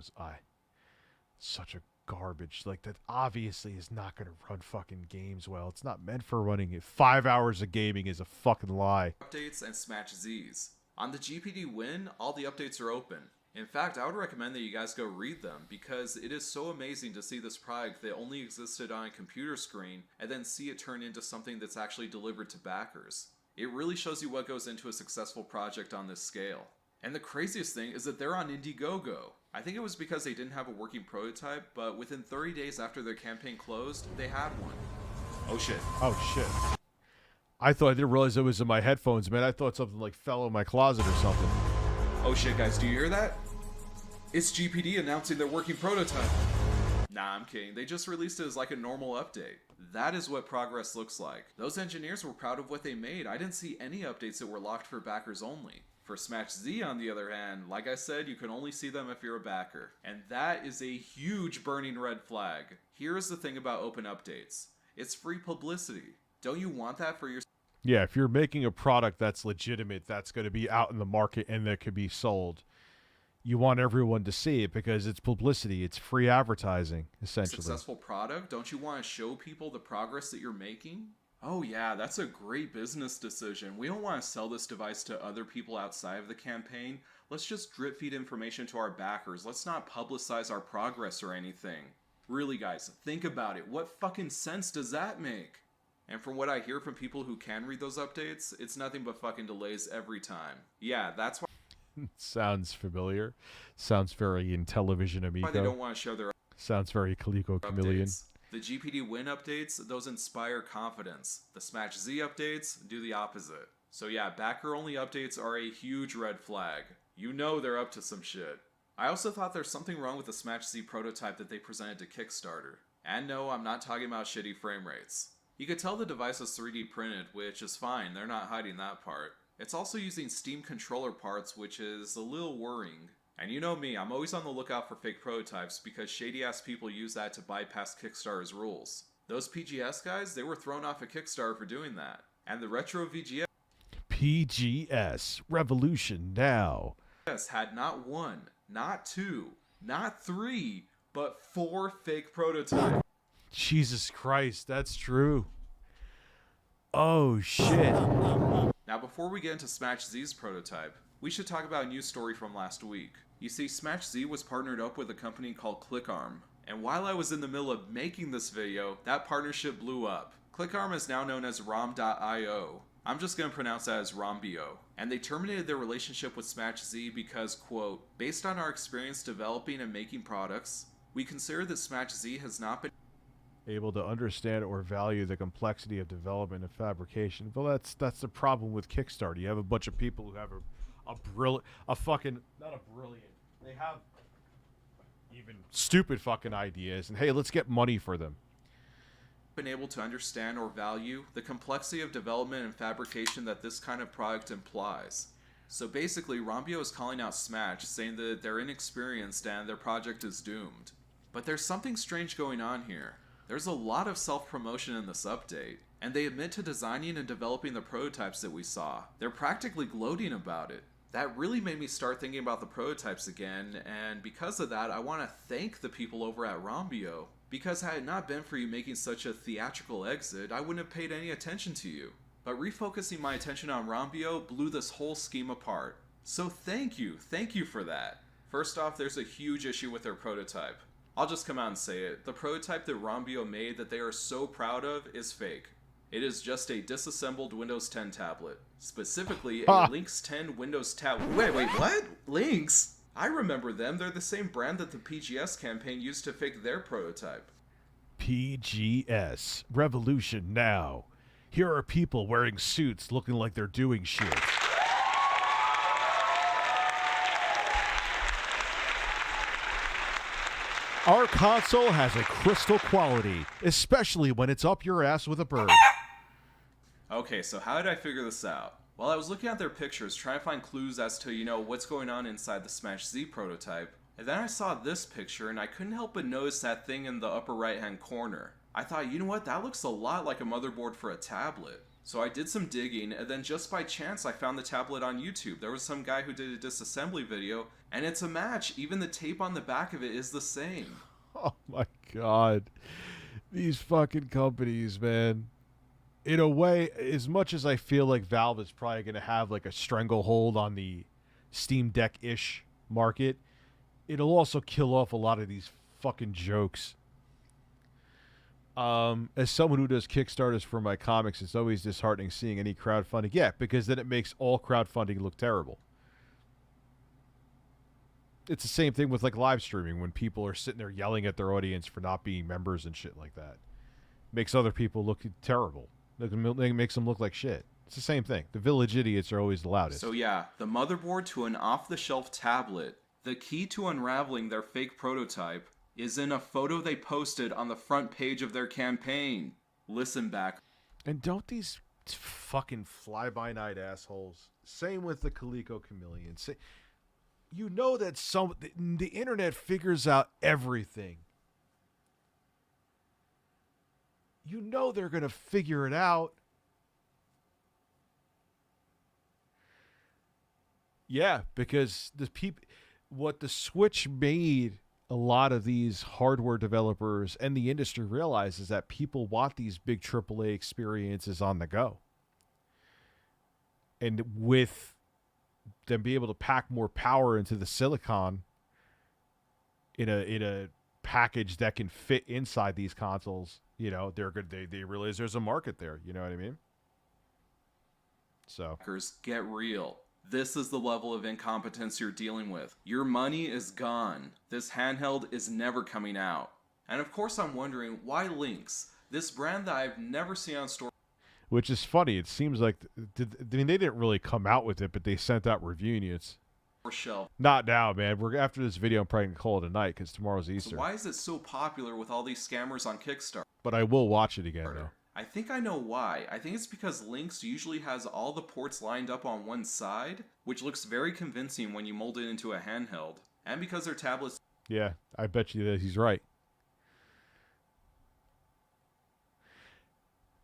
Speaker 3: such a garbage. Like, that obviously is not going to run fucking games well. It's not meant for running it. 5 hours of gaming is a fucking lie.
Speaker 13: Updates and Smash Z's. On the GPD Win, all the updates are open. In fact, I would recommend that you guys go read them because it is so amazing to see this product that only existed on a computer screen and then see it turn into something that's actually delivered to backers. It really shows you what goes into a successful project on this scale. And the craziest thing is that they're on Indiegogo. I think it was because they didn't have a working prototype, but within 30 days after their campaign closed, they had one. Oh shit.
Speaker 3: Oh shit. I didn't realize it was in my headphones, man. I thought something like fell in my closet or something.
Speaker 13: Oh shit, guys, do you hear that? It's GPD announcing their working prototype. Nah, I'm kidding. They just released it as like a normal update. That is what progress looks like. Those engineers were proud of what they made. I didn't see any updates that were locked for backers only. For Smash Z, on the other hand, like I said, you can only see them if you're a backer. And that is a huge burning red flag. Here's the thing about open updates. It's free publicity. Don't you want that for your...
Speaker 3: Yeah, if you're making a product that's legitimate, that's going to be out in the market and that could be sold, you want everyone to see it because it's publicity. It's free advertising, essentially.
Speaker 13: Successful product? Don't you want to show people the progress that you're making? Oh yeah, that's a great business decision. We don't want to sell this device to other people outside of the campaign. Let's just drip feed information to our backers. Let's not publicize our progress or anything. Really, guys, think about it. What fucking sense does that make? And from what I hear from people who can read those updates, it's nothing but fucking delays every time. Yeah, that's why...
Speaker 3: Sounds familiar. Sounds very in television amigo.
Speaker 13: Why they don't want to show their...
Speaker 3: Sounds very Coleco Chameleon.
Speaker 13: Updates. The GPD Win updates, those inspire confidence. The Smash Z updates do the opposite. So yeah, backer-only updates are a huge red flag. You know they're up to some shit. I also thought there's something wrong with the Smash Z prototype that they presented to Kickstarter. And no, I'm not talking about shitty frame rates. You could tell the device is 3D printed, which is fine, they're not hiding that part. It's also using Steam controller parts, which is a little worrying. And you know me, I'm always on the lookout for fake prototypes because shady-ass people use that to bypass Kickstarter's rules. Those PGS guys, they were thrown off of Kickstarter for doing that. And the Retro VGS
Speaker 3: PGS Revolution now
Speaker 13: had not one, not two, not three, but 4 fake prototypes.
Speaker 3: Jesus Christ, that's true. Oh shit.
Speaker 13: Now before we get into Smash Z's prototype, we should talk about a news story from last week. You see, Smash Z was partnered up with a company called ClickArm, and while I was in the middle of making this video, that partnership blew up. ClickArm is now known as ROM.io. I'm just going to pronounce that as Rombio. And they terminated their relationship with Smash Z because, quote, based on our experience developing and making products, we consider that Smash Z has not been
Speaker 3: able to understand or value the complexity of development and fabrication. Well, that's the problem with Kickstarter. You have a bunch of people who have they have even stupid fucking ideas, and hey, let's get money for them.
Speaker 13: Been able to understand or value the complexity of development and fabrication that this kind of product implies. So basically, Rombio is calling out Smash, saying that they're inexperienced and their project is doomed. But there's something strange going on here. There's a lot of self-promotion in this update, and they admit to designing and developing the prototypes that we saw. They're practically gloating about it. That really made me start thinking about the prototypes again, and because of that, I want to thank the people over at Rombio. Because had it not been for you making such a theatrical exit, I wouldn't have paid any attention to you. But refocusing my attention on Rombio blew this whole scheme apart. So thank you for that. First off, there's a huge issue with their prototype. I'll just come out and say it. The prototype that Rombio made that they are so proud of is fake. It is just a disassembled Windows 10 tablet. Specifically, a Lynx 10 Windows tablet. Wait, what? Lynx? I remember them. They're the same brand that the PGS campaign used to fake their prototype.
Speaker 3: PGS Revolution now. Here are people wearing suits looking like they're doing shit. Our console has a crystal quality, especially when it's up your ass with a bird.
Speaker 13: Okay, so how did I figure this out? Well, I was looking at their pictures, trying to find clues as to, what's going on inside the Smash Z prototype. And then I saw this picture, and I couldn't help but notice that thing in the upper right-hand corner. I thought, you know what, that looks a lot like a motherboard for a tablet. So I did some digging, and then just by chance I found the tablet on YouTube. There was some guy who did a disassembly video, and it's a match. Even the tape on the back of it is the same.
Speaker 3: Oh my god. These fucking companies, man. In a way, as much as I feel like Valve is probably going to have like a stranglehold on the Steam Deck-ish market, it'll also kill off a lot of these fucking jokes. As someone who does Kickstarters for my comics, it's always disheartening seeing any crowdfunding. Yeah, because then it makes all crowdfunding look terrible. It's the same thing with like live streaming when people are sitting there yelling at their audience for not being members and shit like that. makes other people look terrible. It makes them look like shit. It's the same thing. The village idiots are always the loudest.
Speaker 13: So yeah, the motherboard to an off-the-shelf tablet. The key to unraveling their fake prototype is in a photo they posted on the front page of their campaign. Listen back.
Speaker 3: And don't these fucking fly-by-night assholes, same with the Coleco Chameleon, you know that the internet figures out everything. You know they're going to figure it out. Yeah, because what the Switch made a lot of these hardware developers and the industry realize is that people want these big AAA experiences on the go. And with them be able to pack more power into the silicon in a package that can fit inside these consoles, you know, they're good. They realize there's a market there. You know what I mean? So
Speaker 13: get real. This is the level of incompetence you're dealing with. Your money is gone. This handheld is never coming out. And of course I'm wondering, why Lynx? This brand that I've never seen on store.
Speaker 3: Which is funny. It seems like, they didn't really come out with it, but they sent out review units.
Speaker 13: Shelf.
Speaker 3: Not now, man. After this video, I'm probably going to call it a night because tomorrow's Easter.
Speaker 13: So why is it so popular with all these scammers on Kickstarter?
Speaker 3: But I will watch it again, though.
Speaker 13: I think I know why. I think it's because Lynx usually has all the ports lined up on one side, which looks very convincing when you mold it into a handheld. And because their tablets...
Speaker 3: Yeah, I bet you that he's right.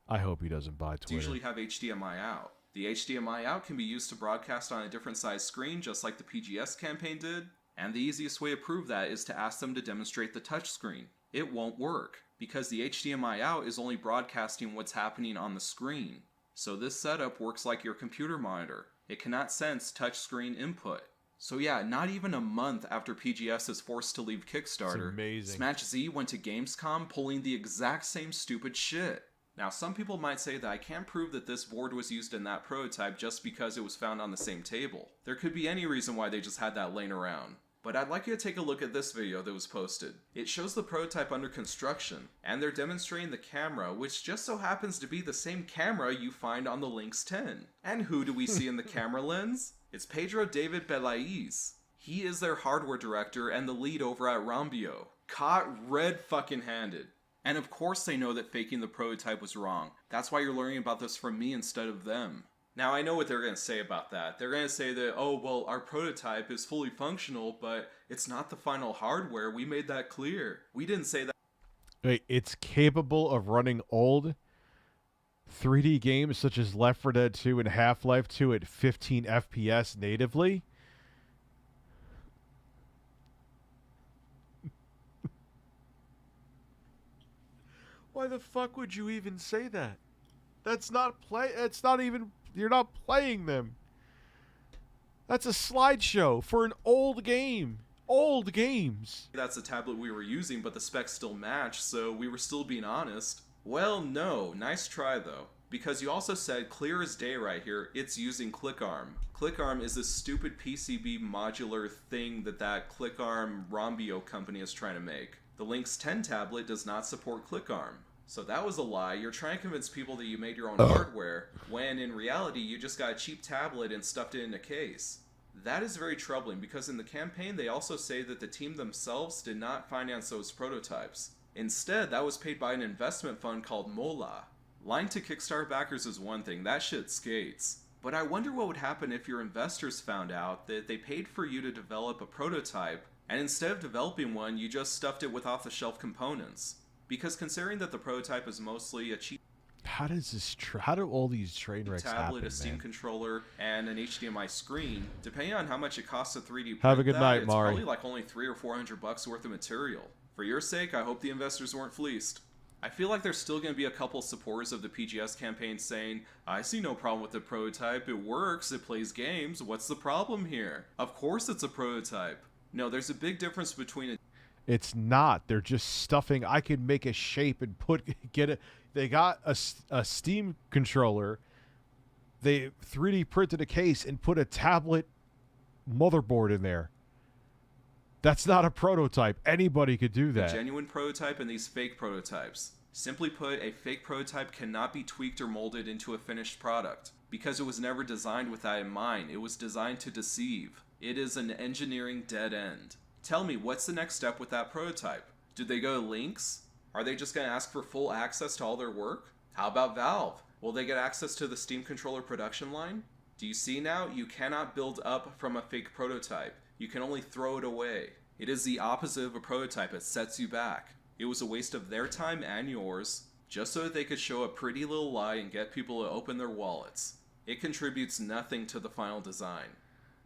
Speaker 3: I hope he doesn't buy Twitter.
Speaker 13: Usually have HDMI out. The HDMI out can be used to broadcast on a different size screen, just like the PGS campaign did. And the easiest way to prove that is to ask them to demonstrate the touchscreen. It won't work, because the HDMI out is only broadcasting what's happening on the screen. So this setup works like your computer monitor. It cannot sense touchscreen input. So yeah, not even a month after PGS is forced to leave Kickstarter, Smash Z went to Gamescom pulling the exact same stupid shit. Now some people might say that I can't prove that this board was used in that prototype just because it was found on the same table. There could be any reason why they just had that laying around. But I'd like you to take a look at this video that was posted. It shows the prototype under construction, and they're demonstrating the camera, which just so happens to be the same camera you find on the Lynx 10. And who do we see in the camera lens? It's Pedro David Belaiz. He is their hardware director and the lead over at Rambio. Caught red fucking handed. And of course they know that faking the prototype was wrong. That's why you're learning about this from me instead of them. Now I know what they're going to say about that. They're going to say that, oh, well, our prototype is fully functional, but it's not the final hardware. We made that clear. We didn't say that.
Speaker 3: Wait, it's capable of running old 3D games such as Left 4 Dead 2 and Half-Life 2 at 15 FPS natively? Why the fuck would you even say that? That's not it's not even, you're not playing them. That's a slideshow for an old game. Old games.
Speaker 13: That's the tablet we were using, but the specs still match, so we were still being honest. Well, no. Nice try, though. Because you also said, clear as day right here, it's using ClickArm. ClickArm is this stupid PCB modular thing that ClickArm Rambio company is trying to make. The Lynx 10 tablet does not support ClickArm. So that was a lie. You're trying to convince people that you made your own hardware, when in reality you just got a cheap tablet and stuffed it in a case. That is very troubling, because in the campaign they also say that the team themselves did not finance those prototypes. Instead, that was paid by an investment fund called Mola. Lying to Kickstarter backers is one thing, that shit skates. But I wonder what would happen if your investors found out that they paid for you to develop a prototype, and instead of developing one, you just stuffed it with off-the-shelf components. Because considering that the prototype is mostly a cheap
Speaker 3: how do all these train wrecks
Speaker 13: tablet,
Speaker 3: happen,
Speaker 13: a Steam
Speaker 3: man?
Speaker 13: controller, and an HDMI screen, depending on how much it costs to 3D print
Speaker 3: Have a good night,
Speaker 13: it's
Speaker 3: Mari.
Speaker 13: probably like only $300 or $400 worth of material. For your sake, I hope the investors weren't fleeced. I feel like there's still going to be a couple supporters of the PGS campaign saying, I see no problem with the prototype, it works, it plays games, what's the problem here? Of course it's a prototype. No, there's a big difference between a
Speaker 3: It's not. They're just stuffing. I could make a shape and get it. They got a Steam controller. They 3D printed a case and put a tablet motherboard in there. That's not a prototype. Anybody could do that.
Speaker 13: genuine prototype and these fake prototypes. Simply put, a fake prototype cannot be tweaked or molded into a finished product, because it was never designed with that in mind. It was designed to deceive. It is an engineering dead end. Tell me, what's the next step with that prototype? Do they go to Lynx? Are they just going to ask for full access to all their work? How about Valve? Will they get access to the Steam controller production line? Do you see now? You cannot build up from a fake prototype. You can only throw it away. It is the opposite of a prototype. It sets you back. It was a waste of their time and yours, just so that they could show a pretty little lie and get people to open their wallets. It contributes nothing to the final design.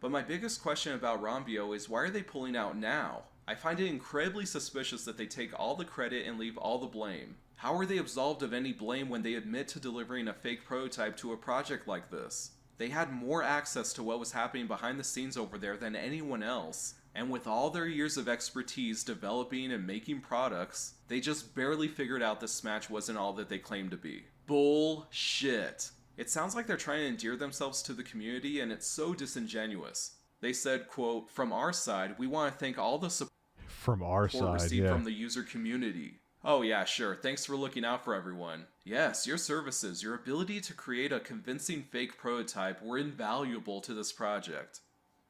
Speaker 13: But my biggest question about Rambio is, why are they pulling out now? I find it incredibly suspicious that they take all the credit and leave all the blame. How are they absolved of any blame when they admit to delivering a fake prototype to a project like this? They had more access to what was happening behind the scenes over there than anyone else, and with all their years of expertise developing and making products, they just barely figured out this Smash wasn't all that they claimed to be. Bullshit. It sounds like they're trying to endear themselves to the community, and it's so disingenuous. They said, quote, "From our side, we want to thank all the support
Speaker 3: From our side,
Speaker 13: received
Speaker 3: yeah.
Speaker 13: from the user community." Oh yeah, sure, thanks for looking out for everyone. Yes, your services, your ability to create a convincing fake prototype were invaluable to this project.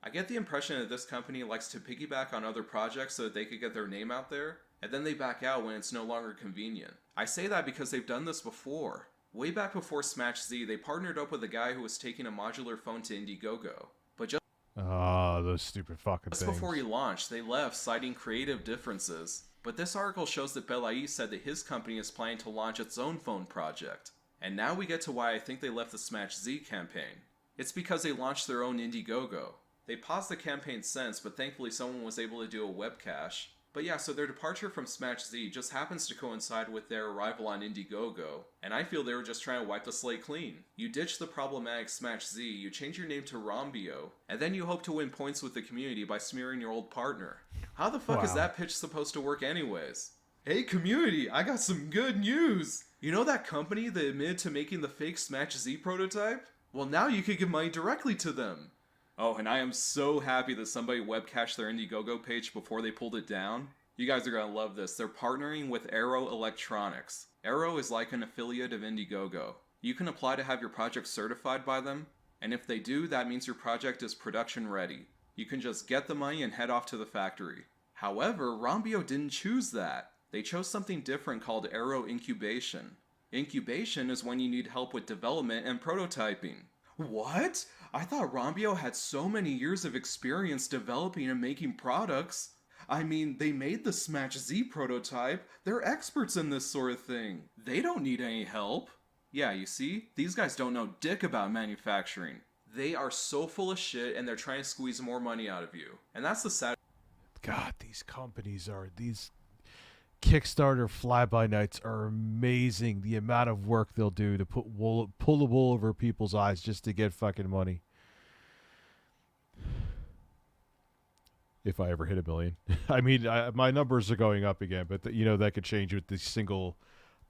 Speaker 13: I get the impression that this company likes to piggyback on other projects so that they could get their name out there, and then they back out when it's no longer convenient. I say that because they've done this before. Way back before Smash Z, they partnered up with a guy who was taking a modular phone to Indiegogo. But just
Speaker 3: Those stupid fucking things.
Speaker 13: before he launched, they left, citing creative differences. But this article shows that Belai said that his company is planning to launch its own phone project. And now we get to why I think they left the Smash Z campaign. It's because they launched their own Indiegogo. They paused the campaign since, but thankfully someone was able to do a web cache. But yeah, so their departure from Smash Z just happens to coincide with their arrival on Indiegogo, and I feel they were just trying to wipe the slate clean. You ditch the problematic Smash Z, you change your name to Rambio, and then you hope to win points with the community by smearing your old partner. How the fuck is that pitch supposed to work anyways? Hey community, I got some good news! You know that company that admitted to making the fake Smash Z prototype? Well, now you can give money directly to them. Oh, and I am so happy that somebody webcached their Indiegogo page before they pulled it down. You guys are gonna love this. They're partnering with Arrow Electronics. Arrow is like an affiliate of Indiegogo. You can apply to have your project certified by them, and if they do, that means your project is production ready. You can just get the money and head off to the factory. However, Rambio didn't choose that. They chose something different called Arrow Incubation. Incubation is when you need help with development and prototyping. What? I thought Rambio had so many years of experience developing and making products. I mean, they made the Smash Z prototype. They're experts in this sort of thing. They don't need any help. Yeah, you see? These guys don't know dick about manufacturing. They are so full of shit and they're trying to squeeze more money out of you. And that's the sad...
Speaker 3: God, these companies are... These Kickstarter fly-by-nights are amazing. The amount of work they'll do to pull the wool over people's eyes just to get fucking money. If I ever hit 1 million. I mean, my numbers are going up again, but that could change with the single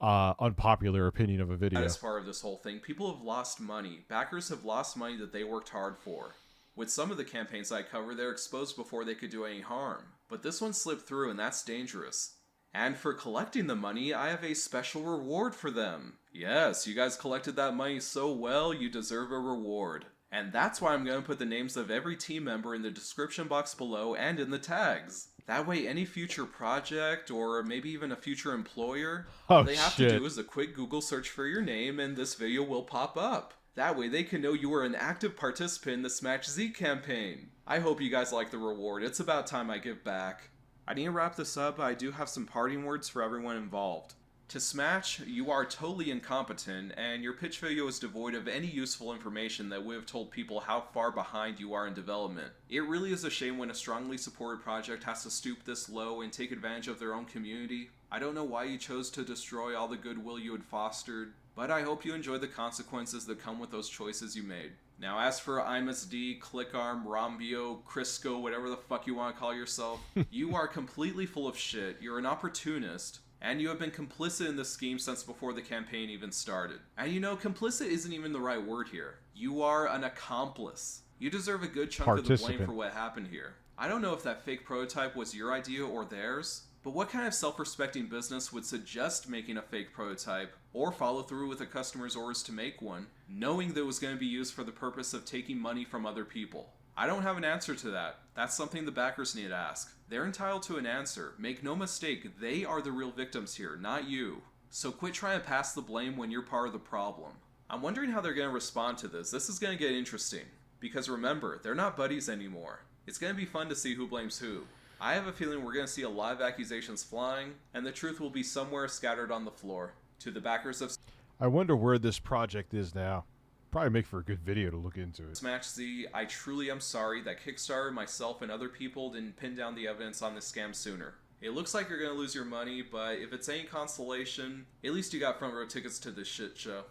Speaker 3: unpopular opinion of a video.
Speaker 13: As part of this whole thing, people have lost money. Backers have lost money that they worked hard for. With some of the campaigns I cover, they're exposed before they could do any harm. But this one slipped through, and that's dangerous. And for collecting the money, I have a special reward for them. Yes, you guys collected that money so well, you deserve a reward. And that's why I'm going to put the names of every team member in the description box below and in the tags. That way any future project, or maybe even a future employer, all they have to do is a quick Google search for your name and this video will pop up. That way they can know you were an active participant in the Smash Z campaign. I hope you guys like the reward. It's about time I give back. I need to wrap this up, but I do have some parting words for everyone involved. To Smash, you are totally incompetent, and your pitch video is devoid of any useful information that would have told people how far behind you are in development. It really is a shame when a strongly supported project has to stoop this low and take advantage of their own community. I don't know why you chose to destroy all the goodwill you had fostered, but I hope you enjoy the consequences that come with those choices you made. Now, as for IMSD, ClickArm, Rambio, Crisco, whatever the fuck you want to call yourself, you are completely full of shit, you're an opportunist, and you have been complicit in this scheme since before the campaign even started. And complicit isn't even the right word here. You are an accomplice. You deserve a good chunk of the blame for what happened here. I don't know if that fake prototype was your idea or theirs, But what kind of self-respecting business would suggest making a fake prototype, or follow through with a customer's orders to make one, knowing that it was going to be used for the purpose of taking money from other people? I don't have an answer to that. That's something the backers need to ask. They're entitled to an answer. Make no mistake, they are the real victims here, not you. So quit trying to pass the blame when you're part of the problem. I'm wondering how they're going to respond to this. This is going to get interesting. Because remember, they're not buddies anymore. It's going to be fun to see who blames who. I have a feeling we're going to see a lot of accusations flying, and the truth will be somewhere scattered on the floor. To the backers of
Speaker 3: I wonder where this project is now. Probably make for a good video to look into it.
Speaker 13: Smash Z, I truly am sorry that Kickstarter, myself, and other people didn't pin down the evidence on this scam sooner. It looks like you're going to lose your money, but if it's any consolation, at least you got front row tickets to this shit show.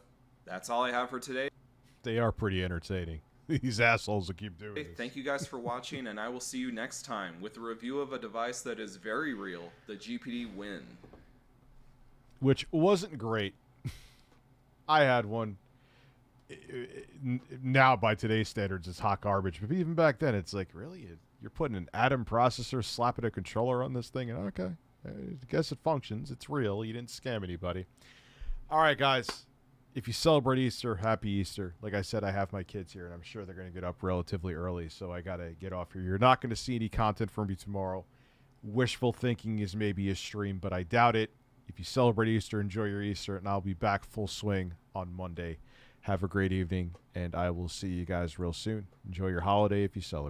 Speaker 13: That's all I have for today.
Speaker 3: They are pretty entertaining. These assholes will keep doing this.
Speaker 13: Thank you guys for watching, and I will see you next time with a review of a device that is very real, the GPD Win.
Speaker 3: Which wasn't great. I had one. Now, by today's standards, it's hot garbage. But even back then, it's like, really? You're putting an Atom processor, slapping a controller on this thing, and okay. I guess it functions. It's real. You didn't scam anybody. All right, guys. If you celebrate Easter, happy Easter. Like I said, I have my kids here, and I'm sure they're going to get up relatively early, so I got to get off here. You're not going to see any content from me tomorrow. Wishful thinking is maybe a stream, but I doubt it. If you celebrate Easter, enjoy your Easter, and I'll be back full swing on Monday. Have a great evening, and I will see you guys real soon. Enjoy your holiday if you celebrate.